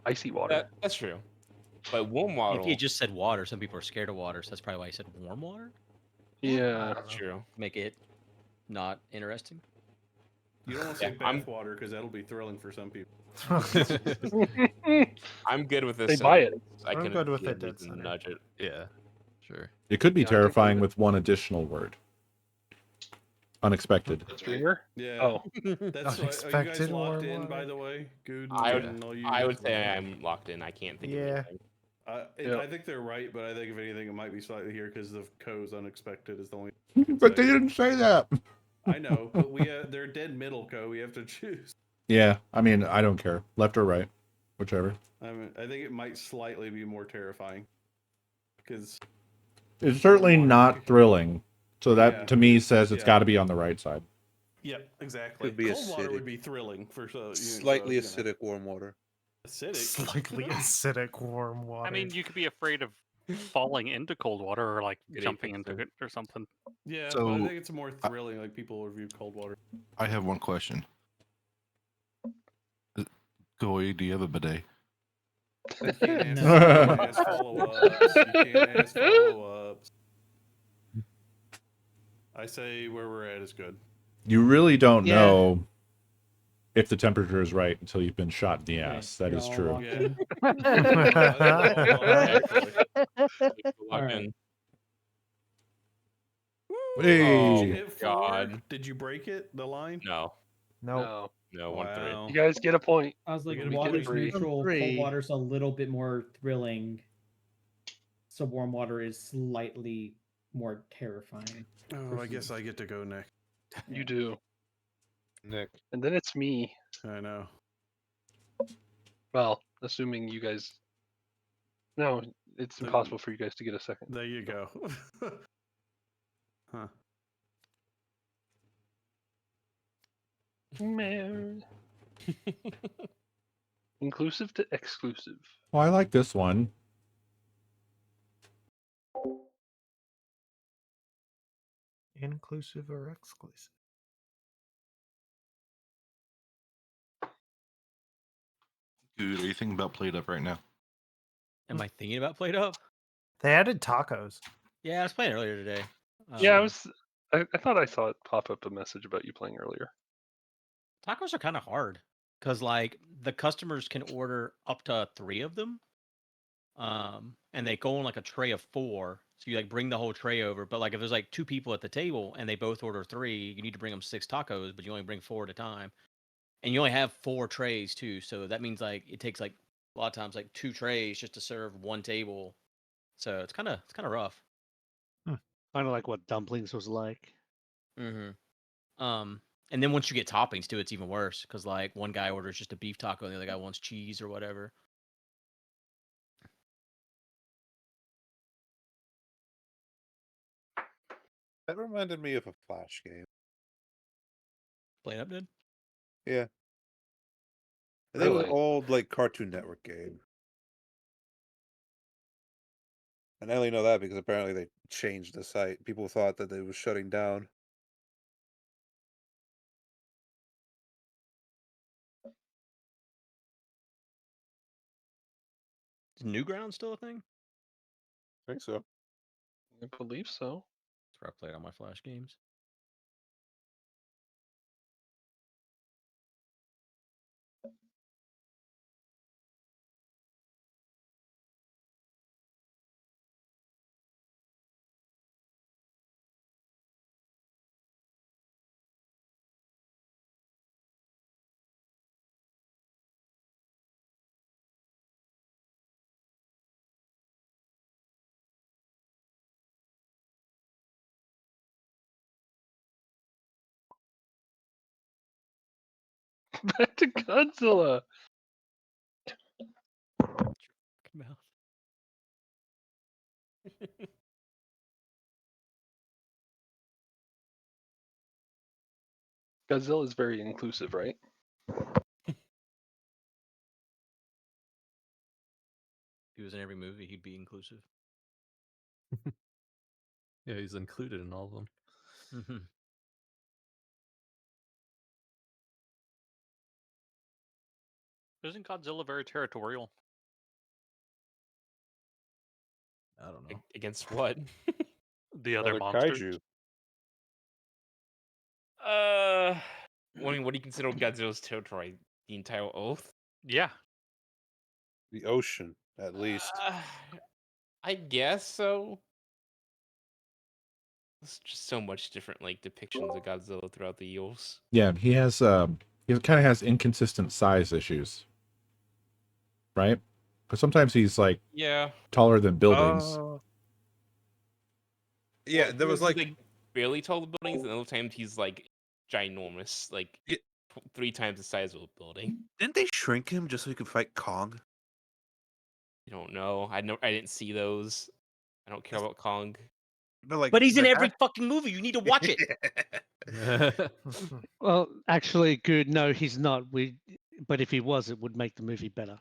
icy water. That's true. But warm water, If you just said water, some people are scared of water, so that's probably why you said warm water. Yeah. that's true. Make it not interesting. You don't want to say Yeah, I'm- bath water because that'll be thrilling for some people. I'm good with this. They buy it. I I'm couldn't good with see a it, Dead reason to Center. nudge it. Yeah. Sure. It could be Yeah, I think terrifying we're- with one additional word. Unexpected. Streamer? Yeah. Oh. That's why. Are you guys Unexpected locked warm in, water. by the way? Good. I and all you I would guys say locked in? I'm locked in. I can't think Yeah. of anything. Yeah. I think they're right, but I think if anything, it might be slightly here because of Co's unexpected is the only. But they didn't say that. I know, but they're dead middle Co. We have to choose. Yeah, I mean, I don't care, left or right, whichever. I mean, I think it might slightly be more terrifying because It's certainly not thrilling. So that Yeah, to me it's- says it's yeah. got to be on the right side. Yep, exactly. Could be Cold water acidic. would be thrilling for so Slightly you know. acidic warm water. Acidic. Slightly acidic warm water. I mean, you could be afraid of falling into cold water or like Good jumping Apex, into though. it or something. Yeah, So, but I think it's more thrilling. Like people review cold water. I have one question. Goy, do you have a bidet? You can't No. ask follow-ups. You can't ask follow-ups. I say where we're at is good. You really don't Yeah. know if the temperature is right until you've been shot in the ass. That you're is all true. locked Yeah. in. Lock Alright. in. Hey. Hit four? God. Did you break it? The line? No. Nope. No, Wow. You guys get a point. I was like, You're gonna be water's three. neutral, Three. cold water's a little bit more thrilling. So warm water is slightly more terrifying. Oh, I guess I get to go next. You do. Nick. And then it's me. I know. Well, assuming you guys. No, it's impossible for you guys to get a second. There you go. Huh. Man. Inclusive to exclusive. Well, I like this one. Inclusive or exclusive? Dude, are you thinking about Plate Up right now? Am I thinking about Plate Up? They added tacos. Yeah, I was playing earlier today. Yeah, I thought I saw it pop up a message about you playing earlier. Tacos are kind of hard because like the customers can order up to 3 of them, and they go on like a tray of 4. So you like bring the whole tray over, but like if there's like 2 people at the table and they both order 3, you need to bring them 6 tacos, but you only bring 4 at a time, and you only have 4 trays too. So that means like it takes like a lot of times like 2 trays just to serve 1 table. So it's kind of rough. Kind of like what dumplings was like. Mm-hmm. And then once you get toppings too, it's even worse because like one guy orders just a beef taco and the other guy wants cheese or whatever. That reminded me of a Flash game. Play Up did? Yeah. I think it was Really? an old like Cartoon Network game. And I only know that because apparently they changed the site. People thought that it was shutting down. Is Newgrounds still a thing? I think so. I believe so. That's where I played all my Flash games. Back to Godzilla. Mouth. Godzilla is very inclusive, right? If he was in every movie, he'd be inclusive. Yeah, he's included in all of them. Mm-hmm. Isn't Godzilla very territorial? I don't know. Against what? The other Another monsters. kaiju. I mean, what do you consider Godzilla's territory? The entire Oath? Yeah. The ocean, at least. I guess so. There's just so much different like depictions of Godzilla throughout the years. Yeah, he kind of has inconsistent size issues. Right? Because sometimes he's like Yeah. taller than buildings. Yeah, Well, there was he's, like barely taller than buildings, and other times he's like ginormous, like 3 times the size of a building. Didn't they shrink him just so he could fight Kong? I don't know. I didn't see those. I don't care about Kong. But he's in every fucking movie. You need to watch it. Well, actually, good. No, he's not. But if he was, it would make the movie better.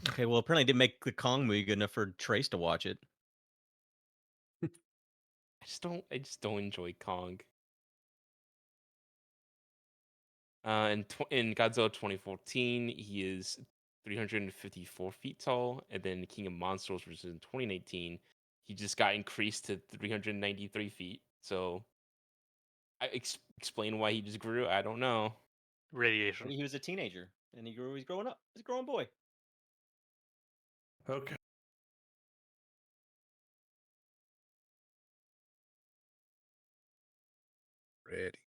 Okay, well, apparently it didn't make the Kong movie good enough for Trace to watch it. I just don't enjoy Kong. In Godzilla 2014, he is 354 feet tall, and then King of Monsters, which is in 2019, he just got increased to 393 feet. So, explain why he just grew. I don't know. Radiation. He was a teenager, and he's growing up. He's a growing boy. Okay. Ready.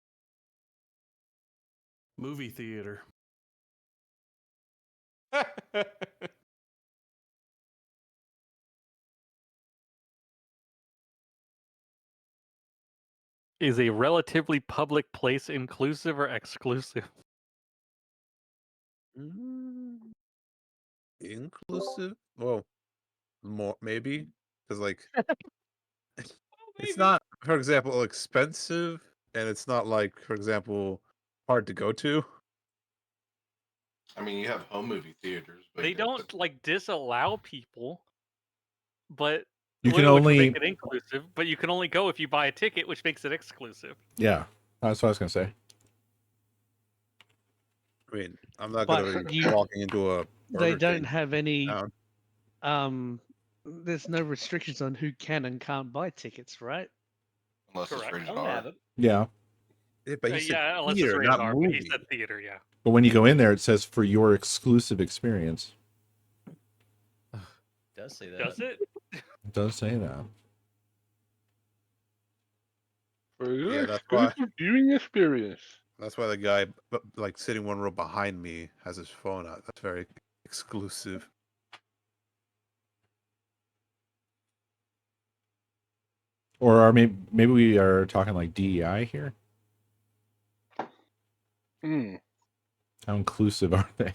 Movie theater. Is a relatively public place inclusive or exclusive? Inclusive? Well, more maybe because like it's not, for example, expensive, and it's not like, for example, hard to go to. I mean, you have home movie theaters, but They don't like disallow people, but You can which only- would make it inclusive. But you can only go if you buy a ticket, which makes it exclusive. Yeah, that's what I was gonna say. I mean, I'm not But gonna be you- walking into a. They Burger don't King have any. town. There's no restrictions on who can and can't buy tickets, right? unless it's Correct. rated I'll R. have it. Yeah, Yeah, but he said Yeah, unless it's theater, rated not R. But movie. he said theater, yeah. but when you go in there, it says for your exclusive experience. It does say that. Does it? It does say that. For your Yeah, that's why. exclusive viewing experience. That's why the guy, like sitting one row behind me, has his phone out. That's very exclusive. Or are maybe we are talking like DEI here? Hmm. How inclusive are they?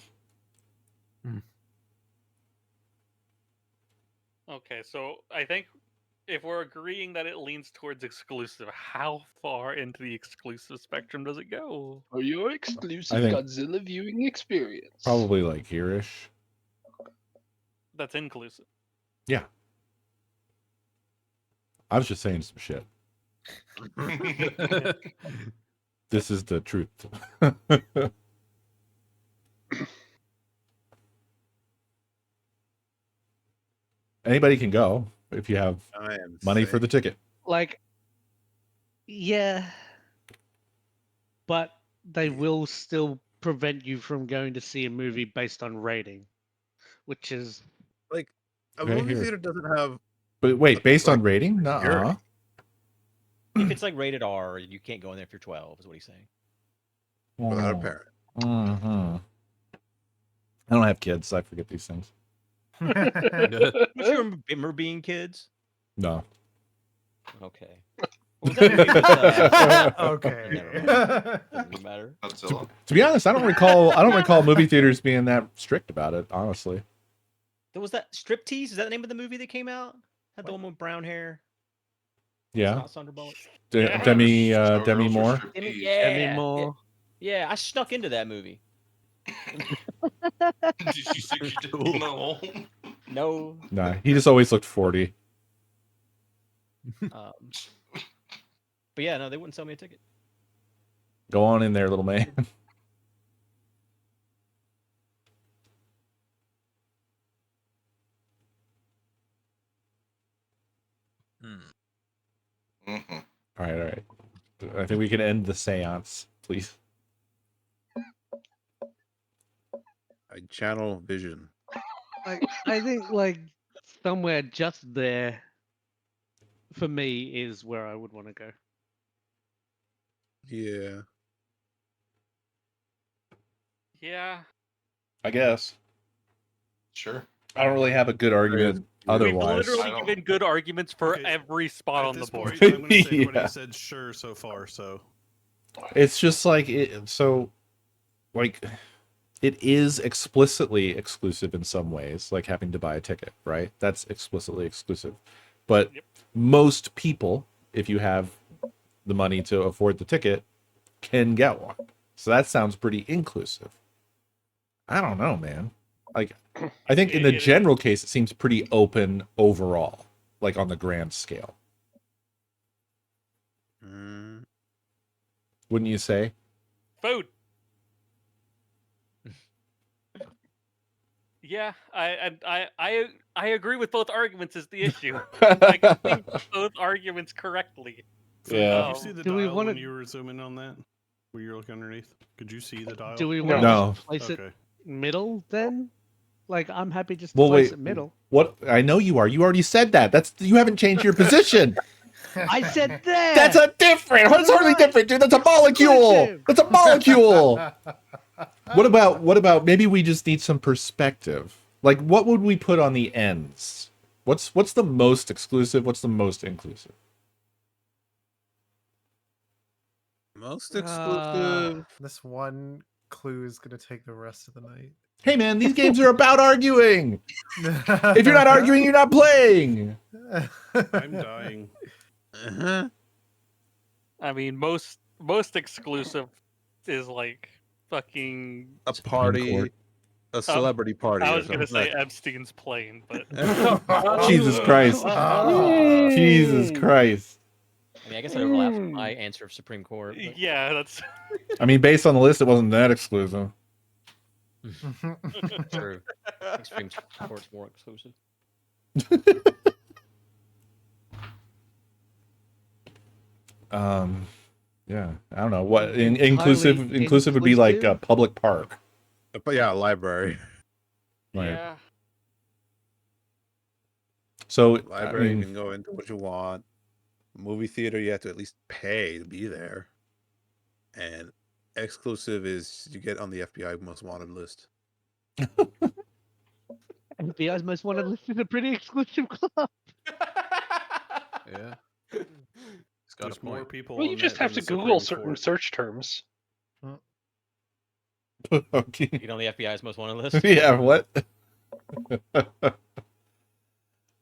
Okay, so I think if we're agreeing that it leans towards exclusive, how far into the exclusive spectrum does it go? For your exclusive think- Godzilla viewing experience. Probably like here-ish. That's inclusive. Yeah. I was just saying some shit. This is the truth. Anybody can go if you have I am money for the ticket. Like, yeah, but they will still prevent you from going to see a movie based on rating, which is like a Okay, movie here. theater doesn't have. But wait, based on like, rating? Nuh-uh. If it's like rated R, you can't go in there if you're 12, is what he's saying. Without a parent. Mm-hmm. I don't have kids, so I forget these things. Don't you remember being kids? No. Okay. What was that movie with, Okay. Never mind. Doesn't matter. To be honest, I don't recall movie theaters being that strict about it, honestly. There was that Striptease. Is that the name of the movie that came out? Had the woman with brown hair. Yeah. It's not Sandra Bullock. Demi Moore. Demi Moore. Yeah, I snuck into that movie. Did she stick you to no? No. Nah, he just always looked 40. But yeah, no, they wouldn't sell me a ticket. Go on in there, little man. Mm-hmm. All right. I think we can end the seance, please. I channel vision. I think like somewhere just there for me is where I would want to go. Yeah. Yeah. I guess. Sure. I don't really have a good argument otherwise. We've literally given good arguments for every spot on the board. I'm going to say Yeah. everybody said sure so far, so. It's just like so like it is explicitly exclusive in some ways, like having to buy a ticket, right? That's explicitly exclusive. But most people, if you have the money to afford the ticket, can get one. So that sounds pretty inclusive. I don't know, man. Like, I think in the general case, it seems pretty open overall, like on the grand scale. Wouldn't you say? Food. Yeah, I agree with both arguments is the issue. I can think both arguments correctly. So Yeah. Did you see the Do we dial wanna- when you were zooming on that? Where you're looking underneath? Could you see the dial? Do we want to No. just place Okay. it middle then? Like, I'm happy just to Well, place wait. it middle. What? I know you are. You already said that. You haven't changed your position. I said that. That's a different. That's hardly different, dude. That's a molecule. That's a molecule. What about maybe we just need some perspective? Like, what would we put on the ends? What's the most exclusive? What's the most inclusive? Most exclusive. This one clue is gonna take the rest of the night. Hey, man, these games are about arguing. If you're not arguing, you're not playing. I'm dying. I mean, most exclusive is like fucking A party, a celebrity party. I or was gonna something say like- Epstein's plane, but Jesus Christ. Jesus Christ. I mean, I guess it overlaps with my answer of Supreme Court. But... yeah, that's. I mean, based on the list, it wasn't that exclusive. True. Extreme Court's more exclusive. Yeah, I don't know what inclusive would be like a public park. But yeah, a library. Right. Yeah. So Library, I mean, you can go into what you want. Movie theater, you have to at least pay to be there. And exclusive is you get on the FBI most wanted list. FBI's most wanted list is a pretty exclusive club. Yeah. There's more people. Well, you on just that have than to the Google Supreme certain Court. search terms. Okay. You know the FBI's most wanted list? Yeah, what?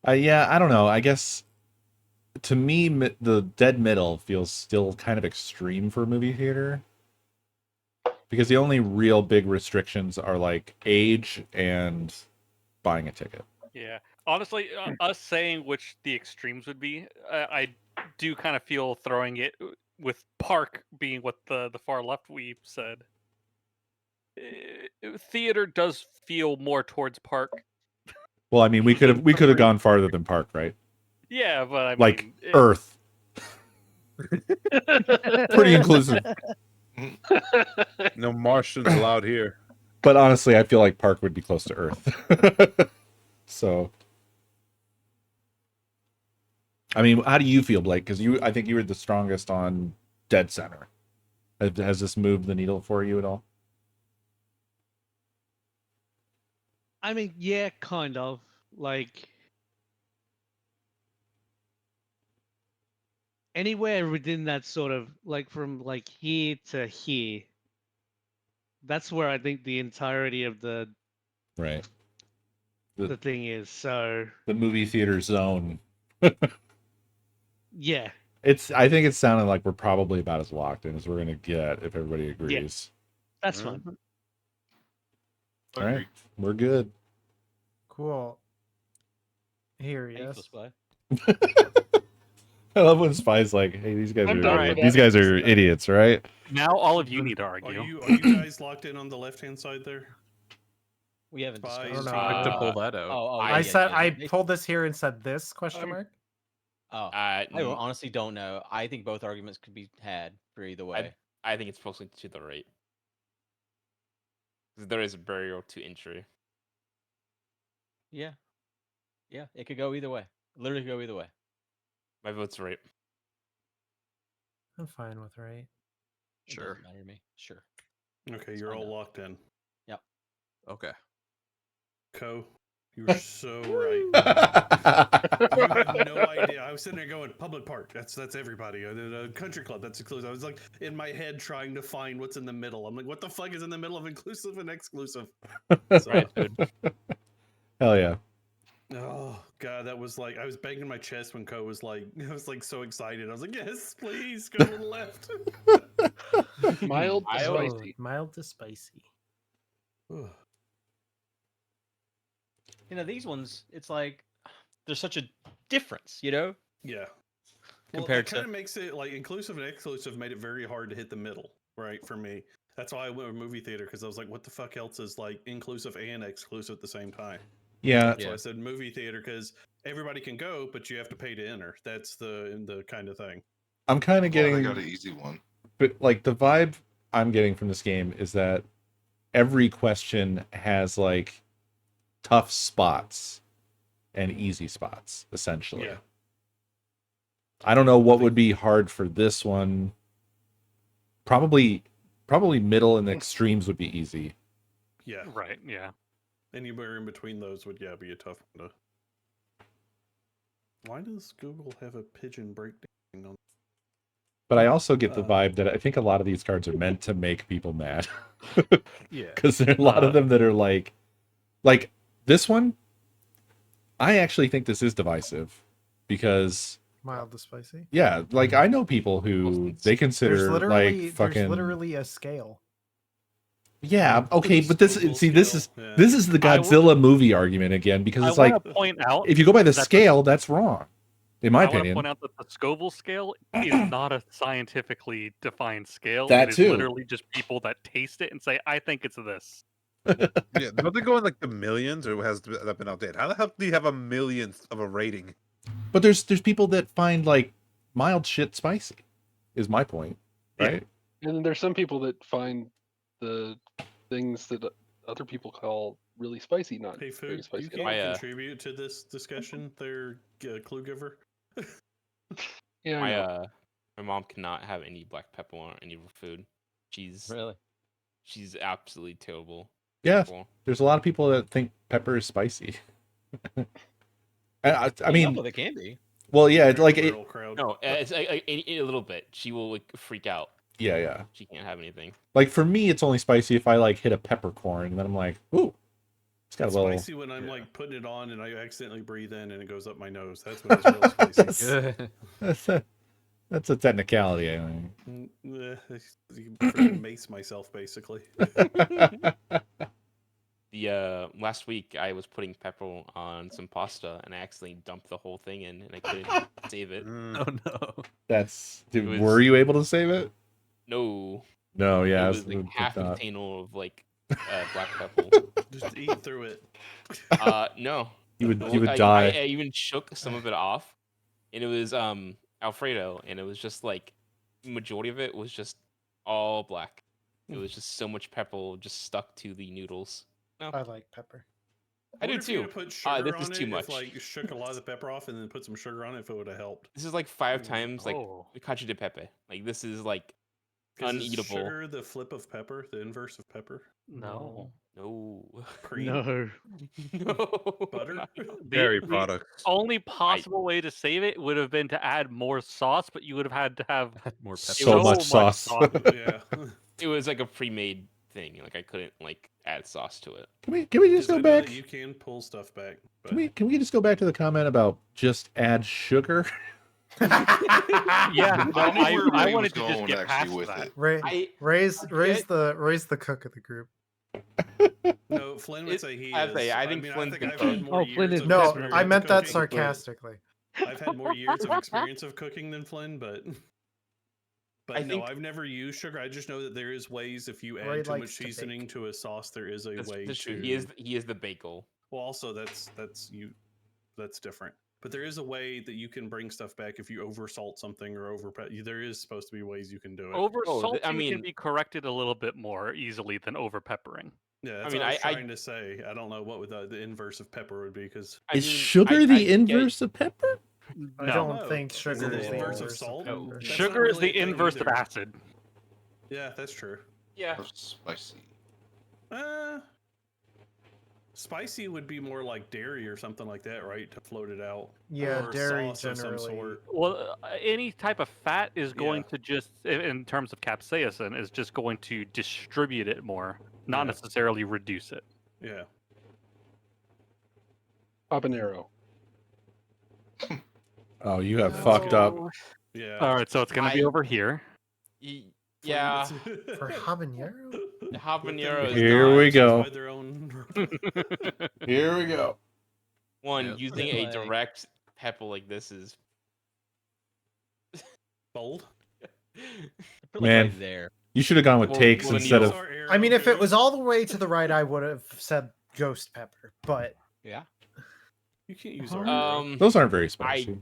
Yeah, I don't know. I guess to me, the dead middle feels still kind of extreme for a movie theater. Because the only real big restrictions are like age and buying a ticket. Yeah, honestly, us saying which the extremes would be, I do kind of feel throwing it with Park being what the far left we said. Theater does feel more towards Park. Well, I mean, we could have gone farther than Park, right? Yeah, but I mean, Like Earth. Pretty inclusive. No Martians allowed here. But honestly, I feel like Park would be close to Earth. So, I mean, how do you feel, Blake? Because I think you were the strongest on Dead Center. Has this moved the needle for you at all? I mean, yeah, kind of. Like, anywhere within that sort of, like, from, like, here to here, that's where I think the entirety of the Right. the thing is. So The movie theater zone. yeah, I think it's sounding like we're probably about as locked in as we're gonna get if everybody agrees. that's fine. All right, we're good. Cool. Here, Thank you, yes. Spy. I love when Spy's like, "Hey, these guys I'm are down for idiots. These that. guys are idiots, right?" Now all of you need to Are argue. you guys locked in on the left-hand side there? We haven't Spy discussed. is I have to pull that out. I said I pulled this here and said this question mark. Oh, I honestly don't know. I think both arguments could be had for either way. I think it's mostly to the right. 'Cause there is a barrier to entry. Yeah, it could go either way. Literally go either way. My vote's right. I'm fine with right. It doesn't matter to me. Sure. Okay, you're all locked in. Yep. Okay. Co, You're so right. You have no idea. I was sitting there going, public park, that's everybody. A country club, that's exclusive. I was like in my head trying to find what's in the middle. I'm like, what the fuck is in the middle of inclusive and exclusive? So, Right, dude. Hell yeah. oh god, that was like I was banging my chest when Co was like, I was like so excited. I was like, yes, please go to the left. Mild to Mild. spicy. Mild to spicy. You know, these ones, it's like there's such a difference, you know? Yeah. Compared that kind to of makes it like inclusive and exclusive made it very hard to hit the middle, right? For me, that's why I went with movie theater because I was like, what the fuck else is like inclusive and exclusive at the same time? Yeah. That's why I said movie theater because everybody can go, but you have to pay to enter. That's the kind of thing. I'm kind of getting I got an easy one. But like the vibe I'm getting from this game is that every question has like tough spots and easy spots, essentially. Yeah. I don't know what would be hard for this one. Probably middle and extremes would be easy. Yeah. Right. Yeah. Anywhere in between those would be a tough one to. Why does Google have a pigeon breakdown on? But I also get the vibe that I think a lot of these cards are meant to make people mad. Yeah. Because there are a lot of them that are like this one. I actually think this is divisive because Mild to spicy. yeah, like I know people who they consider like fucking there's literally a scale. yeah, okay, but this Google see this scale, is yeah. this is the I will- Godzilla movie argument again because I it's like want to point out if you go by the that scale, that's wrong, in my I want to opinion. point out that the Scoville scale is not a scientifically defined scale. That it is too. literally just people that taste it and say, "I think it's this." Yeah, don't they go in like the millions, or has that been outdated? How the hell do you have a millionth of a rating? But there's people that find like mild shit spicy, is my point, right? And then there's some people that find the things that other people call really spicy not Hey, very food, spicy you at all. can't contribute to this discussion. There, clue giver. Yeah, I My know. my mom cannot have any black pepper on any of her food. She's absolutely terrible. Yeah, Terrible. there's a lot of people that think pepper is spicy. I mean, they can be. well, yeah, like it, Rural crowd. No, it's a little bit. She will like freak out. yeah. She can't have anything. Like for me, it's only spicy if I like hit a peppercorn, and then I'm like, ooh, it's got It's a little. spicy when I'm like putting it on and I accidentally breathe in and it goes up my nose. That's when it's real spicy. That's a technicality, I think. You can freaking mace myself, basically. The last week I was putting pepper on some pasta and I accidentally dumped the whole thing in and I couldn't save it. Oh no. That's. Dude, was- were you able to save it? No. No, yeah, It I was like half a not. container of like black pepper. Just eat through it. No. You would I die. I even shook some of it off, and it was Alfredo, and it was just like majority of it was just all black. It was just so much pepper just stuck to the noodles. No, I like pepper. I do wonder if you too. had put sugar This is on too it, much. If like you shook a lot of the pepper off and then put some sugar on it, if it would have helped. This is like 5 times like Oh. cacio de pepe. Like this is like 'Cause is uneatable. sugar the flip of pepper, the inverse of pepper? No. No. Cream? No. No. Butter? Dairy The products. only possible way to save it would have been to add more sauce, but you would have had to have More pepper. So much sauce. Yeah. It was like a pre-made thing. Like I couldn't like add sauce to it. Can we just I go know back? that you can pull stuff back. But Can we just go back to the comment about just add sugar? Yeah, but I knew where I Ray wanted was to just going, get actually, past with that. it. Raise get- the cook of the group. no, Flynn would It- say he I is. say, I think mean, Flynn's I think I've been had more Oh, Flynn years is of No, experience I meant that cooking, sarcastically. but I've had more years of experience of cooking than Flynn, but I no, think- I've never used sugar. I just know that there is ways if you Ray add too much likes to bake. seasoning to a sauce, there is a way That's to. true. He is the bagel. Well, also that's different. But there is a way that you can bring stuff back if you oversalt something or there is supposed to be ways you can do it. Over Oh, salting I mean- can be corrected a little bit more easily than over peppering. Yeah, that's mean, what I was I- trying to say. I don't know what would the inverse of pepper would be because Is sugar the inverse of pepper? I No. don't think Is sugar it is the the inverse of inverse salt? pepper. That's Sugar not is really the a thing inverse of either. acid. Yeah, that's true. Yeah. Spicy. Spicy would be more like dairy or something like that, right? To float it out. Yeah, or dairy sauce of some generally. sort. Well, any type of fat is going Yeah. to just, in terms of capsaicin, is just going to distribute it more, not Yeah. necessarily reduce it. Yeah. Habanero. Oh, you have fucked up. Yeah. All right, so it's going to be over here. Yeah. For habanero? The habanero is Here not. we go. By their own... Here we go. One, using a Like- direct pepper like this is bold. Put, like, Man, right there. you should have gone with Well, takes well, then instead you- of. I mean, if it was all the way to the right, I would have said ghost pepper, but Yeah. You can't use Those aren't very spicy.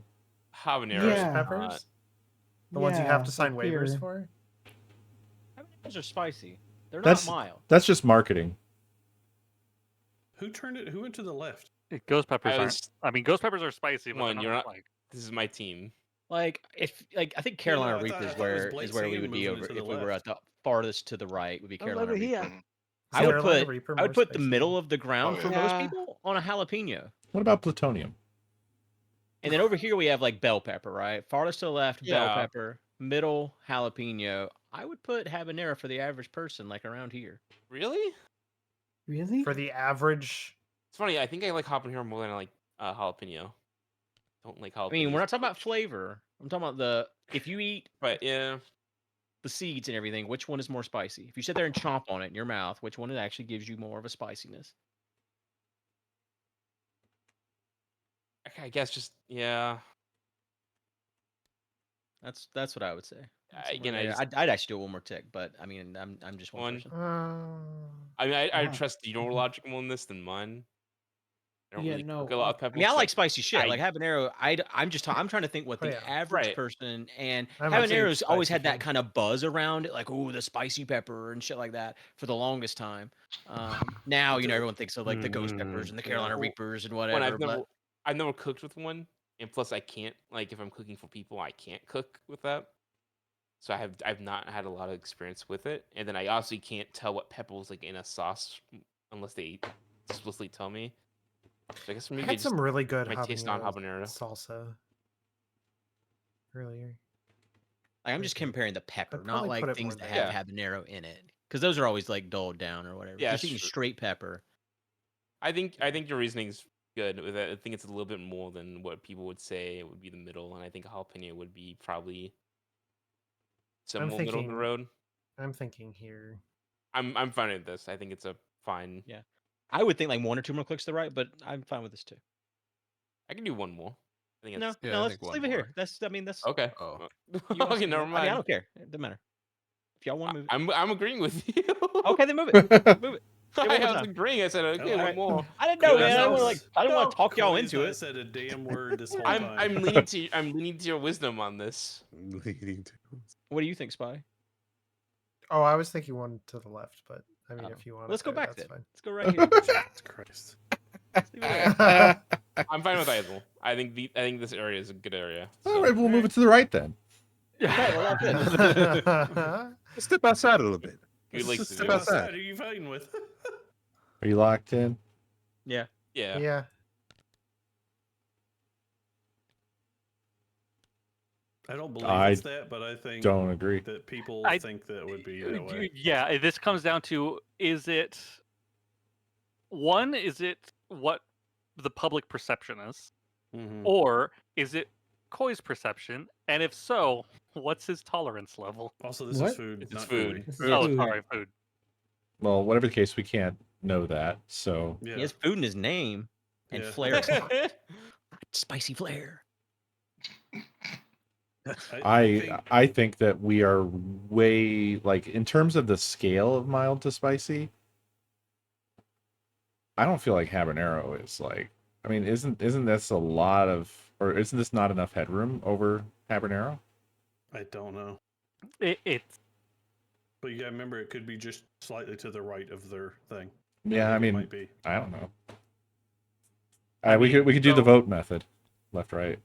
Habanero. Yeah. peppers, the ones you have to Yeah, sign like waivers here. for. Those are spicy. They're That's not mild. that's just marketing. Who turned it? Who went to the left? Ghost peppers I aren't. was- I mean, ghost peppers are spicy, but One, they're you're not. like. This is my team. Like I think Yeah, Carolina no, I Reaper thought is it was where Blake we Sam would be moving it over to the if we were at left. the farthest to the right would be Carolina over Reaper. here. I would Carolina put Reaper I would more put the spicy. middle of the ground Oh, for yeah. most Yeah. people on a jalapeno. What about plutonium? And then over here we have like bell pepper, right? Farthest to the left, bell Yeah. pepper, middle jalapeno. I would put habanero for the average person, like around here. Really? Really? For the average, It's funny. I think I like habanero more than I like jalapeno. Don't like jalapeno. I mean, we're not talking about flavor. I'm talking about if you eat But yeah, the seeds and everything, which one is more spicy? If you sit there and chomp on it in your mouth, which one it actually gives you more of a spiciness? I guess just yeah. That's what I would say. Again, I'd actually do it one more tick, but I mean, I'm just one One. person. I mean, I Yeah. trust your logic more in this than mine. I don't Yeah, really no, cook a lot of I peppers. mean, I so like spicy shit. I- Like habanero, I'm trying to think what Oh, the yeah. average Right. person and I'm a huge habanero's always spicy had that fan. kind of buzz around it, like the spicy pepper and shit like that for the longest time. Now everyone thinks of like the ghost peppers and the Carolina Well, Reapers and One, whatever. I've never cooked with one, and plus I can't like if I'm cooking for people, I can't cook with that. So I've not had a lot of experience with it, and then I also can't tell what pepper's like in a sauce unless they explicitly tell me. So I guess I maybe had some really good my taste on habanero habanero. salsa earlier. Like I'm just comparing the pepper, I'd not probably like put it things more that there. have habanero in it, because those are always like dulled down or whatever. Yeah, Just eating sure. straight pepper. I think your reasoning's good with it. I think it's a little bit more than what people would say it would be the middle, and I think a jalapeno would be probably somewhere middle of the road. I'm thinking here. I'm fine with this. I think it's a fine. Yeah, I would think like one or two more clicks to the right, but I'm fine with this too. I can do one more. I think No, it's no, let's leave it here. That's that's okay. Oh, you want Okay, to- never I mean, mind. I don't care. It doesn't matter. If y'all want to move it, I'm agreeing with you. okay, then move it. Move it. Do it one more I was time. agreeing. I said okay, All one right. more. I didn't know, Cool. man. I want to like. I didn't want No, to talk y'all Cody's into not it. said a damn word this whole time. I'm leaning to your wisdom on this. Leading to. What do you think, Spy? Oh, I was thinking one to the left, but I mean, Oh. if you want, Let's go back that's then. fine. Let's go right here. Jesus Christ. Let's leave it there. I'm fine with either. I think this area is a good area. All right, we'll move it to the right then. Okay, well, that's it. Step outside a little bit. Good likes Just to step do. What outside. side are you fighting with? Are you locked in? Yeah. Yeah. Yeah. I don't believe I it's that, but I think Don't agree. that people I- think that would be that way. Yeah, this comes down to is it what the public perception is, Mhm. or is it Koi's perception? And if so, what's his tolerance level? Also, this What? is food. It's not food. Cody. This is Oh, food. sorry, food. Well, whatever the case, we can't know that. So Yeah. He has food in his name and Yeah. flair. Spicy flair. I think that we are way like in terms of the scale of mild to spicy. I don't feel like habanero is like. I mean, isn't this a lot of, or isn't this not enough headroom over habanero? I don't know. It's But you gotta remember, it could be just slightly to the right of their thing. Yeah, I think it mean, might be. I don't know. I we mean, could do the so- vote method, left right.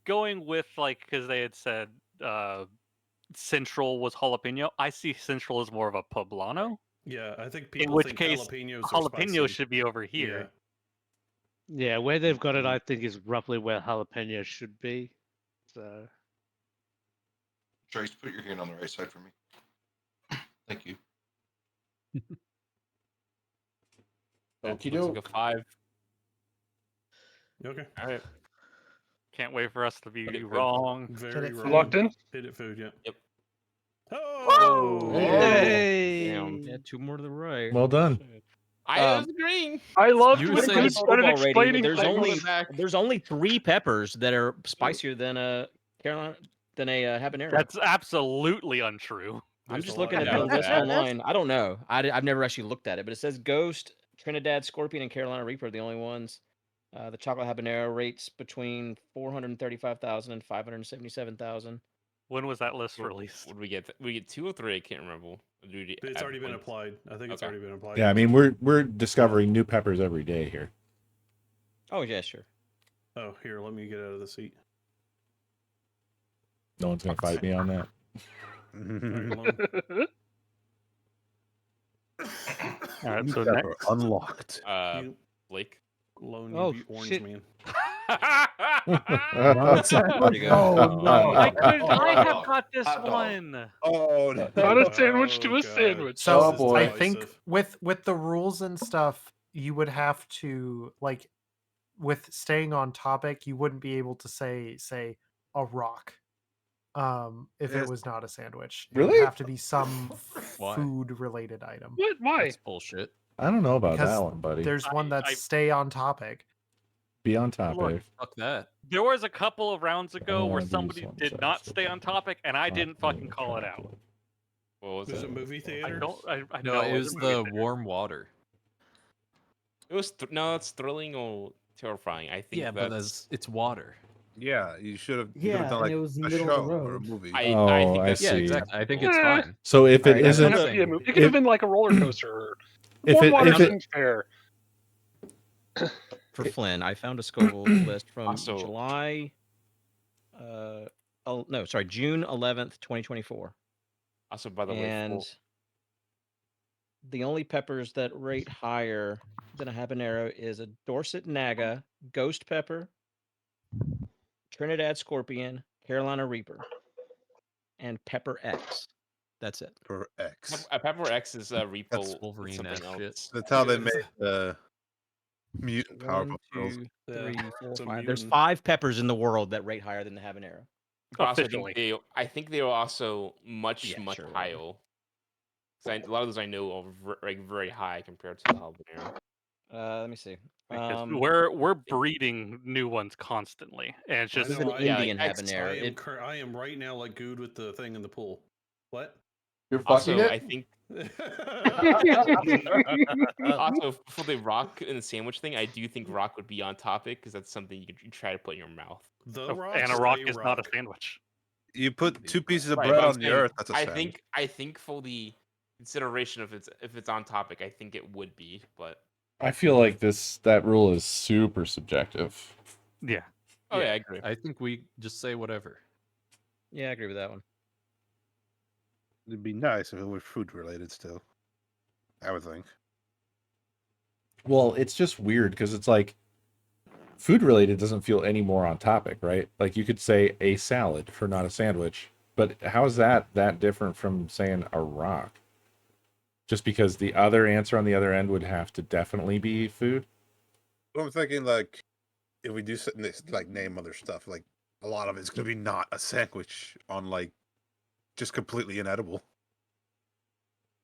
going with like because they had said Central was jalapeno. I see Central as more of a poblano. Yeah, I think In people which think case, jalapenos are jalapeno spicy. should be over here. Yeah, where they've got it, I think, is roughly where jalapeno should be. So. Trace, put your hand on the right side for me. Thank you. That looks like a 5. Okay. All right. Can't wait for us to be Hit it, food. wrong. Very food. wrong. Locked in? Hit it, food. Yeah. Yep. Oh! Damn. Yeah, 2 more to the right. Well done. I was agreeing. I loved You when said Goose it's started already, explaining there's things. there's only 3 peppers that are spicier than a Carolina than a habanero. That's absolutely untrue. I'm There's just a lot looking of at the them. list online. I don't know. I've never actually looked at it, but it says Ghost, Trinidad Scorpion, and Carolina Reaper are the only ones. The chocolate habanero rates between 435,000 and 577,000. When was that list released? Would we get? We get 2 or 3? I can't remember. It's already been applied. I think it's already been applied. Yeah, I mean we're discovering new peppers every day here. Oh yeah, sure. Oh, here, let me get out of the seat. No one's gonna fight me on that. All right, New so pepper next. unlocked. Blake. Lone, Oh, you beat Orange shit. Man. Pretty good. Oh no! I have got this Hot dog. one. Oh no! Not a sandwich to a sandwich. So boy. I think with the rules and stuff, you would have to like with staying on topic, you wouldn't be able to say a rock. If it Yes. was not a sandwich. It Really? would have to be some Why? food related item. What? Why? That's bullshit. I don't know about Because that one, buddy. there's one that's I- stay on topic. Be on topic. Look, Fuck that. There was a couple of rounds ago where these somebody ones did are not so stay on topic, and I didn't fucking call it out. What was Was it? it movie I theater? don't. I No, know it was wasn't the movie theater. warm water. It was no. It's thrilling or terrifying. I think Yeah, but it's water. Yeah, you should have. You could Yeah, have done and like it was a middle of show the or a road. movie. I Oh, think I that's Yeah, see. exactly. I think it's Eh. fine. So if it Alright, It isn't, doesn't have to be a movie. It could if- have been like a roller coaster. Or if warm it water if it seems fair. For Flynn, I found a Scoville list from Also- July. No, sorry, June 11th, 2024. also, by the way, And the only peppers that rate higher than a habanero is a Dorset Naga, Ghost Pepper, Trinidad Scorpion, Carolina Reaper, and Pepper X. That's it. For X. Pepper X is a Reaper. That's Wolverine something ass shit. else. That's how they made the mutant One, Powerpuff Girls. 2, Yeah, 3, 4, it's a 5. There's mutant. 5 peppers in the world that rate higher than the habanero. Also, Officially. I think they were also much Yeah, much sure. higher. 'Cause a lot of those I know are very high compared to the habanero. Let me see. Because we're breeding new ones constantly, and it's just This is an Indian habanero. I am right now like good with the thing in the pool. What? You're Also, fucking it. I think also for the rock and the sandwich thing, I do think rock would be on topic because that's something you could try to put in your mouth. The rock and a is rock a is not a rock. sandwich. You put 2 pieces of Right, bread but I'm on the saying, earth. That's a I sandwich. think for the consideration of if it's on topic, I think it would be, but I feel like that rule is super subjective. Yeah. oh yeah, I agree. I think we just say whatever. Yeah, I agree with that one. It'd be nice if it were food related still. I would think. Well, it's just weird because it's like food related doesn't feel any more on topic, right? Like you could say a salad for not a sandwich, but how is that different from saying a rock? Just because the other answer on the other end would have to definitely be food. But I'm thinking like if we do like name other stuff, like a lot of it's gonna be not a sandwich on like just completely inedible.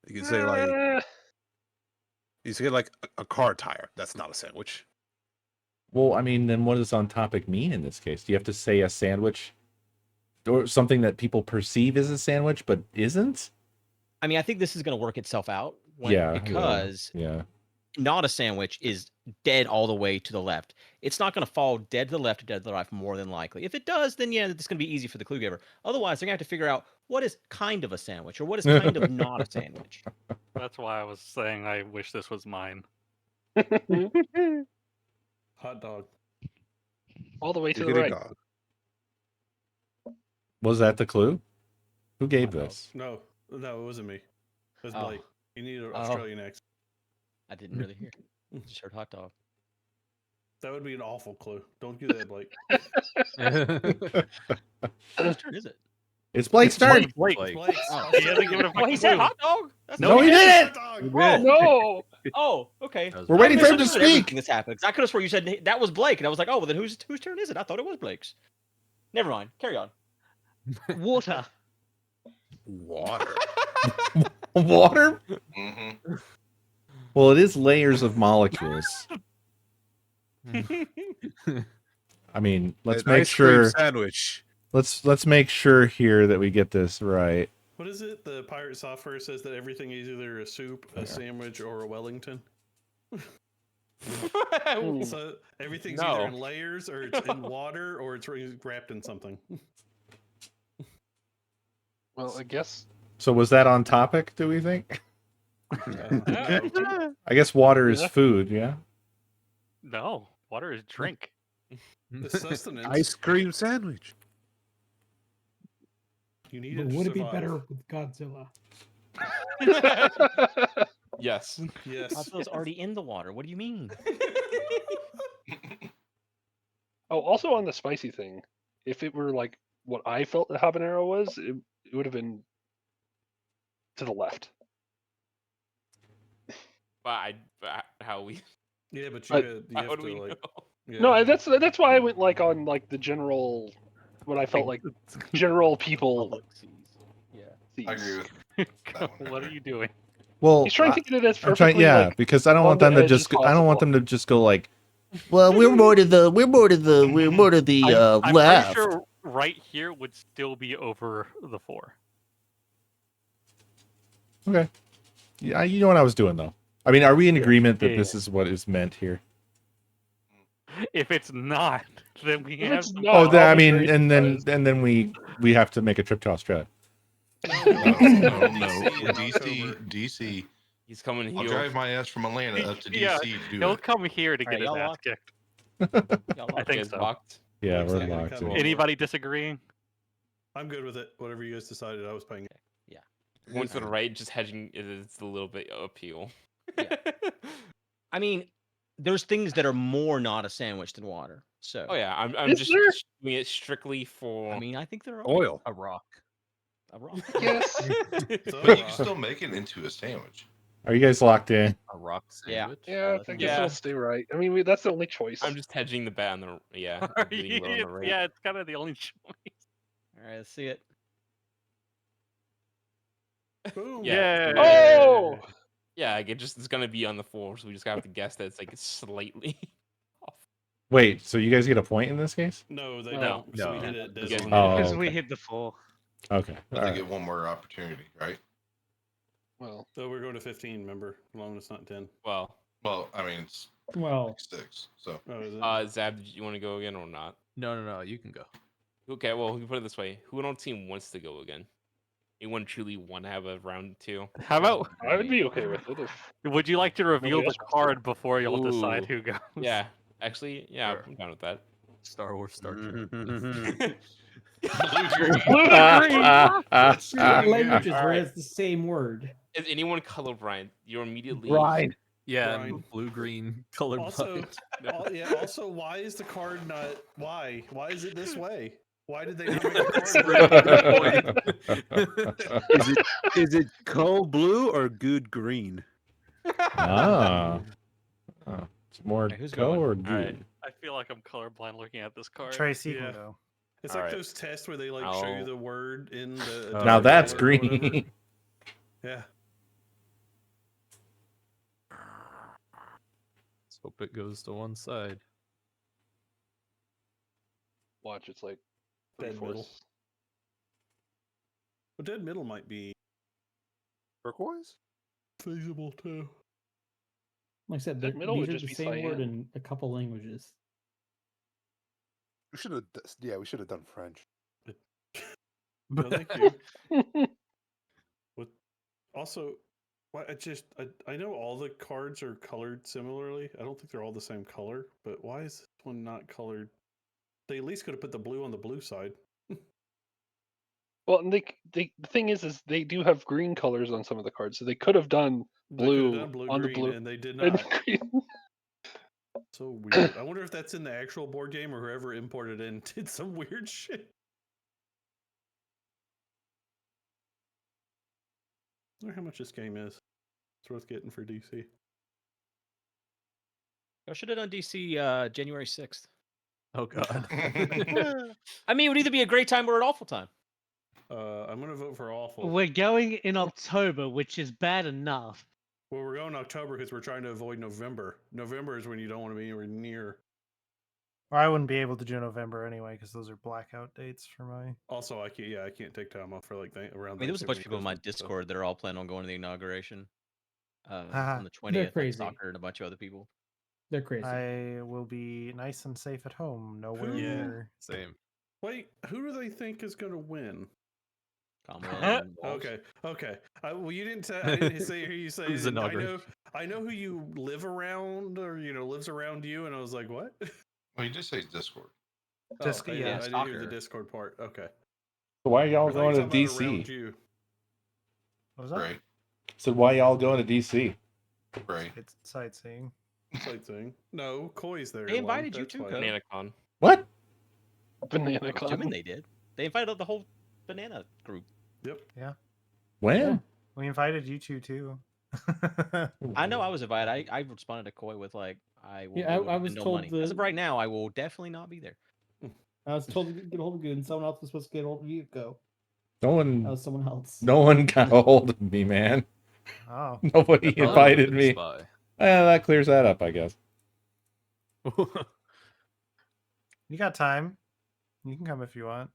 You can say like you say like a car tire. That's not a sandwich. Well, I mean, then what does on topic mean in this case? Do you have to say a sandwich or something that people perceive as a sandwich but isn't? I mean, I think this is going to work itself out because yeah. not a sandwich is dead all the way to the left. It's not going to fall dead to the left or dead to the right more than likely. If it does, then yeah, it's going to be easy for the clue giver. Otherwise, they're going to have to figure out what is kind of a sandwich or what is kind of not a sandwich. That's why I was saying I wish this was mine. Hot dog. All the way to the Diggity right. dog. Was that the clue? Who gave Hot dog. this? No, it wasn't me. It was Oh. Blake. You need an Oh. Australian accent. I didn't really hear. Just heard hot dog. That would be an awful clue. Don't do that, Blake. Whose turn is it? It's Blake's turn. Blake. It's Blake's. Oh. He hasn't given a Well, he fucking said clue. hot dog. That's No, he didn't. Oh, No. oh, okay. We're waiting for him to misunderstood everything speak. This happened. 'Cause I could have swore you said that was Blake, and I was like, oh, well, then whose turn is it? I thought it was Blake's. Never mind. Carry on. Water. Water. Water? Mm-hmm. Well, it is layers of molecules. I mean, let's An make ice cream sure. sandwich. Let's make sure here that we get this right. What is it? The pirate software says that everything is either a soup, a sandwich, or a Wellington. So everything's either in layers, or it's in water, or it's wrapped in something. Well, I guess. So was that on topic? Do we think? I guess water is Yeah. food. Yeah. No, water is drink. The sustenance. Ice cream sandwich. You need But it to would it be survive. better with Godzilla? Yes. Yes. Godzilla's already in the water. What do you mean? Oh, also on the spicy thing, if it were like what I felt the habanero was, it would have been to the left. But how we? Yeah, but I- you How have do we to like. know? Yeah. No, that's why I went like on like the general, what I felt like general people. Yeah. I agree with that one. What are you doing? Well, He's trying to get it as I'm perfectly. trying, yeah, like, because I don't on want the them to edge just. as I don't want possible. them to just go like, well, we're more to the I'm left. pretty sure right here would still be over the 4. Okay. Yeah, you know what I was doing though. I mean, are we in agreement that Yeah. this is what is meant here? If it's not, then we If have it's some not, Oh, I'll I be mean, very and then surprised. we have to make a trip to Australia. No, DC. He's coming I'll here. drive my ass from Atlanta up to DC Yeah, to do he'll it. come here to Alright, get his y'all ass locked? kicked. Y'all I locked? think Guys so. locked? Yeah, Blake's we're not gonna locked. come in. over. Anybody disagreeing? I'm good with it. Whatever you guys decided, I was paying. Going to the right, just hedging. It's a little bit uphill. I mean, there's things that are more not a sandwich than water. So. Oh yeah, I'm Is just there? doing it strictly for. I mean, I think there are Oil. A rock. a rock. Yes. So, But you can still make it into a sandwich. Are you guys locked in? A rock Yeah. sandwich. Yeah, I guess Yeah. it'll stay right. I mean, that's the only choice. I'm just hedging the bet on the yeah. being low on the right. Yeah, it's kind of the only choice. All right, let's see it. boom. Yeah. Oh! Yeah, like it's gonna be on the 4, so we just have to guess that it's like slightly off. Wait, so you guys get a point in this case? No, they No. don't. So we No. did it. You guys designated. Oh, Because we okay. hit the 4. Okay. But All they right. get one more opportunity, right? Well, So we're going to 15. Remember, as long as it's not 10. Well, Well, I mean, it's Well, 6. So Oh, is it? Zab, did you want to go again or not? No, you can go. Okay, well, we can put it this way: who on our team wants to go again? Anyone truly want to have a round 2? How about? I would be okay with it if. Would you like to reveal Nobody the else wants to. card before you'll decide Ooh. who goes? Yeah, actually, yeah, Sure. I'm down with that. Star Wars, Star Trek. Blue and green. That's there's not good. languages where Alright. it's the same word. Is anyone colorblind? You're immediately Yeah, Brian. and blue-green color. Also, yeah. Also, why is the card not? Why? Why is it this way? Why did they not make the card? Is it coal blue or good green? Ah. Oh, it's more Okay, who's go going? or All good. right. I feel like I'm colorblind looking at this card. Tracy Yeah. can go. It's like Alright. those tests where they like show you I'll- the word in the. Oh, Now different that's color or whatever. green. Yeah. Let's hope it goes to one side. Watch, it's like Dead middle. 3/4. But dead middle might be Turquoise? feasible too. Like I said, That middle would these are just the be same word cyan. in a couple languages. We should have. Yeah, we should have done French. No, thank you. What? Also, why I know all the cards are colored similarly. I don't think they're all the same color, but why is this one not colored? They at least could have put the blue on the blue side. Well, and the thing is they do have green colors on some of the cards, so they could have done blue, on the green, blue, and they did and not. green. So weird. I wonder if that's in the actual board game or whoever imported it and did some weird shit. I wonder how much this game is. It's worth getting for DC. I should have done DC January 6th. Oh God. I mean, it would either be a great time or an awful time. I'm gonna vote for awful. We're going in October, which is bad enough. Well, we're going October because we're trying to avoid November. November is when you don't want to be anywhere near. Or I wouldn't be able to do November anyway because those are blackout dates for my. Also, I can't take time off for like around. I mean, there was a bunch of Thanksgiving people in my and Christmas, so- Discord that are all planning on going to the inauguration on the They're 20th. crazy. Like Soccer and a bunch of other people. They're crazy. I will be nice and safe at home. Nowhere near. Same. Wait, who do they think is going to win? Kamala and Walsh. Okay. Well, you didn't say. I didn't say. Hear you say. Who's inaugurated? I know who you live around, or lives around you, and I was like, what? Well, you did say Discord. Discord, yeah, yeah, I didn't hear the soccer. Discord part. Okay. So why are y'all I thought you going to were talking about around DC? you. What was that? Right. So why y'all going to DC? Right. It's sightseeing. Sightseeing. No, Coy's there. They alone, invited you that's too, why. Code. BananaCon. What? Banana Jim and they did. They invited the whole banana group. Yep. Yeah. When? We invited you two too. I know I was invited. I responded to Coy with like, I will. Yeah, go I and was no told money. As of right now, I will definitely not be there. I was told to get a hold of you, and someone else was supposed to get a hold of you to go. No That one. was someone else. No one got a hold of me, man. Oh. Nobody That probably invited would've been me. Spy. That clears that up, I guess. You got time. You can come if you want.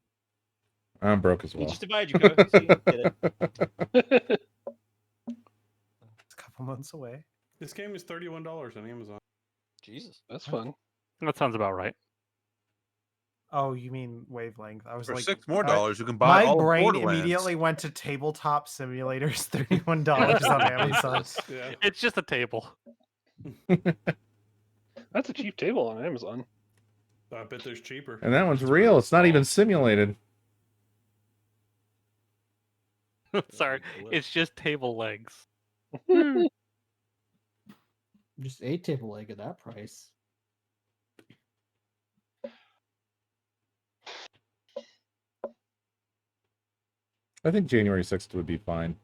I'm broke as He well. just invited you, Code. See, get it. It's a couple months away. This game is $31 on Amazon. Jesus. That's fun. That sounds about right. Oh, you mean Wavelength? I was For like, $6 more I- you can buy my all of brain Borderlands. immediately went to Tabletop Simulators, $31 on Amazon. Yeah. It's just a table. That's a cheap table on Amazon. I bet there's cheaper. And that one's real. It's not even simulated. Sorry, it's just table legs. Just a table leg at that price. I think January 6th would be fine.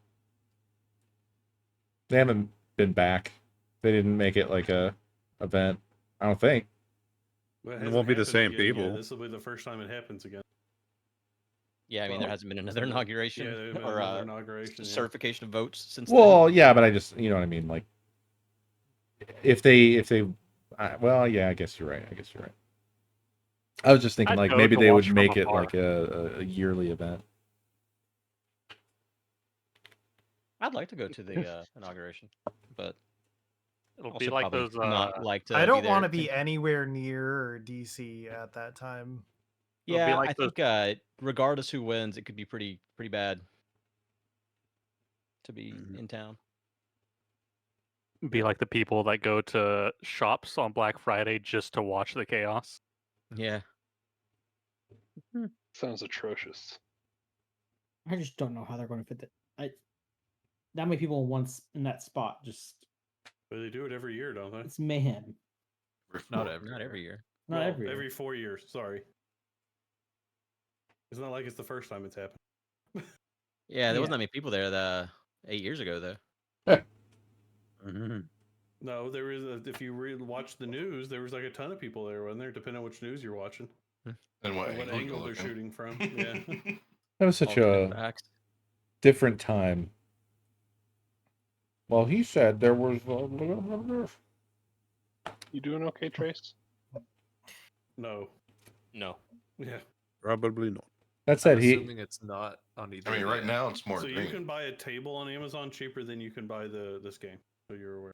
They haven't been back. They didn't make it like a event. I don't think. Well, It won't be the hasn't same happened again yet. people. This will be the first time it happens again. Yeah, I mean, there hasn't been another inauguration Yeah, there's been or another inauguration. Yeah. certification of votes since. Well, yeah, but I just, you know what I mean. Like, if they, well, yeah, I guess you're right. I was just thinking, I'd like, go maybe to they watch would from make it afar. like a yearly event. I'd like to go to the inauguration, but It'll also be like probably those. not like to. I don't there want to be anywhere near DC at that time. It'll be Yeah, like I those- think regardless who wins, it could be pretty bad to be in town. be like the people that go to shops on Black Friday just to watch the chaos. Yeah. Sounds atrocious. I just don't know how they're going to fit that. That many people in that spot, just But they do it every year, don't they? it's mayhem. Not every. Not every year. Not Well, every year. Every 4 years. Sorry. It's not like it's the first time it's happened. Yeah, there wasn't Yeah. that many people there 8 years ago though. No, there is. If you watch the news, there was like a ton of people there, wasn't there? Depending on which news you're watching. And what And what angle angle you're they're looking. shooting from. Yeah. That was such Alternate a facts. different time. Well, he said there was. You doing okay, Trace? No. No. Yeah. Probably not. That said, I'm he. assuming it's not on either. I mean, right end. now it's more So you green. can buy a table on Amazon cheaper than you can buy this game. So you're aware.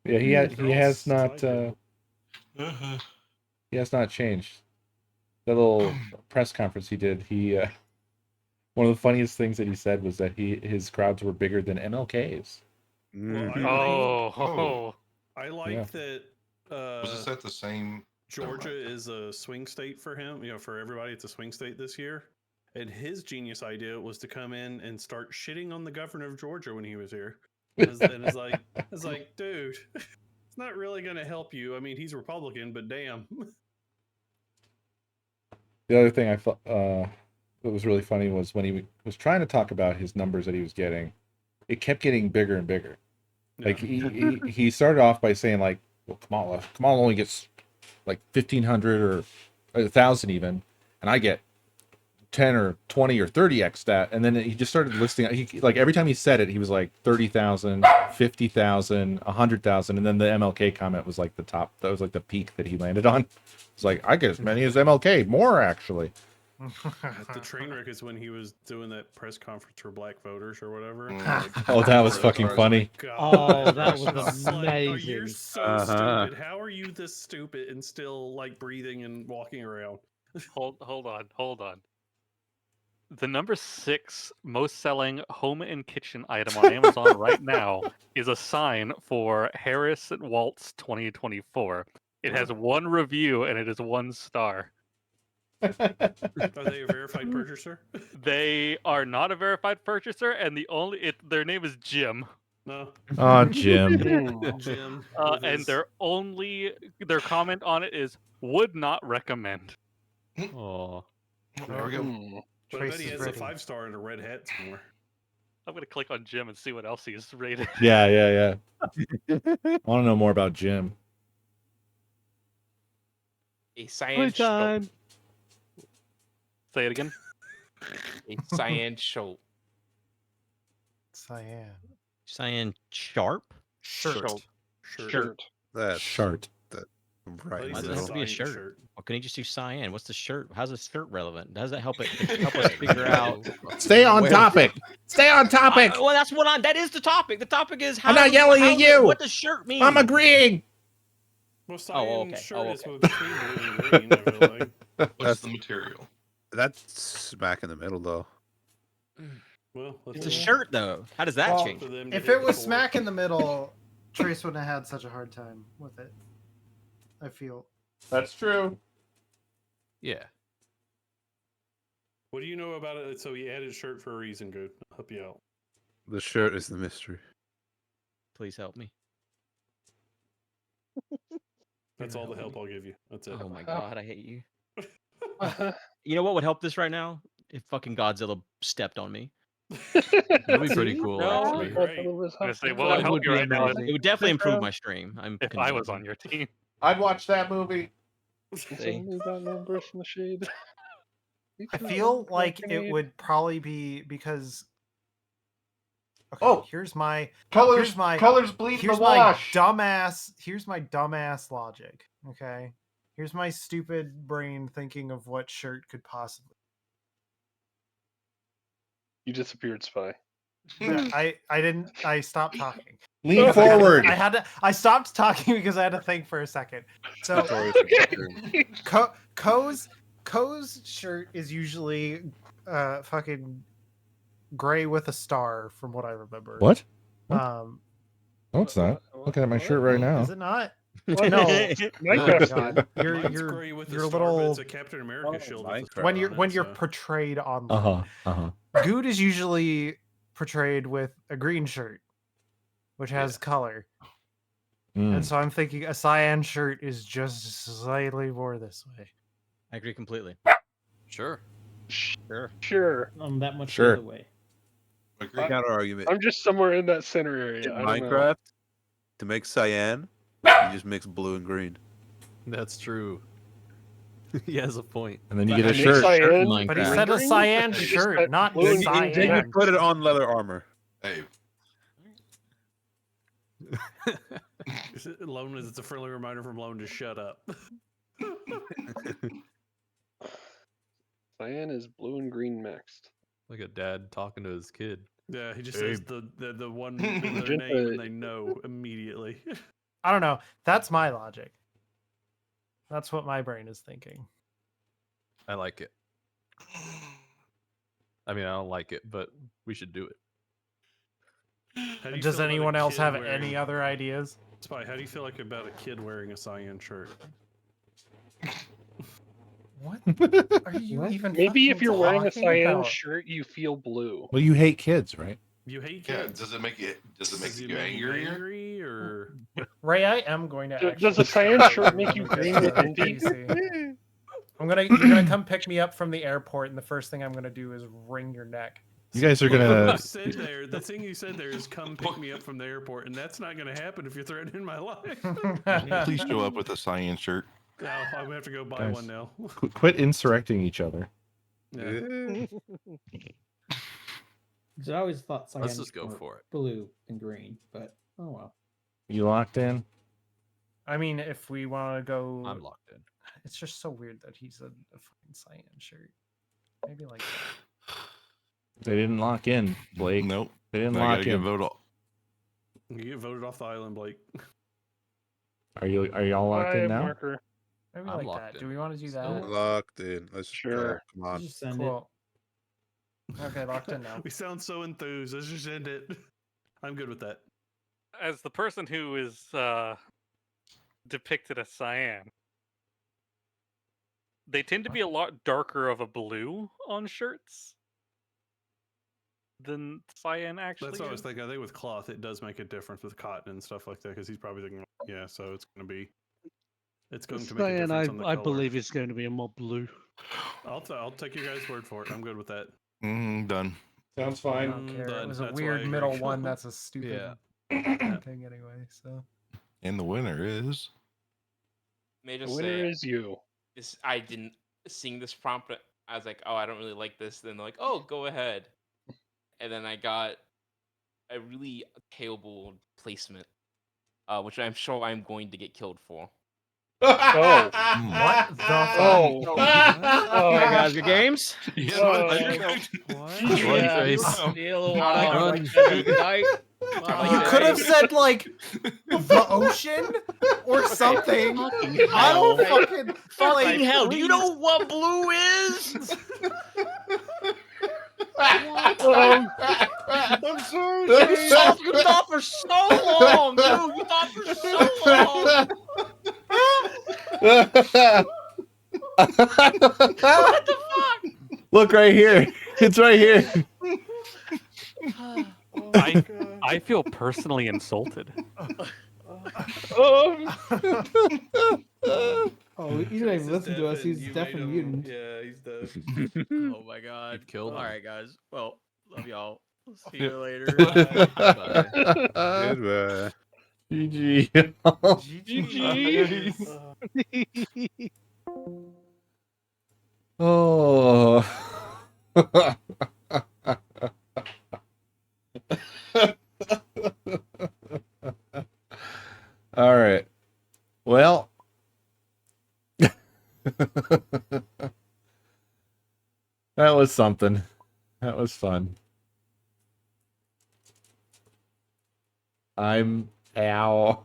Yeah, he They're all has not. side He has not changed. The little press conference he did, one of the funniest things that he said was that his crowds were bigger than MLK's. Well, Oh, I like Yeah. that. Was this at the same Georgia is a swing state for him. For everybody, it's a swing state this year. And his genius idea was to come in and start shitting on the governor of Georgia when he was here. And it's like, dude, it's not really going to help you. I mean, he's Republican, but damn. The other thing I thought that was really funny was when he was trying to talk about his numbers that he was getting, it kept getting bigger and bigger. Like he started off by saying like, well, Kamala only gets like 1,500 or 1,000 even, and I get 10 or 20 or 30x that. And then he just started listing. He like every time he said it, he was like 30,000, 50,000, 100,000, and then the MLK comment was like the top. That was like the peak that he landed on. It's like I get as many as MLK, more actually. The train wreck is when he was doing that press conference for black voters or whatever. Oh, that was fucking funny. Oh, that was It's like, oh, you're amazing. so stupid. How are you this stupid and still like breathing and walking around? Hold on. The number 6 most selling home and kitchen item on Amazon right now is a sign for Harris and Waltz 2024. It has 1 review and it is 1 star. Are they a verified purchaser? They are not a verified purchaser, and their name is Jim. No. Oh, Jim. Jim. And their comment on it is would not recommend. Oh. There we go. But I bet he has a 5-star and a red hat somewhere. I'm gonna click on Jim and see what else he's rated. Yeah. I want to know more about Jim. A cyan show. Say it again. A cyan show. Cyan sharp? Shirt. That's Shart. Right. Why in does the it have middle. to be a shirt? Why couldn't he just do cyan? What's the shirt? How's a shirt relevant? Does that help us figure out? Stay on topic. Stay on topic. Well, that is the topic. The topic is how. I'm not yelling at you. What does shirt mean? I'm agreeing. Well, cyan okay. shirt is between blue and green, I feel like. What's the material? That's smack in the middle, though. Well, It's a shirt, though. How does that Well, change? If it was smack in the middle, Trace wouldn't have had such a hard time with it. I feel. That's true. Yeah. What do you know about it? So he added shirt for a reason, good. I'll help you out. The shirt is the mystery. Please help me. That's all the help I'll give you. That's it. Oh my god, I hate you. You know what would help this right now? If fucking Godzilla stepped on me. That'd be pretty cool, No, actually. I was gonna say, what would help you right now? It would definitely improve my stream. If I was on your team. I'd watch that movie. See? Burst in the shade. I feel like it would probably be because. Okay, Oh, here's my colors bleed here's the my wash. dumbass logic. Okay, here's my stupid brain thinking of what shirt could possibly. You disappeared, Spy. I stopped talking. Lean forward. I stopped talking because I had to think for a second. So Co's shirt is usually fucking gray with a star, from what I remember. What? No, it's not. Looking at my shirt right now. Is it not? What? No, Minecraft God. Mine's gray with You're a a star, but little. it's a Captain America shield. with a star When on you're it, so. portrayed online. Good is usually portrayed with a green shirt, which has color. Mm. And so I'm thinking a cyan shirt is just slightly more this way. I agree completely. Sure. Sure. I'm that much Sure. the other way. Counter argument. I'm just somewhere in that center area. In I don't know. Minecraft, to make cyan, you just mix blue and green. That's true. He has a point. And then you But get a I make shirt. cyan But he green said a green? cyan You just shirt, got not blue and cyan. Then you put it on leather armor. Hey, Lone is it's a friendly reminder from Lone to shut up. Cyan is blue and green mixed. Like a dad talking to his kid. Yeah, he just Hey. says the one in their Magenta- name and they know immediately. I don't know. That's my logic. That's what my brain is thinking. I like it. I mean, I don't like it, but we should do it. How do you Does feel about a anyone else kid have wearing- any other ideas? Spy, how do you feel like about a kid wearing a cyan shirt? What are you What? even? Maybe if fucking you're wearing a talking cyan about? shirt, you feel blue. Well, you hate kids, right? You hate Yeah, kids. does it make Does you it make you angrier? angry or? Ray, I am going to. Does a actually cyan show shirt make you when we green get with to envy? PC. You're gonna come pick me up from the airport, and the first thing I'm gonna do is wring your neck. You guys are Well, gonna. you said there, the thing you said there is come pick me up from the airport, and that's not going to happen if you're threatening my life. Please show up with a cyan shirt. No, I'm going to have to go buy Guys, one now. Quit insurrecting each other. Yeah. I always thought cyan Let's just go were for it. blue and green, but oh well. You locked in? I mean, if we want to go, I'm locked in. it's just so weird that he's a fucking cyan shirt. Maybe like that. They didn't lock in, Blake. Nope. They didn't I lock gotta get in. voted. You get voted off the island, Blake. Are y'all locked in now? Marker. Maybe I'm like locked that. in. Do we want to do that? Locked in. Let's Sure. Come on. Just send Cool. Okay, locked in now. We sound so enthused. Let's just end it. I'm good with that. As the person who is depicted as cyan, they tend to be a lot darker of a blue on shirts than cyan actually. That's what I was is. thinking. I think with cloth, it does make a difference with cotton and stuff like that, because he's probably thinking, yeah, so it's going to make a Cyan, difference on the I color. believe it's going to be a mob blue. I'll take your guys' word for it. I'm good with that. Done. Sounds I fine. don't care. Done. It was a That's why I weird agree. middle one. That's a stupid Yeah. thing anyway. So And the winner is. May I The just winner say is you. this? I didn't seeing this prompt. I was like, oh, I don't really like this. Then they're like, oh, go ahead. And then I got a really terrible placement, which I'm sure I'm going to get killed for. Oh. what the fuck? Oh. Oh, hey guys, good games. Yes, Oh. Yeah, Trace. see a little Run. good night. You could have said like the ocean or something. I don't fucking Fucking hell! Do you know what blue is? I'm sorry. You thought for so long, dude. You thought for so long. What the fuck? Look right here. It's right here. I feel personally insulted. Oh, he's not even listening to us. He's deaf and mutant. Yeah, he's deaf. Oh my god. You've killed All him. right, guys. Well, love y'all. See you later. Bye. Goodbye. GG. GG. Oh. All right. Well. That was something. That was fun. I'm ow.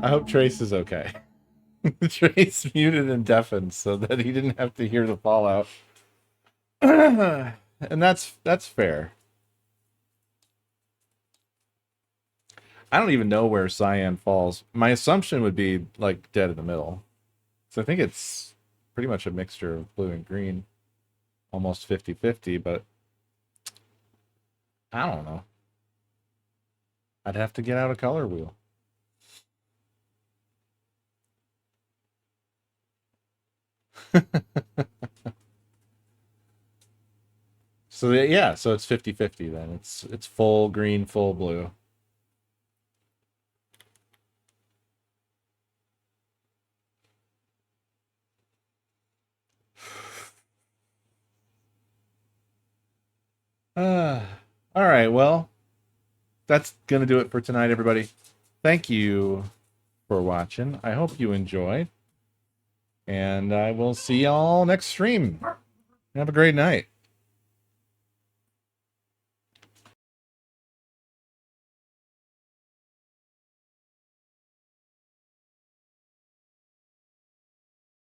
I hope Trace is okay. Trace muted and deafened so that he didn't have to hear the fallout. And that's fair. I don't even know where Cyan falls. My assumption would be like dead in the middle. So I think it's pretty much a mixture of blue and green. Almost 50-50, but I don't know. I'd have to get out a color wheel. So yeah, so it's 50-50 then. It's full green, full blue. All right, well, that's going to do it for tonight, everybody. Thank you for watching. I hope you enjoyed. And I will see y'all next stream. Have a great night.